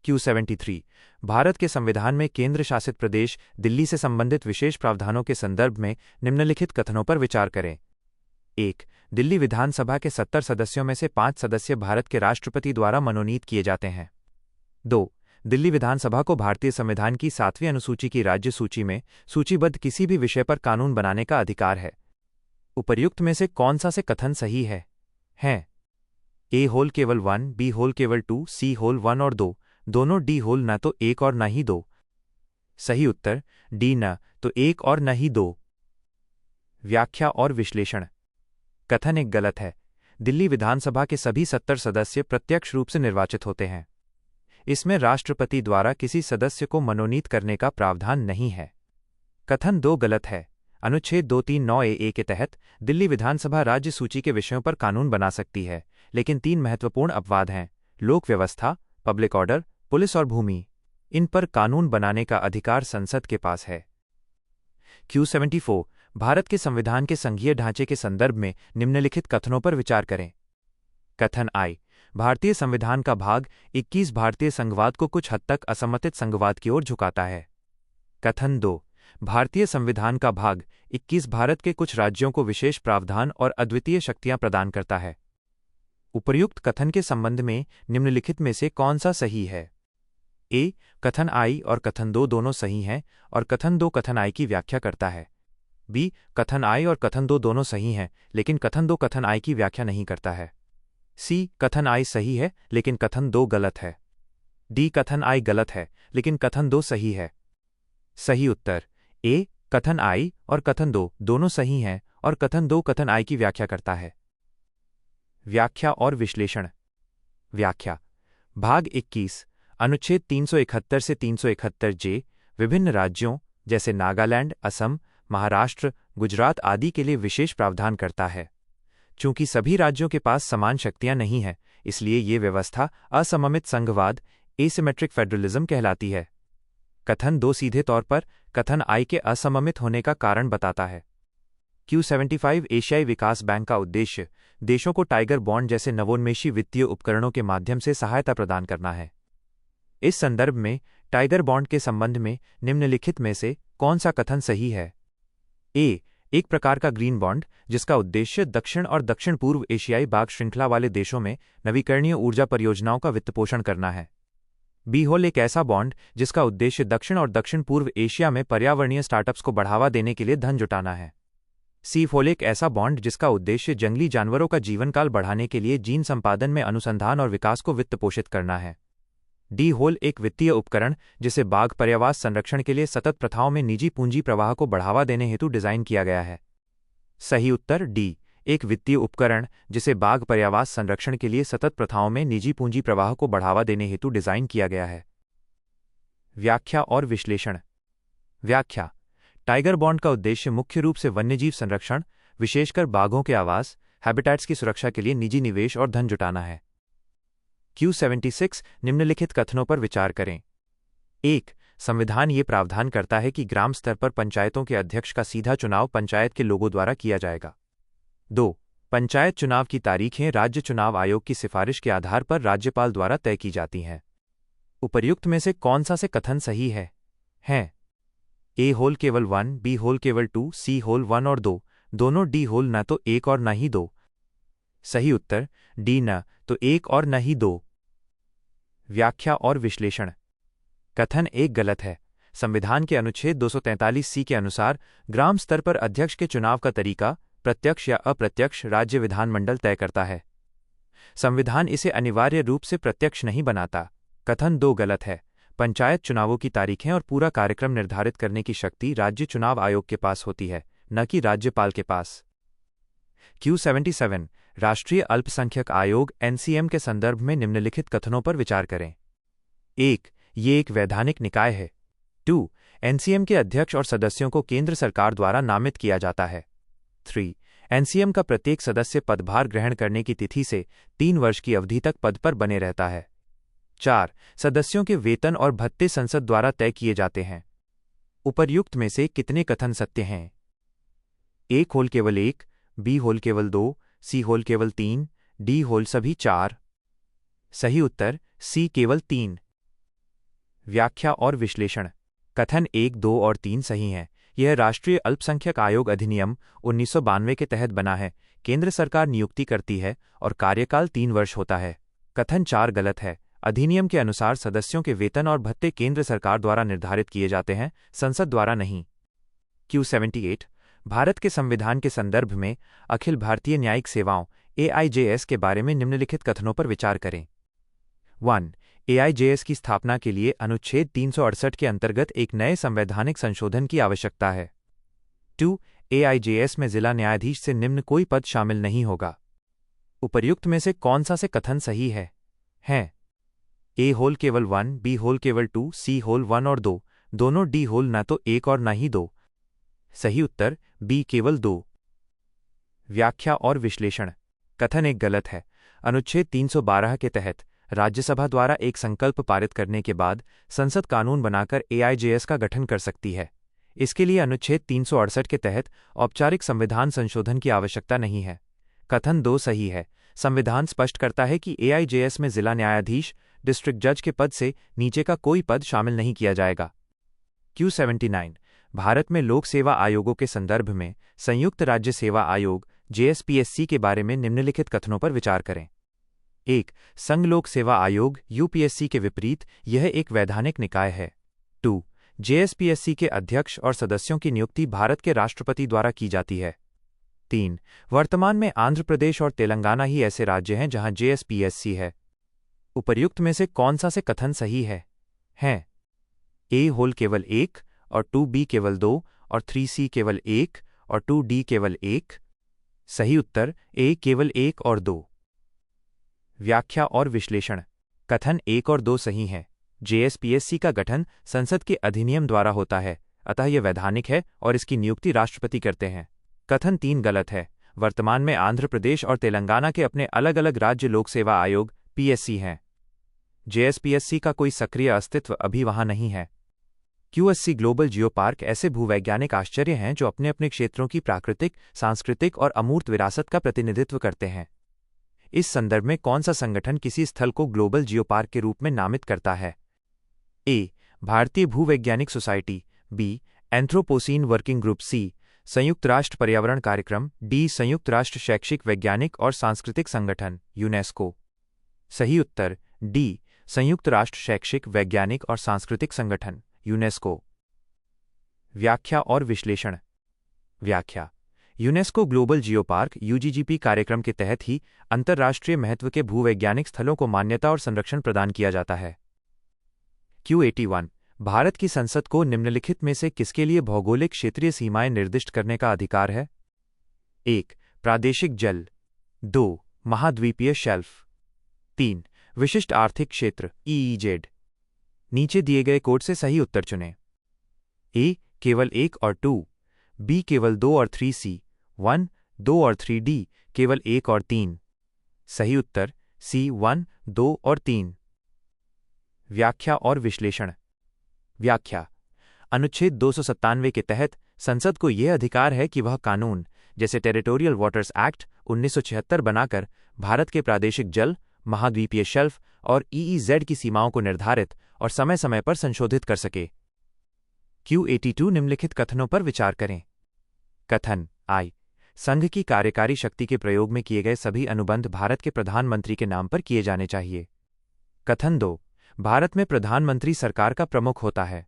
Speaker 1: Q73 भारत के संविधान में केंद्र शासित प्रदेश दिल्ली से संबंधित विशेष प्रावधानों के संदर्भ में निम्नलिखित कथनों पर विचार करें। 1. दिल्ली विधानसभा के 70 सदस्यों में से 5 सदस्य भारत के राष्ट्रपति द्वारा मनोनीत किए जाते हैं। 2. दिल्ली विधानसभा को भारतीय संविधान की 7वीं अनुसूची की राज्य सूची में सूचीबद्ध किसी भी विषय पर कानून बनाने का अधिकार है। उपर्युक्त में से कौन सा से कथन सही है? A होल केवल 1 B होल केवल 2 C होल 1 और 2 दोनों D होल न तो 1 और न ही 2। सही उत्तर D न तो 1 और न ही 2। व्याख्या और विश्लेषण। कथन 1 गलत है। दिल्ली विधानसभा के सभी 70 सदस्य प्रत्यक्ष रूप से निर्वाचित होते हैं। इसमें राष्ट्रपति द्वारा किसी सदस्य को मनोनीत करने का प्रावधान नहीं है। कथन 2 गलत है। अनुच्छेद 239 AA के तहत दिल्ली विधानसभा राज्य सूची के विषयों पर कानून बना सकती है, लेकिन 3 महत्वपूर्ण अपवाद हैं: लोक व्यवस्था, पब्लिक ऑर्डर, पुलिस और भूमि। इन पर कानून बनाने का अधिकार संसद के पास है। Q74 भारत के संविधान के संघीय ढांचे के संदर्भ में निम्नलिखित कथनों पर विचार करें। कथन I भारतीय संविधान का भाग 21 भारतीय संघवाद को कुछ हद तक असमर्थित संघवाद की ओर झुकाता है। कथन 2, भारतीय संविधान का भाग 21 भारत के कुछ राज्यों को विशेष प्रावधान और अद्वितीय शक्तियां प्रदान करता है। उपर्युक्त कथन के संबंध में निम्नलिखित में से कौन सा सही है? ए, कथन आई और कथन 2 दोनों सही हैं और कथन 2 कथन आई की व्याख्या करता है। बी, कथन आई और कथन 2 दोनों सही हैं लेकिन कथन 2 कथन आई की व्याख्या नहीं करता है। सी, कथन आई सही है लेकिन कथन 2 गलत है। डी, कथन आई गलत है लेकिन कथन 2 सही है। सही उत्तर ए, कथन आई और कथन 2 दोनों सही हैं और कथन 2 कथन आई की व्याख्या करता है। व्याख्या और विश्लेषण। व्याख्या। भाग 21 अनुच्छेद 371 से 371 जे विभिन्न राज्यों जैसे नागालैंड, असम, महाराष्ट्र, गुजरात आदि के लिए विशेष प्रावधान करता है। चूंकि सभी राज्यों के पास समान शक्तियां नहीं हैं, इसलिए ये व्यवस्था असममित संघवाद एसिमेट्रिक फेडरलिज्म कहलाती है। कथन 2 सीधे तौर पर कथन आई के असममित होने का कारण बताता है। Q75 एशियाई विकास बैंक का उद्देश्य देशों को टाइगर बॉन्ड जैसे नवोन्मेषी वित्तीय उपकरणों के माध्यम से सहायता प्रदान करना है। इस संदर्भ में टाइगर बॉन्ड के संबंध में निम्नलिखित में से कौन सा कथन सही है? ए, एक प्रकार का ग्रीन बॉन्ड जिसका उद्देश्य दक्षिण और दक्षिण पूर्व एशियाई बाघ श्रृंखला वाले देशों में नवीकरणीय ऊर्जा परियोजनाओं का वित्तपोषण करना है। बी होल, एक ऐसा बॉन्ड जिसका उद्देश्य दक्षिण और दक्षिण पूर्व एशिया में पर्यावरणीय स्टार्टअप्स को बढ़ावा देने के लिए धन जुटाना है। सी होल, एक ऐसा बॉन्ड जिसका उद्देश्य जंगली जानवरों का जीवनकाल बढ़ाने के लिए जीन संपादन में अनुसंधान और विकास को वित्तपोषित करना है। डी होल, एक वित्तीय उपकरण जिसे बाघ पर्यावास संरक्षण के लिए सतत प्रथाओं में निजी पूंजी प्रवाह को बढ़ावा देने हेतु डिजाइन किया गया है। सही उत्तर डी, एक वित्तीय उपकरण जिसे बाघ पर्यावास संरक्षण के लिए सतत प्रथाओं में निजी पूंजी प्रवाह को बढ़ावा देने हेतु डिजाइन किया गया है। व्याख्या और विश्लेषण। व्याख्या। टाइगर बॉन्ड का उद्देश्य मुख्य रूप से वन्यजीव संरक्षण, विशेषकर बाघों के आवास हैबिटेट्स की सुरक्षा के लिए निजी निवेश और धन जुटाना है। Q76 निम्नलिखित कथनों पर विचार करें। 1. संविधान ये प्रावधान करता है कि ग्राम स्तर पर पंचायतों के अध्यक्ष का सीधा चुनाव पंचायत के लोगों द्वारा किया जाएगा। 2. पंचायत चुनाव की तारीखें राज्य चुनाव आयोग की सिफारिश के आधार पर राज्यपाल द्वारा तय की जाती हैं। उपर्युक्त में से कौन सा से कथन सही है? ए होल केवल 1, बी होल केवल 2, सी होल 1 और 2, दोनों डी होल न तो 1 और न ही 2। सही उत्तर डी, न तो 1 और न ही 2। व्याख्या और विश्लेषण। कथन 1 गलत है। संविधान के अनुच्छेद 243 सी के अनुसार ग्राम स्तर पर अध्यक्ष के चुनाव का तरीका प्रत्यक्ष या अप्रत्यक्ष राज्य विधानमंडल तय करता है। संविधान इसे अनिवार्य रूप से प्रत्यक्ष नहीं बनाता। कथन 2 गलत है। पंचायत चुनावों की तारीखें और पूरा कार्यक्रम निर्धारित करने की शक्ति राज्य चुनाव आयोग के पास होती है, न कि राज्यपाल के पास। Q77 राष्ट्रीय अल्पसंख्यक आयोग NCM के संदर्भ में निम्नलिखित कथनों पर विचार करें। 1. ये एक वैधानिक निकाय है। 2. NCM के अध्यक्ष और सदस्यों को केंद्र सरकार द्वारा नामित किया जाता है। 3. NCM का प्रत्येक सदस्य पदभार ग्रहण करने की तिथि से 3 वर्ष की अवधि तक पद पर बने रहता है। 4. सदस्यों के वेतन और भत्ते संसद द्वारा तय किए जाते हैं। उपर्युक्त में से कितने कथन सत्य हैं? ए होल केवल 1, बी होल केवल 2, सी होल केवल 3, डी होल सभी 4। सही उत्तर सी केवल 3। व्याख्या और विश्लेषण। कथन 1, 2 और 3 सही हैं। यह राष्ट्रीय अल्पसंख्यक आयोग अधिनियम 1992 के तहत बना है। केंद्र सरकार नियुक्ति करती है और कार्यकाल 3 वर्ष होता है। कथन 4 गलत है। अधिनियम के अनुसार सदस्यों के वेतन और भत्ते केंद्र सरकार द्वारा निर्धारित किए जाते हैं, संसद द्वारा नहीं। Q78 भारत के संविधान के संदर्भ में अखिल भारतीय न्यायिक सेवाओं AIJS के बारे में निम्नलिखित कथनों पर विचार करें। 1. AIJS की स्थापना के लिए अनुच्छेद 368 के अंतर्गत एक नए संवैधानिक संशोधन की आवश्यकता है। 2. AIJS में जिला न्यायाधीश से निम्न कोई पद शामिल नहीं होगा। उपर्युक्त में से कौन सा से कथन सही है? ए होल केवल 1, बी होल केवल 2, सी होल 1 और 2, दोनों डी होल न तो 1 और न ही 2। सही उत्तर बी केवल 2। व्याख्या और विश्लेषण। कथन 1 गलत है। अनुच्छेद 312 के तहत राज्यसभा द्वारा एक संकल्प पारित करने के बाद संसद कानून बनाकर AIJS का गठन कर सकती है। इसके लिए अनुच्छेद 368 के तहत औपचारिक संविधान संशोधन की आवश्यकता नहीं है। कथन 2 सही है। संविधान स्पष्ट करता है कि एआईजेएस में जिला न्यायाधीश, डिस्ट्रिक्ट जज के पद से नीचे का कोई पद शामिल नहीं किया जाएगा। Q79 भारत में लोक सेवा आयोगों के संदर्भ में संयुक्त राज्य सेवा आयोग JSPSC के बारे में निम्नलिखित कथनों पर विचार करें। 1. संघ लोक सेवा आयोग UPSC के विपरीत यह एक वैधानिक निकाय है। 2. JSPSC के अध्यक्ष और सदस्यों की नियुक्ति भारत के राष्ट्रपति द्वारा की जाती है। 3. वर्तमान में आंध्र प्रदेश और तेलंगाना ही ऐसे राज्य हैं जहां JSPSC है। उपर्युक्त में से कौन सा से कथन सही है? A होल केवल 1 और 2B केवल 2 और 3C केवल 1 और 2D केवल 1। सही उत्तर A केवल 1 और 2। व्याख्या और विश्लेषण। कथन 1 और 2 सही हैं। JSPSC का गठन संसद के अधिनियम द्वारा होता है, अतः यह वैधानिक है और इसकी नियुक्ति राष्ट्रपति करते हैं। कथन 3 गलत है। वर्तमान में आंध्र प्रदेश और तेलंगाना के अपने अलग अलग राज्य लोक सेवा आयोग PSC हैं। JSPSC का कोई सक्रिय अस्तित्व अभी वहां नहीं है। Q80 ग्लोबल जियो पार्क ऐसे भूवैज्ञानिक आश्चर्य हैं जो अपने अपने क्षेत्रों की प्राकृतिक, सांस्कृतिक और अमूर्त विरासत का प्रतिनिधित्व करते हैं। इस संदर्भ में कौन सा संगठन किसी स्थल को ग्लोबल जियो पार्क के रूप में नामित करता है? A. भारतीय भूवैज्ञानिक society. B. Anthropocene working group. C. संयुक्त राष्ट्र पर्यावरण कार्यक्रम। D. संयुक्त राष्ट्र शैक्षिक, वैज्ञानिक और सांस्कृतिक संगठन यूनेस्को। सही उत्तर D. संयुक्त राष्ट्र शैक्षिक, वैज्ञानिक और सांस्कृतिक संगठन यूनेस्को। व्याख्या और विश्लेषण। व्याख्या। UNESCO global geo park UGGP कार्यक्रम के तहत ही अंतर्राष्ट्रीय महत्व के भूवैज्ञानिक स्थलों को मान्यता और संरक्षण प्रदान किया जाता है। Q81 भारत की संसद को निम्नलिखित में से किसके लिए भौगोलिक क्षेत्रीय सीमाएं निर्दिष्ट करने का अधिकार है? 1. प्रादेशिक जल। 2. महाद्वीपीय शेल्फ। 3. विशिष्ट आर्थिक क्षेत्र EEZ। नीचे दिए गए कोड से सही उत्तर चुनें। A. केवल 1 और 2। B. केवल 2 और 3C। 1, 2 और 3D। केवल 1 और 3। सही उत्तर C. 1, 2 और 3। व्याख्या और विश्लेषण। व्याख्या। अनुच्छेद 297 के तहत संसद को यह अधिकार है कि वह कानून, जैसे टेरिटोरियल वाटर्स एक्ट 1976 बनाकर भारत के प्रादेशिक जल, महाद्वीपीय शेल्फ और EEZ की सीमाओं को निर्धारित और समय समय पर संशोधित कर सके। Q82 निम्नलिखित कथनों पर विचार करें। कथन I. संघ की कार्यकारी शक्ति के प्रयोग में किए गए सभी अनुबंध भारत के प्रधानमंत्री के नाम पर किए जाने चाहिए। कथन 2. भारत में प्रधानमंत्री सरकार का प्रमुख होता है।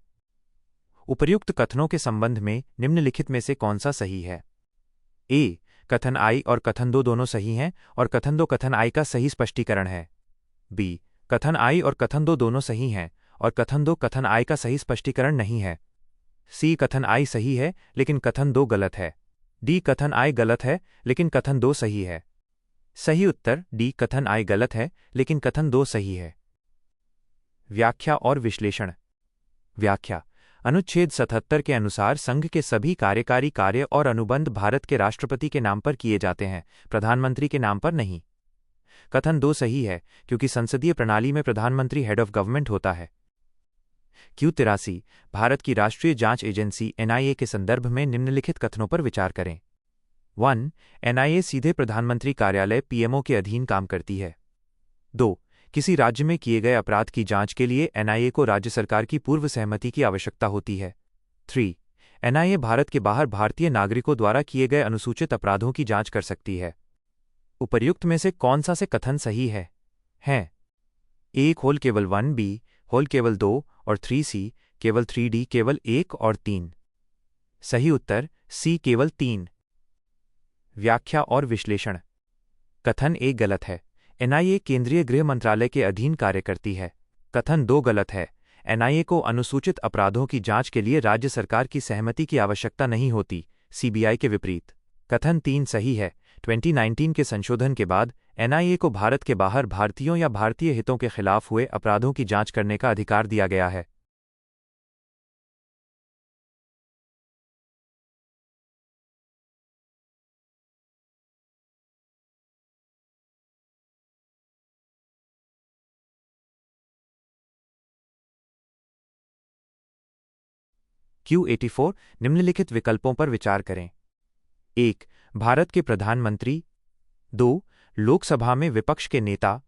Speaker 1: उपर्युक्त कथनों के संबंध में निम्नलिखित में से कौन सा सही है? A. कथन I और कथन 2 दोनों सही हैं और कथन 2 कथन I का सही स्पष्टीकरण है। B. कथन I और कथन 2 दोनों सही हैं और कथन 2 कथन I का सही स्पष्टीकरण नहीं है। C. कथन I सही है लेकिन कथन 2 गलत है। D. कथन I गलत है लेकिन कथन 2 सही है। सही उत्तर D. कथन I गलत है लेकिन कथन 2 सही है। व्याख्या और विश्लेषण। व्याख्या। अनुच्छेद 77 के अनुसार संघ के सभी कार्यकारी कार्य और अनुबंध भारत के राष्ट्रपति के नाम पर किए जाते हैं, प्रधानमंत्री के नाम पर नहीं। कथन 2 सही है क्योंकि संसदीय प्रणाली में प्रधानमंत्री हेड ऑफ गवर्नमेंट होता है। Q83 भारत की राष्ट्रीय जांच एजेंसी NIA के संदर्भ में निम्नलिखित कथनों पर विचार करें। 1. NIA सीधे प्रधानमंत्री कार्यालय PMO के अधीन काम करती है। 2. किसी राज्य में किए गए अपराध की जांच के लिए NIA को राज्य सरकार की पूर्व सहमति की आवश्यकता होती है। 3. NIA भारत के बाहर भारतीय नागरिकों द्वारा किए गए अनुसूचित अपराधों की जांच कर सकती है। उपर्युक्त में से कौन सा से कथन सही है? 1 होल केवल 1, B होल केवल 2 और 3C केवल 3D केवल 1 और 3। सही उत्तर C केवल 3। व्याख्या और विश्लेषण। कथन 1 गलत है। NIA केंद्रीय गृह मंत्रालय के अधीन कार्य करती है। कथन 2 गलत है। NIA को अनुसूचित अपराधों की जांच के लिए राज्य सरकार की सहमति की आवश्यकता नहीं होती, CBI के विपरीत। कथन 3 सही है। 2019 के संशोधन के बाद NIA को भारत के बाहर भारतीयों या भारतीय हितों के खिलाफ हुए अपराधों की जांच करने का अधिकार दिया गया है। Q84 निम्नलिखित विकल्पों पर विचार करें। 1. भारत के प्रधानमंत्री। 2. लोकसभा में विपक्ष के नेता।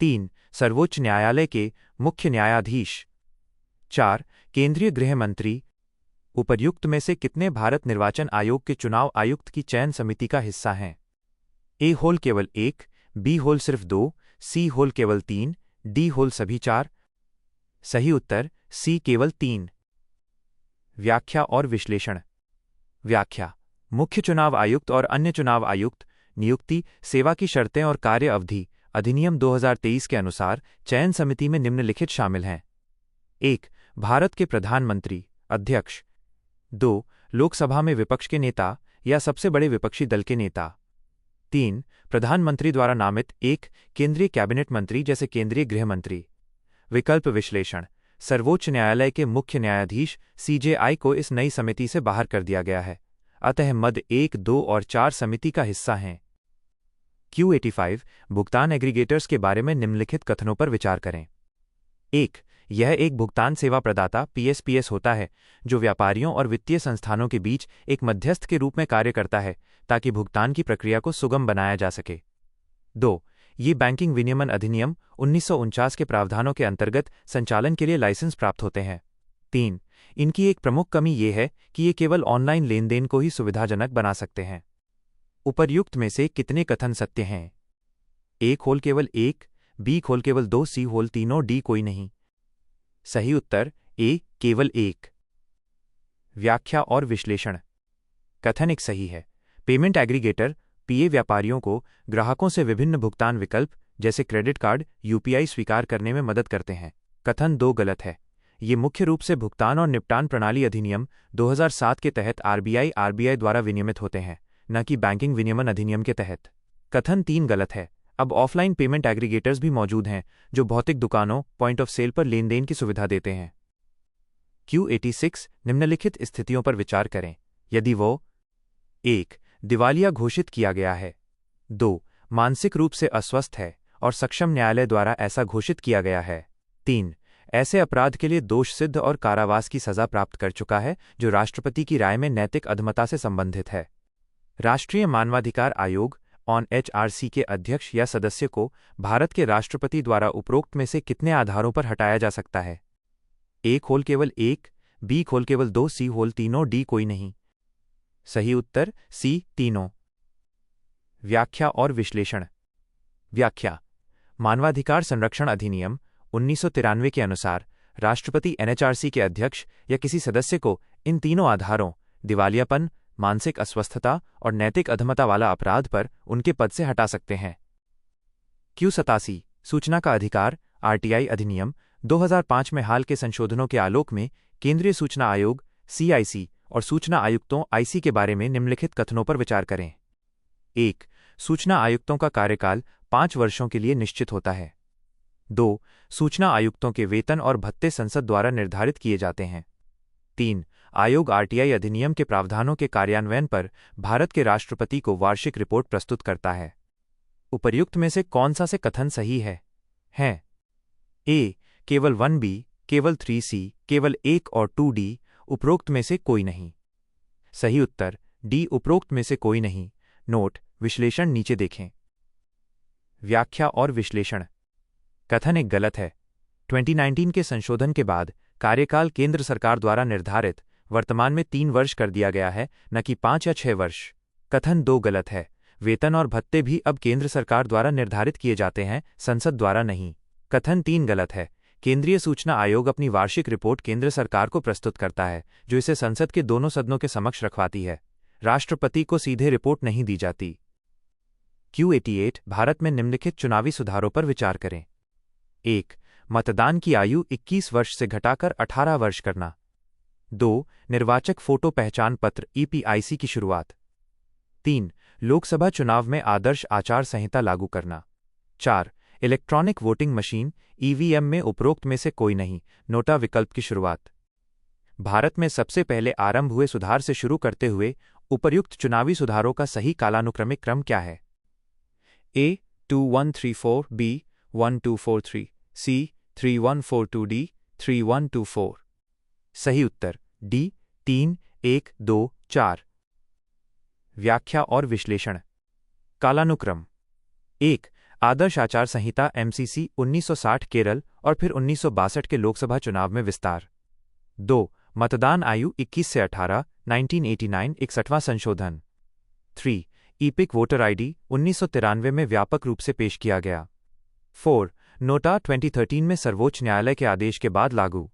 Speaker 1: 3. सर्वोच्च न्यायालय के मुख्य न्यायाधीश। 4. केंद्रीय गृह मंत्री। उपर्युक्त में से कितने भारत निर्वाचन आयोग के चुनाव आयुक्त की चयन समिति का हिस्सा हैं? ए होल केवल 1, बी होल सिर्फ 2, सी होल केवल 3, डी होल सभी 4। सही उत्तर सी केवल 3। व्याख्या और विश्लेषण। व्याख्या। मुख्य चुनाव आयुक्त और अन्य चुनाव आयुक्त नियुक्ति, सेवा की शर्तें और कार्य अवधि अधिनियम 2023 के अनुसार चयन समिति में निम्नलिखित शामिल हैं। 1. भारत के प्रधानमंत्री अध्यक्ष। 2. लोकसभा में विपक्ष के नेता या सबसे बड़े विपक्षी दल के नेता। 3. प्रधानमंत्री द्वारा नामित एक केंद्रीय कैबिनेट मंत्री जैसे केंद्रीय गृह मंत्री। विकल्प विश्लेषण। सर्वोच्च न्यायालय के मुख्य न्यायाधीश CJI को इस नई समिति से बाहर कर दिया गया है, अतः मद 1, 2 और 4 समिति का हिस्सा हैं। Q85 भुगतान एग्रीगेटर्स के बारे में निम्नलिखित कथनों पर विचार करें। 1. यह एक भुगतान सेवा प्रदाता PSPS होता है जो व्यापारियों और वित्तीय संस्थानों के बीच एक मध्यस्थ के रूप में कार्य करता है ताकि भुगतान की प्रक्रिया को सुगम बनाया जा सके। 2. ये बैंकिंग विनियमन अधिनियम 1949 के प्रावधानों के अंतर्गत संचालन के लिए लाइसेंस प्राप्त होते हैं। 3. इनकी एक प्रमुख कमी ये है कि ये केवल ऑनलाइन लेन देन को ही सुविधाजनक बना सकते हैं। उपर्युक्त में से कितने कथन सत्य हैं? ए होल केवल 1, बी होल केवल 2, सी होल तीनों, डी कोई नहीं। सही उत्तर ए केवल 1। व्याख्या और विश्लेषण। कथन एक सही है। पेमेंट एग्रीगेटर PA व्यापारियों को ग्राहकों से विभिन्न भुगतान विकल्प जैसे क्रेडिट कार्ड, UPI स्वीकार करने में मदद करते हैं। कथन 2 गलत है। ये मुख्य रूप से भुगतान और निपटान प्रणाली अधिनियम 2007 के तहत RBI द्वारा विनियमित होते हैं, न कि बैंकिंग विनियमन अधिनियम के तहत। कथन 3 गलत है। अब ऑफलाइन पेमेंट एग्रीगेटर्स भी मौजूद हैं जो भौतिक दुकानों पॉइंट ऑफ सेल पर लेन देन की सुविधा देते हैं। Q86 निम्नलिखित स्थितियों पर विचार करें यदि वो 1. दिवालिया घोषित किया गया है। 2. मानसिक रूप से अस्वस्थ है और सक्षम न्यायालय द्वारा ऐसा घोषित किया गया है। 3. ऐसे अपराध के लिए दोष सिद्ध और कारावास की सजा प्राप्त कर चुका है जो राष्ट्रपति की राय में नैतिक अधमता से संबंधित है। राष्ट्रीय मानवाधिकार आयोग HRC के अध्यक्ष या सदस्य को भारत के राष्ट्रपति द्वारा उपरोक्त में से कितने आधारों पर हटाया जा सकता है? ए होल केवल 1, बी होल केवल 2, सी होल तीनों, डी कोई नहीं। सही उत्तर सी तीनों। व्याख्या और विश्लेषण। व्याख्या। मानवाधिकार संरक्षण अधिनियम 1993 के अनुसार राष्ट्रपति NHRC के अध्यक्ष या किसी सदस्य को इन तीनों आधारों दिवालियापन, मानसिक अस्वस्थता और नैतिक अधमता वाला अपराध पर उनके पद से हटा सकते हैं। Q87 सूचना का अधिकार RTI अधिनियम 2005 में हाल के संशोधनों के आलोक में केंद्रीय सूचना आयोग CIC और सूचना आयुक्तों IC के बारे में निम्नलिखित कथनों पर विचार करें। 1. सूचना आयुक्तों का कार्यकाल 5 वर्षों के लिए निश्चित होता है। 2. सूचना आयुक्तों के वेतन और भत्ते संसद द्वारा निर्धारित किए जाते हैं। 3. आयोग RTI अधिनियम के प्रावधानों के कार्यान्वयन पर भारत के राष्ट्रपति को वार्षिक रिपोर्ट प्रस्तुत करता है। उपर्युक्त में से कौन सा से कथन सही है? ए केवल 1B, केवल 3C, केवल 1 और 2D, उपरोक्त में से कोई नहीं। सही उत्तर डी उपरोक्त में से कोई नहीं। नोट: विश्लेषण नीचे देखें। व्याख्या और विश्लेषण। कथन एक गलत है। 2019 के संशोधन के बाद कार्यकाल केंद्र सरकार द्वारा निर्धारित वर्तमान में 3 वर्ष कर दिया गया है, न कि 5 या 6 वर्ष। कथन 2 गलत है। वेतन और भत्ते भी अब केंद्र सरकार द्वारा निर्धारित किए जाते हैं, संसद द्वारा नहीं। कथन 3 गलत है। केंद्रीय सूचना आयोग अपनी वार्षिक रिपोर्ट केंद्र सरकार को प्रस्तुत करता है, जो इसे संसद के दोनों सदनों के समक्ष रखवाती है। राष्ट्रपति को सीधे रिपोर्ट नहीं दी जाती। Q88 भारत में निम्नलिखित चुनावी सुधारों पर विचार करें। 1. मतदान की आयु 21 वर्ष से घटाकर 18 वर्ष करना। 2. निर्वाचक फोटो पहचान पत्र EPIC की शुरुआत। 3. लोकसभा चुनाव में आदर्श आचार संहिता लागू करना। 4. इलेक्ट्रॉनिक वोटिंग मशीन EVM में उपरोक्त में से कोई नहीं, नोटा विकल्प की शुरुआत। भारत में सबसे पहले आरंभ हुए सुधार से शुरू करते हुए उपर्युक्त चुनावी सुधारों का सही कालानुक्रमिक क्रम क्या है? A 2134, B 1243, C 3142, D 3124। सही उत्तर D 3 1 2 4। व्याख्या और विश्लेषण। कालानुक्रम। एक, आदर्श आचार संहिता MCC 1960 केरल और फिर 1962 के लोकसभा चुनाव में विस्तार। 2. मतदान आयु 21 से 18, 1989 61वां संशोधन। 3. ईपिक वोटर आईडी 1993 में व्यापक रूप से पेश किया गया। 4. नोटा 2013 में सर्वोच्च न्यायालय के आदेश के बाद लागू।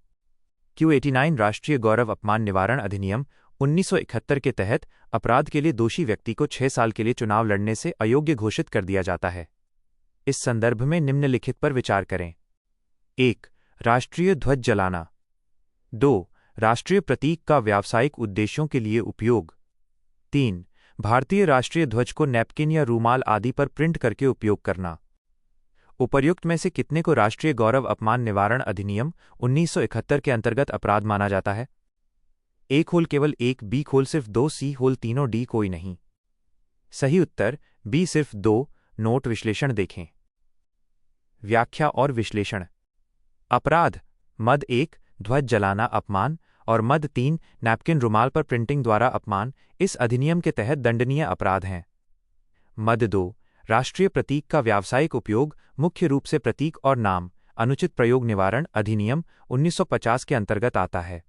Speaker 1: Q89 राष्ट्रीय गौरव अपमान निवारण अधिनियम 1971 के तहत अपराध के लिए दोषी व्यक्ति को 6 साल के लिए चुनाव लड़ने से अयोग्य घोषित कर दिया जाता है। इस संदर्भ में निम्नलिखित पर विचार करें। 1. राष्ट्रीय ध्वज जलाना। 2. राष्ट्रीय प्रतीक का व्यावसायिक उद्देश्यों के लिए उपयोग। 3. भारतीय राष्ट्रीय ध्वज को नैपकिन या रूमाल आदि पर प्रिंट करके उपयोग करना। उपर्युक्त में से कितने को राष्ट्रीय गौरव अपमान निवारण अधिनियम 1971 के अंतर्गत अपराध माना जाता है? A होल केवल 1, B होल सिर्फ 2, C होल तीनों, D कोई नहीं। सही उत्तर B सिर्फ 2। नोट विश्लेषण देखें। व्याख्या और विश्लेषण। अपराध: मद 1 ध्वज जलाना अपमान और मद 3 नैपकिन रुमाल पर प्रिंटिंग द्वारा अपमान इस अधिनियम के तहत दंडनीय अपराध हैं। मद 2 राष्ट्रीय प्रतीक का व्यावसायिक उपयोग मुख्य रूप से प्रतीक और नाम अनुचित प्रयोग निवारण अधिनियम 1950 के अंतर्गत आता है।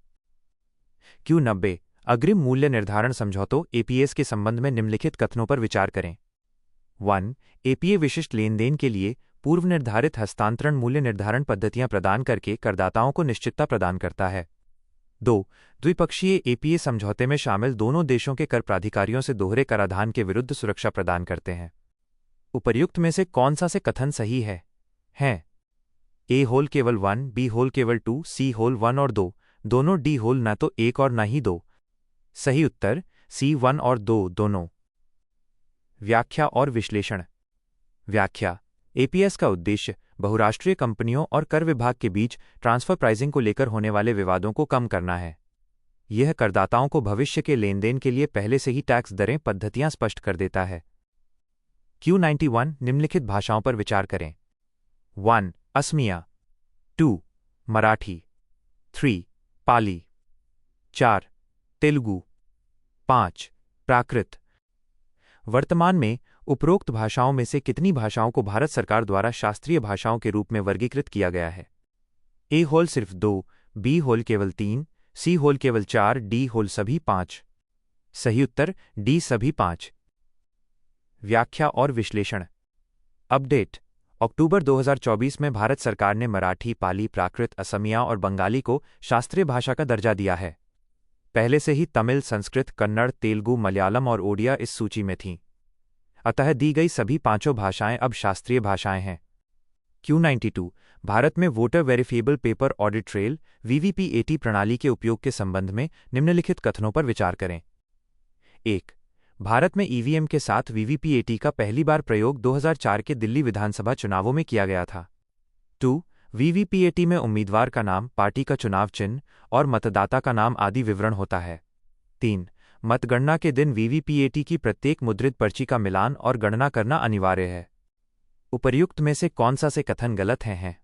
Speaker 1: Q90 अग्रिम मूल्य निर्धारण समझौतों APS के संबंध में निम्नलिखित कथनों पर विचार करें। 1. APA विशिष्ट लेनदेन के लिए पूर्व निर्धारित हस्तांतरण मूल्य निर्धारण पद्धतियां प्रदान करके करदाताओं को निश्चितता प्रदान करता है। 2. द्विपक्षीय APA समझौते में शामिल दोनों देशों के कर प्राधिकारियों से दोहरे कराधान के विरुद्ध सुरक्षा प्रदान करते हैं। उपर्युक्त में से कौन सा से कथन सही है? A होल केवल 1, B होल केवल 2, C होल 1 और 2, दोनों, D होल न तो 1 और न ही 2। सही उत्तर C 1 और 2 दोनों। व्याख्या और विश्लेषण। व्याख्या: APS का उद्देश्य बहुराष्ट्रीय कंपनियों और कर विभाग के बीच ट्रांसफर प्राइसिंग को लेकर होने वाले विवादों को कम करना है। यह करदाताओं को भविष्य के लेनदेन के लिए पहले से ही टैक्स दरें पद्धतियां स्पष्ट कर देता है। Q91 निम्नलिखित भाषाओं पर विचार करें। 1. असमिया। 2. मराठी। 3. पाली। 4. तेलुगु। 5. प्राकृत। वर्तमान में उपरोक्त भाषाओं में से कितनी भाषाओं को भारत सरकार द्वारा शास्त्रीय भाषाओं के रूप में वर्गीकृत किया गया है? A होल सिर्फ 2, B होल केवल 3, C होल केवल 4, D होल सभी 5। सही उत्तर D सभी 5। व्याख्या और विश्लेषण। अपडेट: अक्टूबर 2024 में भारत सरकार ने मराठी, पाली, प्राकृत, असमिया और बंगाली को शास्त्रीय भाषा का दर्जा दिया है। पहले से ही तमिल, संस्कृत, कन्नड़, तेलुगु, मलयालम और ओडिया इस सूची में थीं। अतः दी गई सभी पांचों भाषाएं अब शास्त्रीय भाषाएं हैं। Q92 भारत में voter verifiable paper audit trail VVPAT प्रणाली के उपयोग के संबंध में निम्नलिखित कथनों पर विचार करें। 1. भारत में EVM के साथ VVPAT का पहली बार प्रयोग 2004 के दिल्ली विधानसभा चुनावों में किया गया था। 2. VVPAT में उम्मीदवार का नाम, पार्टी का चुनाव चिन्ह और मतदाता का नाम आदि विवरण होता है। 3. मतगणना के दिन VVPAT की प्रत्येक मुद्रित पर्ची का मिलान और गणना करना अनिवार्य है। उपर्युक्त में से कौन सा से कथन गलत हैं?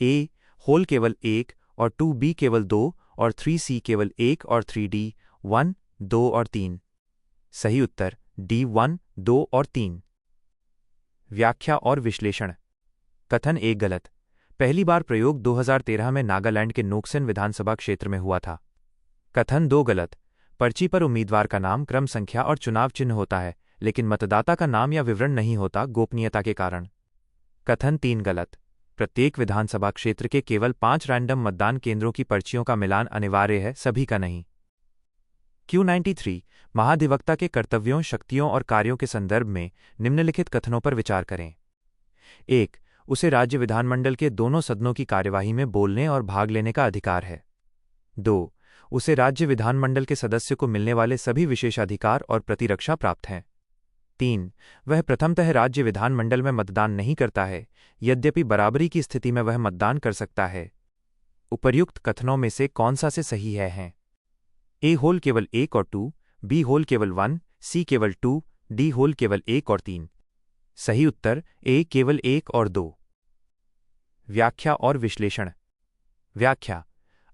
Speaker 1: A होल केवल 1 और 2, B केवल 2 और 3, C केवल 1 और 3, D 1, 2 और 3। सही उत्तर D 1, 2 और 3। व्याख्या और विश्लेषण। कथन 1 गलत। पहली बार प्रयोग 2013 में नागालैंड के नोक्सन विधानसभा क्षेत्र में हुआ था। कथन 2 गलत। पर्ची पर उम्मीदवार का नाम, क्रम संख्या और चुनाव चिन्ह होता है, लेकिन मतदाता का नाम या विवरण नहीं होता, गोपनीयता के कारण। कथन 3 गलत। प्रत्येक विधानसभा क्षेत्र के केवल 5 रैंडम मतदान केंद्रों की पर्चियों का मिलान अनिवार्य है, सभी का नहीं। Q93 महाधिवक्ता के कर्तव्यों, शक्तियों और कार्यों के संदर्भ में निम्नलिखित कथनों पर विचार करें। 1. उसे राज्य विधानमंडल के दोनों सदनों की कार्यवाही में बोलने और भाग लेने का अधिकार है। 2. उसे राज्य विधानमंडल के सदस्य को मिलने वाले सभी विशेषाधिकार और प्रतिरक्षा प्राप्त हैं। 3. वह प्रथमतः राज्य विधानमंडल में मतदान नहीं करता है, यद्यपि बराबरी की स्थिति में वह मतदान कर सकता है। उपर्युक्त कथनों में से कौन सा से सही है? A होल केवल 1 और 2, B होल केवल 1, C केवल 2, D होल केवल 1 और 3। सही उत्तर A केवल 1 और 2। व्याख्या और विश्लेषण। व्याख्या: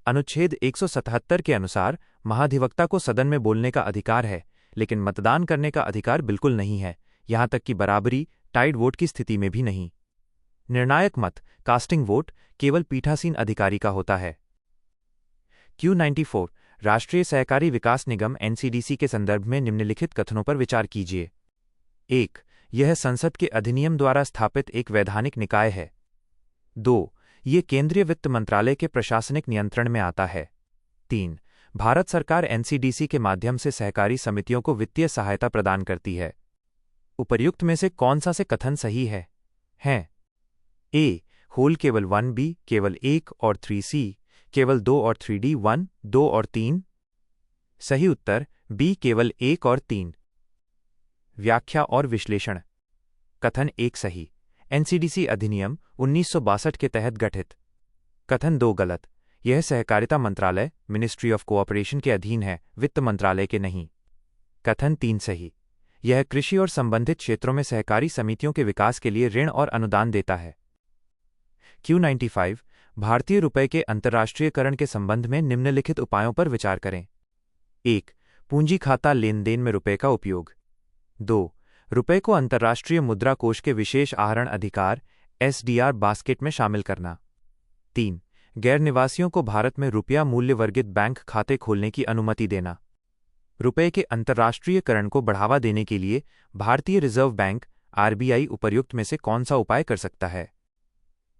Speaker 1: अनुच्छेद 177 के अनुसार महाधिवक्ता को सदन में बोलने का अधिकार है, लेकिन मतदान करने का अधिकार बिल्कुल नहीं है, यहां तक कि बराबरी, टाइड वोट की स्थिति में भी नहीं। निर्णायक मत कास्टिंग वोट केवल पीठासीन अधिकारी का होता है। Q94 राष्ट्रीय सहकारी विकास निगम NCDC के संदर्भ में निम्नलिखित कथनों पर विचार कीजिए। 1. यह संसद के अधिनियम द्वारा स्थापित एक वैधानिक निकाय है। 2. ये केंद्रीय वित्त मंत्रालय के प्रशासनिक नियंत्रण में आता है। 3. भारत सरकार NCDC के माध्यम से सहकारी समितियों को वित्तीय सहायता प्रदान करती है। उपर्युक्त में से कौन सा से कथन सही है? A. होल केवल 1B केवल 1 और 3C केवल 2 और 3D 1, 2 और 3। सही उत्तर B केवल 1 और 3। व्याख्या और विश्लेषण। कथन 1 सही। NCDC अधिनियम 1962 के तहत गठित। कथन 2 गलत। यह सहकारिता मंत्रालय मिनिस्ट्री ऑफ कोऑपरेशन के अधीन है, वित्त मंत्रालय के नहीं। कथन 3 सही। यह कृषि और संबंधित क्षेत्रों में सहकारी समितियों के विकास के लिए ऋण और अनुदान देता है। Q95 भारतीय रुपये के अंतर्राष्ट्रीयकरण के संबंध में निम्नलिखित उपायों पर विचार करें। 1. पूंजी खाता लेन देन में रुपये का उपयोग। 2. रुपये को अंतर्राष्ट्रीय मुद्रा कोष के विशेष आहरण अधिकार SDR बास्केट में शामिल करना। 3. गैर निवासियों को भारत में रुपया मूल्य वर्गित बैंक खाते खोलने की अनुमति देना। रुपये के अंतर्राष्ट्रीयकरण को बढ़ावा देने के लिए भारतीय रिजर्व बैंक RBI उपर्युक्त में से कौन सा उपाय कर सकता है?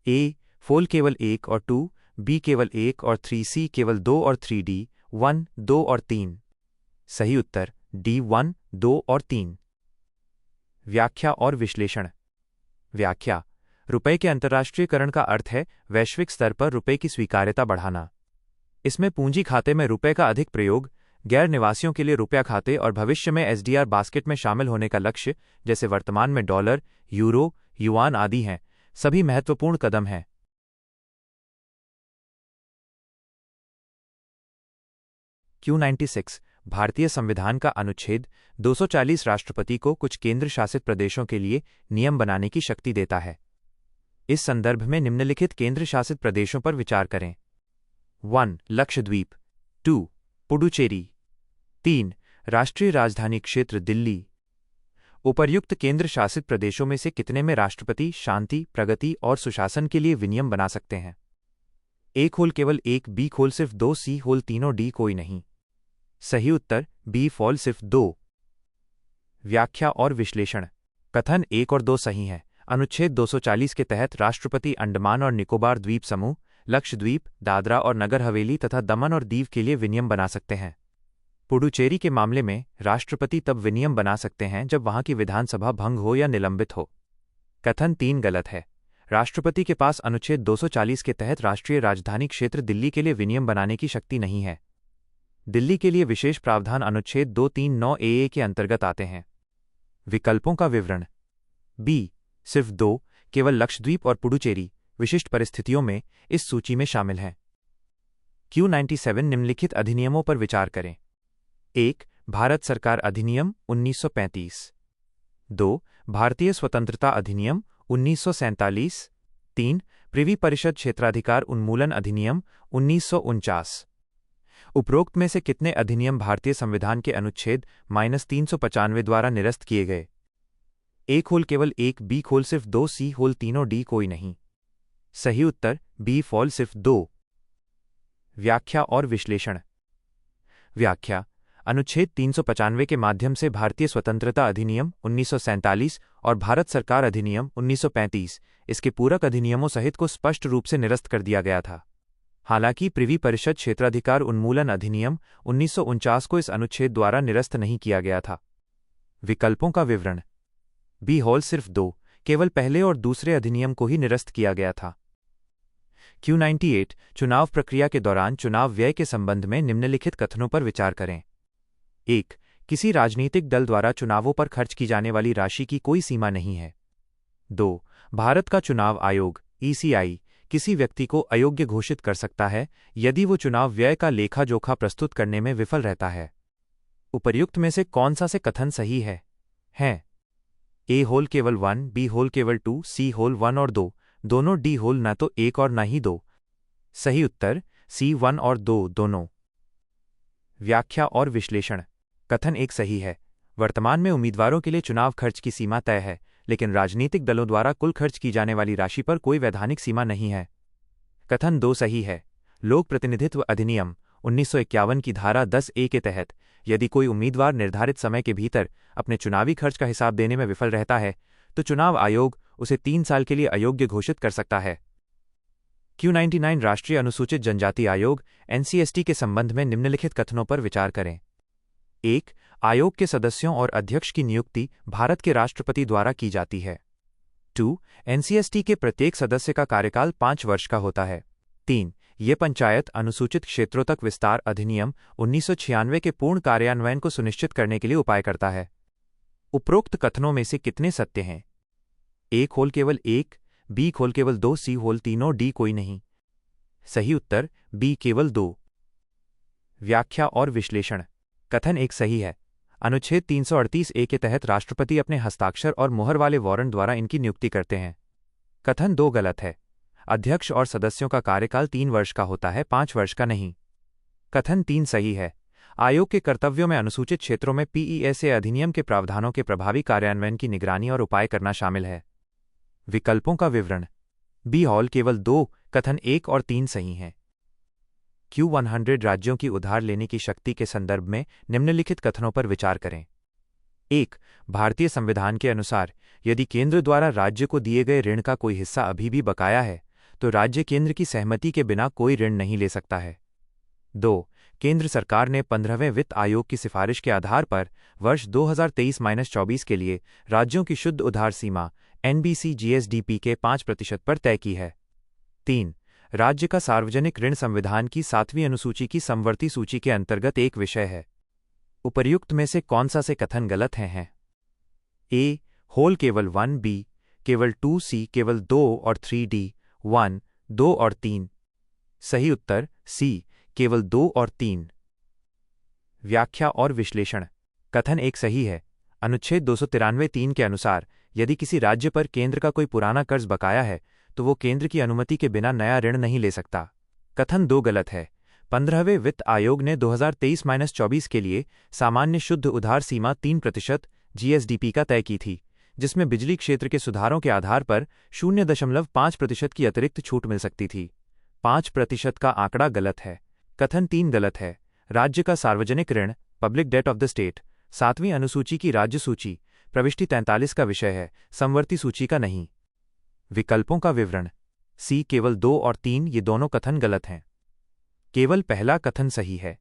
Speaker 1: A. फोल केवल 1 और 2, B केवल 1 और 3C केवल 2 और 3D 1, 2 और 3। सही उत्तर D 1, 2 और 3। व्याख्या और विश्लेषण। व्याख्या। रुपये के अंतर्राष्ट्रीयकरण का अर्थ है वैश्विक स्तर पर रुपये की स्वीकार्यता बढ़ाना। इसमें पूंजी खाते में रुपये का अधिक प्रयोग, गैर निवासियों के लिए रुपया खाते और भविष्य में SDR बास्केट में शामिल होने का लक्ष्य, जैसे वर्तमान में डॉलर, यूरो, युआन आदि हैं, सभी महत्वपूर्ण कदम हैं। Q96 भारतीय संविधान का अनुच्छेद 240 राष्ट्रपति को कुछ केंद्र शासित प्रदेशों के लिए नियम बनाने की शक्ति देता है। इस संदर्भ में निम्नलिखित केंद्र शासित प्रदेशों पर विचार करें। 1. लक्षद्वीप। 2. पुडुचेरी। 3. राष्ट्रीय राजधानी क्षेत्र दिल्ली। उपर्युक्त केंद्र शासित प्रदेशों में से कितने में राष्ट्रपति शांति, प्रगति और सुशासन के लिए विनियम बना सकते हैं? A होल केवल 1, B होल सिर्फ 2, C होल तीनों, D कोई नहीं। सही उत्तर B फॉल सिर्फ 2। व्याख्या और विश्लेषण। कथन 1 और 2 सही हैं। अनुच्छेद 240 के तहत राष्ट्रपति अंडमान और निकोबार द्वीप समूह, लक्षद्वीप, दादरा और नगर हवेली तथा दमन और दीव के लिए विनियम बना सकते हैं। पुडुचेरी के मामले में राष्ट्रपति तब विनियम बना सकते हैं जब वहां की विधानसभा भंग हो या निलंबित हो। कथन 3 गलत है। राष्ट्रपति के पास अनुच्छेद 240 के तहत राष्ट्रीय राजधानी क्षेत्र दिल्ली के लिए विनियम बनाने की शक्ति नहीं है। दिल्ली के लिए विशेष प्रावधान अनुच्छेद 239 AA के अंतर्गत आते हैं। विकल्पों का विवरण। B सिर्फ 2, केवल लक्षद्वीप और पुडुचेरी विशिष्ट परिस्थितियों में इस सूची में शामिल हैं। Q97 निम्नलिखित अधिनियमों पर विचार करें। 1. भारत सरकार अधिनियम 1935। 2. भारतीय स्वतंत्रता अधिनियम 1947। 3. प्रिवी परिषद क्षेत्राधिकार उन्मूलन अधिनियम 1949। उपरोक्त में से कितने अधिनियम भारतीय संविधान के अनुच्छेद -395 द्वारा निरस्त किए गए? A होल केवल 1, B होल सिर्फ 2, C होल तीनों, D कोई नहीं। सही उत्तर B फॉल सिर्फ 2। व्याख्या और विश्लेषण। व्याख्या। अनुच्छेद 395 के माध्यम से भारतीय स्वतंत्रता अधिनियम 1947 और भारत सरकार अधिनियम 1935 इसके पूरक अधिनियमों सहित को स्पष्ट रूप से निरस्त कर दिया गया था। हालांकि प्रिवी परिषद क्षेत्राधिकार उन्मूलन अधिनियम 1949 को इस अनुच्छेद द्वारा निरस्त नहीं किया गया था। विकल्पों का विवरण। B होल सिर्फ 2, केवल पहले और दूसरे अधिनियम को ही निरस्त किया गया था। Q98 चुनाव प्रक्रिया के दौरान चुनाव व्यय के संबंध में निम्नलिखित कथनों पर विचार करें। 1. किसी राजनीतिक दल द्वारा चुनावों पर खर्च की जाने वाली राशि की कोई सीमा नहीं है। 2. भारत का चुनाव आयोग ECI किसी व्यक्ति को अयोग्य घोषित कर सकता है यदि वो चुनाव व्यय का लेखा जोखा प्रस्तुत करने में विफल रहता है। उपर्युक्त में से कौन सा से कथन सही है? A होल केवल 1, B होल केवल 2, C होल 1 और 2, दोनों, D होल न तो 1 और न ही 2। सही उत्तर C 1 और 2 दोनों। व्याख्या और विश्लेषण। कथन 1 सही है। वर्तमान में उम्मीदवारों के लिए चुनाव खर्च की सीमा तय है, लेकिन राजनीतिक दलों द्वारा कुल खर्च की जाने वाली राशि पर कोई वैधानिक सीमा नहीं है। कथन 2 सही है। लोक प्रतिनिधित्व अधिनियम 1951 की धारा 10A के तहत यदि कोई उम्मीदवार निर्धारित समय के भीतर अपने चुनावी खर्च का हिसाब देने में विफल रहता है तो चुनाव आयोग उसे 3 साल के लिए अयोग्य घोषित कर सकता है। Q99 राष्ट्रीय अनुसूचित जनजाति आयोग NCST के संबंध में निम्नलिखित कथनों पर विचार करें। 1. आयोग के सदस्यों और अध्यक्ष की नियुक्ति भारत के राष्ट्रपति द्वारा की जाती है। 2. NCST के प्रत्येक सदस्य का कार्यकाल 5 वर्ष का होता है। 3. ये पंचायत अनुसूचित क्षेत्रों तक विस्तार अधिनियम 1996 के पूर्ण कार्यान्वयन को सुनिश्चित करने के लिए उपाय करता है। उपरोक्त कथनों में से कितने सत्य हैं? A खोल केवल 1, B खोल केवल 2, C होल तीनों, D कोई नहीं। सही उत्तर B केवल 2। व्याख्या और विश्लेषण। कथन 1 सही है। अनुच्छेद 338A के तहत राष्ट्रपति अपने हस्ताक्षर और मुहर वाले वारंट द्वारा इनकी नियुक्ति करते हैं। कथन 2 गलत है। अध्यक्ष और सदस्यों का कार्यकाल 3 वर्ष का होता है, 5 वर्ष का नहीं। कथन 3 सही है। आयोग के कर्तव्यों में अनुसूचित क्षेत्रों में PESA अधिनियम के प्रावधानों के प्रभावी कार्यान्वयन की निगरानी और उपाय करना शामिल है। विकल्पों का विवरण। B हॉल केवल 2, कथन 1 और 3 सही हैं। Q100 राज्यों की उधार लेने की शक्ति के संदर्भ में निम्नलिखित कथनों पर विचार करें। 1. भारतीय संविधान के अनुसार यदि केंद्र द्वारा राज्य को दिए गए ऋण का कोई हिस्सा अभी भी बकाया है तो राज्य केंद्र की सहमति के बिना कोई ऋण नहीं ले सकता है। 2. केंद्र सरकार ने 15वें वित्त आयोग की सिफारिश के आधार पर वर्ष 2023-24 के लिए राज्यों की शुद्ध उधार सीमा NBC GSDP के 5% पर तय की है। 3. राज्य का सार्वजनिक ऋण संविधान की 7वीं अनुसूची की समवर्ती सूची के अंतर्गत एक विषय है। उपर्युक्त में से कौन सा से कथन गलत हैं? A होल केवल 1, B केवल 2, C केवल 2 और 3, D 1, 2 और 3। सही उत्तर C केवल 2 और 3। व्याख्या और विश्लेषण। कथन 1 सही है। अनुच्छेद 293(3) के अनुसार यदि किसी राज्य पर केंद्र का कोई पुराना कर्ज बकाया है तो वो केंद्र की अनुमति के बिना नया ऋण नहीं ले सकता। कथन 2 गलत है। 15वें वित्त आयोग ने 2023-24 के लिए सामान्य शुद्ध उधार सीमा 3% GSDP का तय की थी, जिसमें बिजली क्षेत्र के सुधारों के आधार पर 0.5% की अतिरिक्त छूट मिल सकती थी। 5% का आंकड़ा गलत है। कथन 3 गलत है। राज्य का सार्वजनिक ऋण public debt of the state 7वीं अनुसूची की राज्य सूची प्रविष्टि 43 का विषय है, समवर्ती सूची का नहीं। विकल्पों का विवरण। C केवल 2 और 3 ये दोनों कथन गलत हैं। केवल पहला कथन सही है।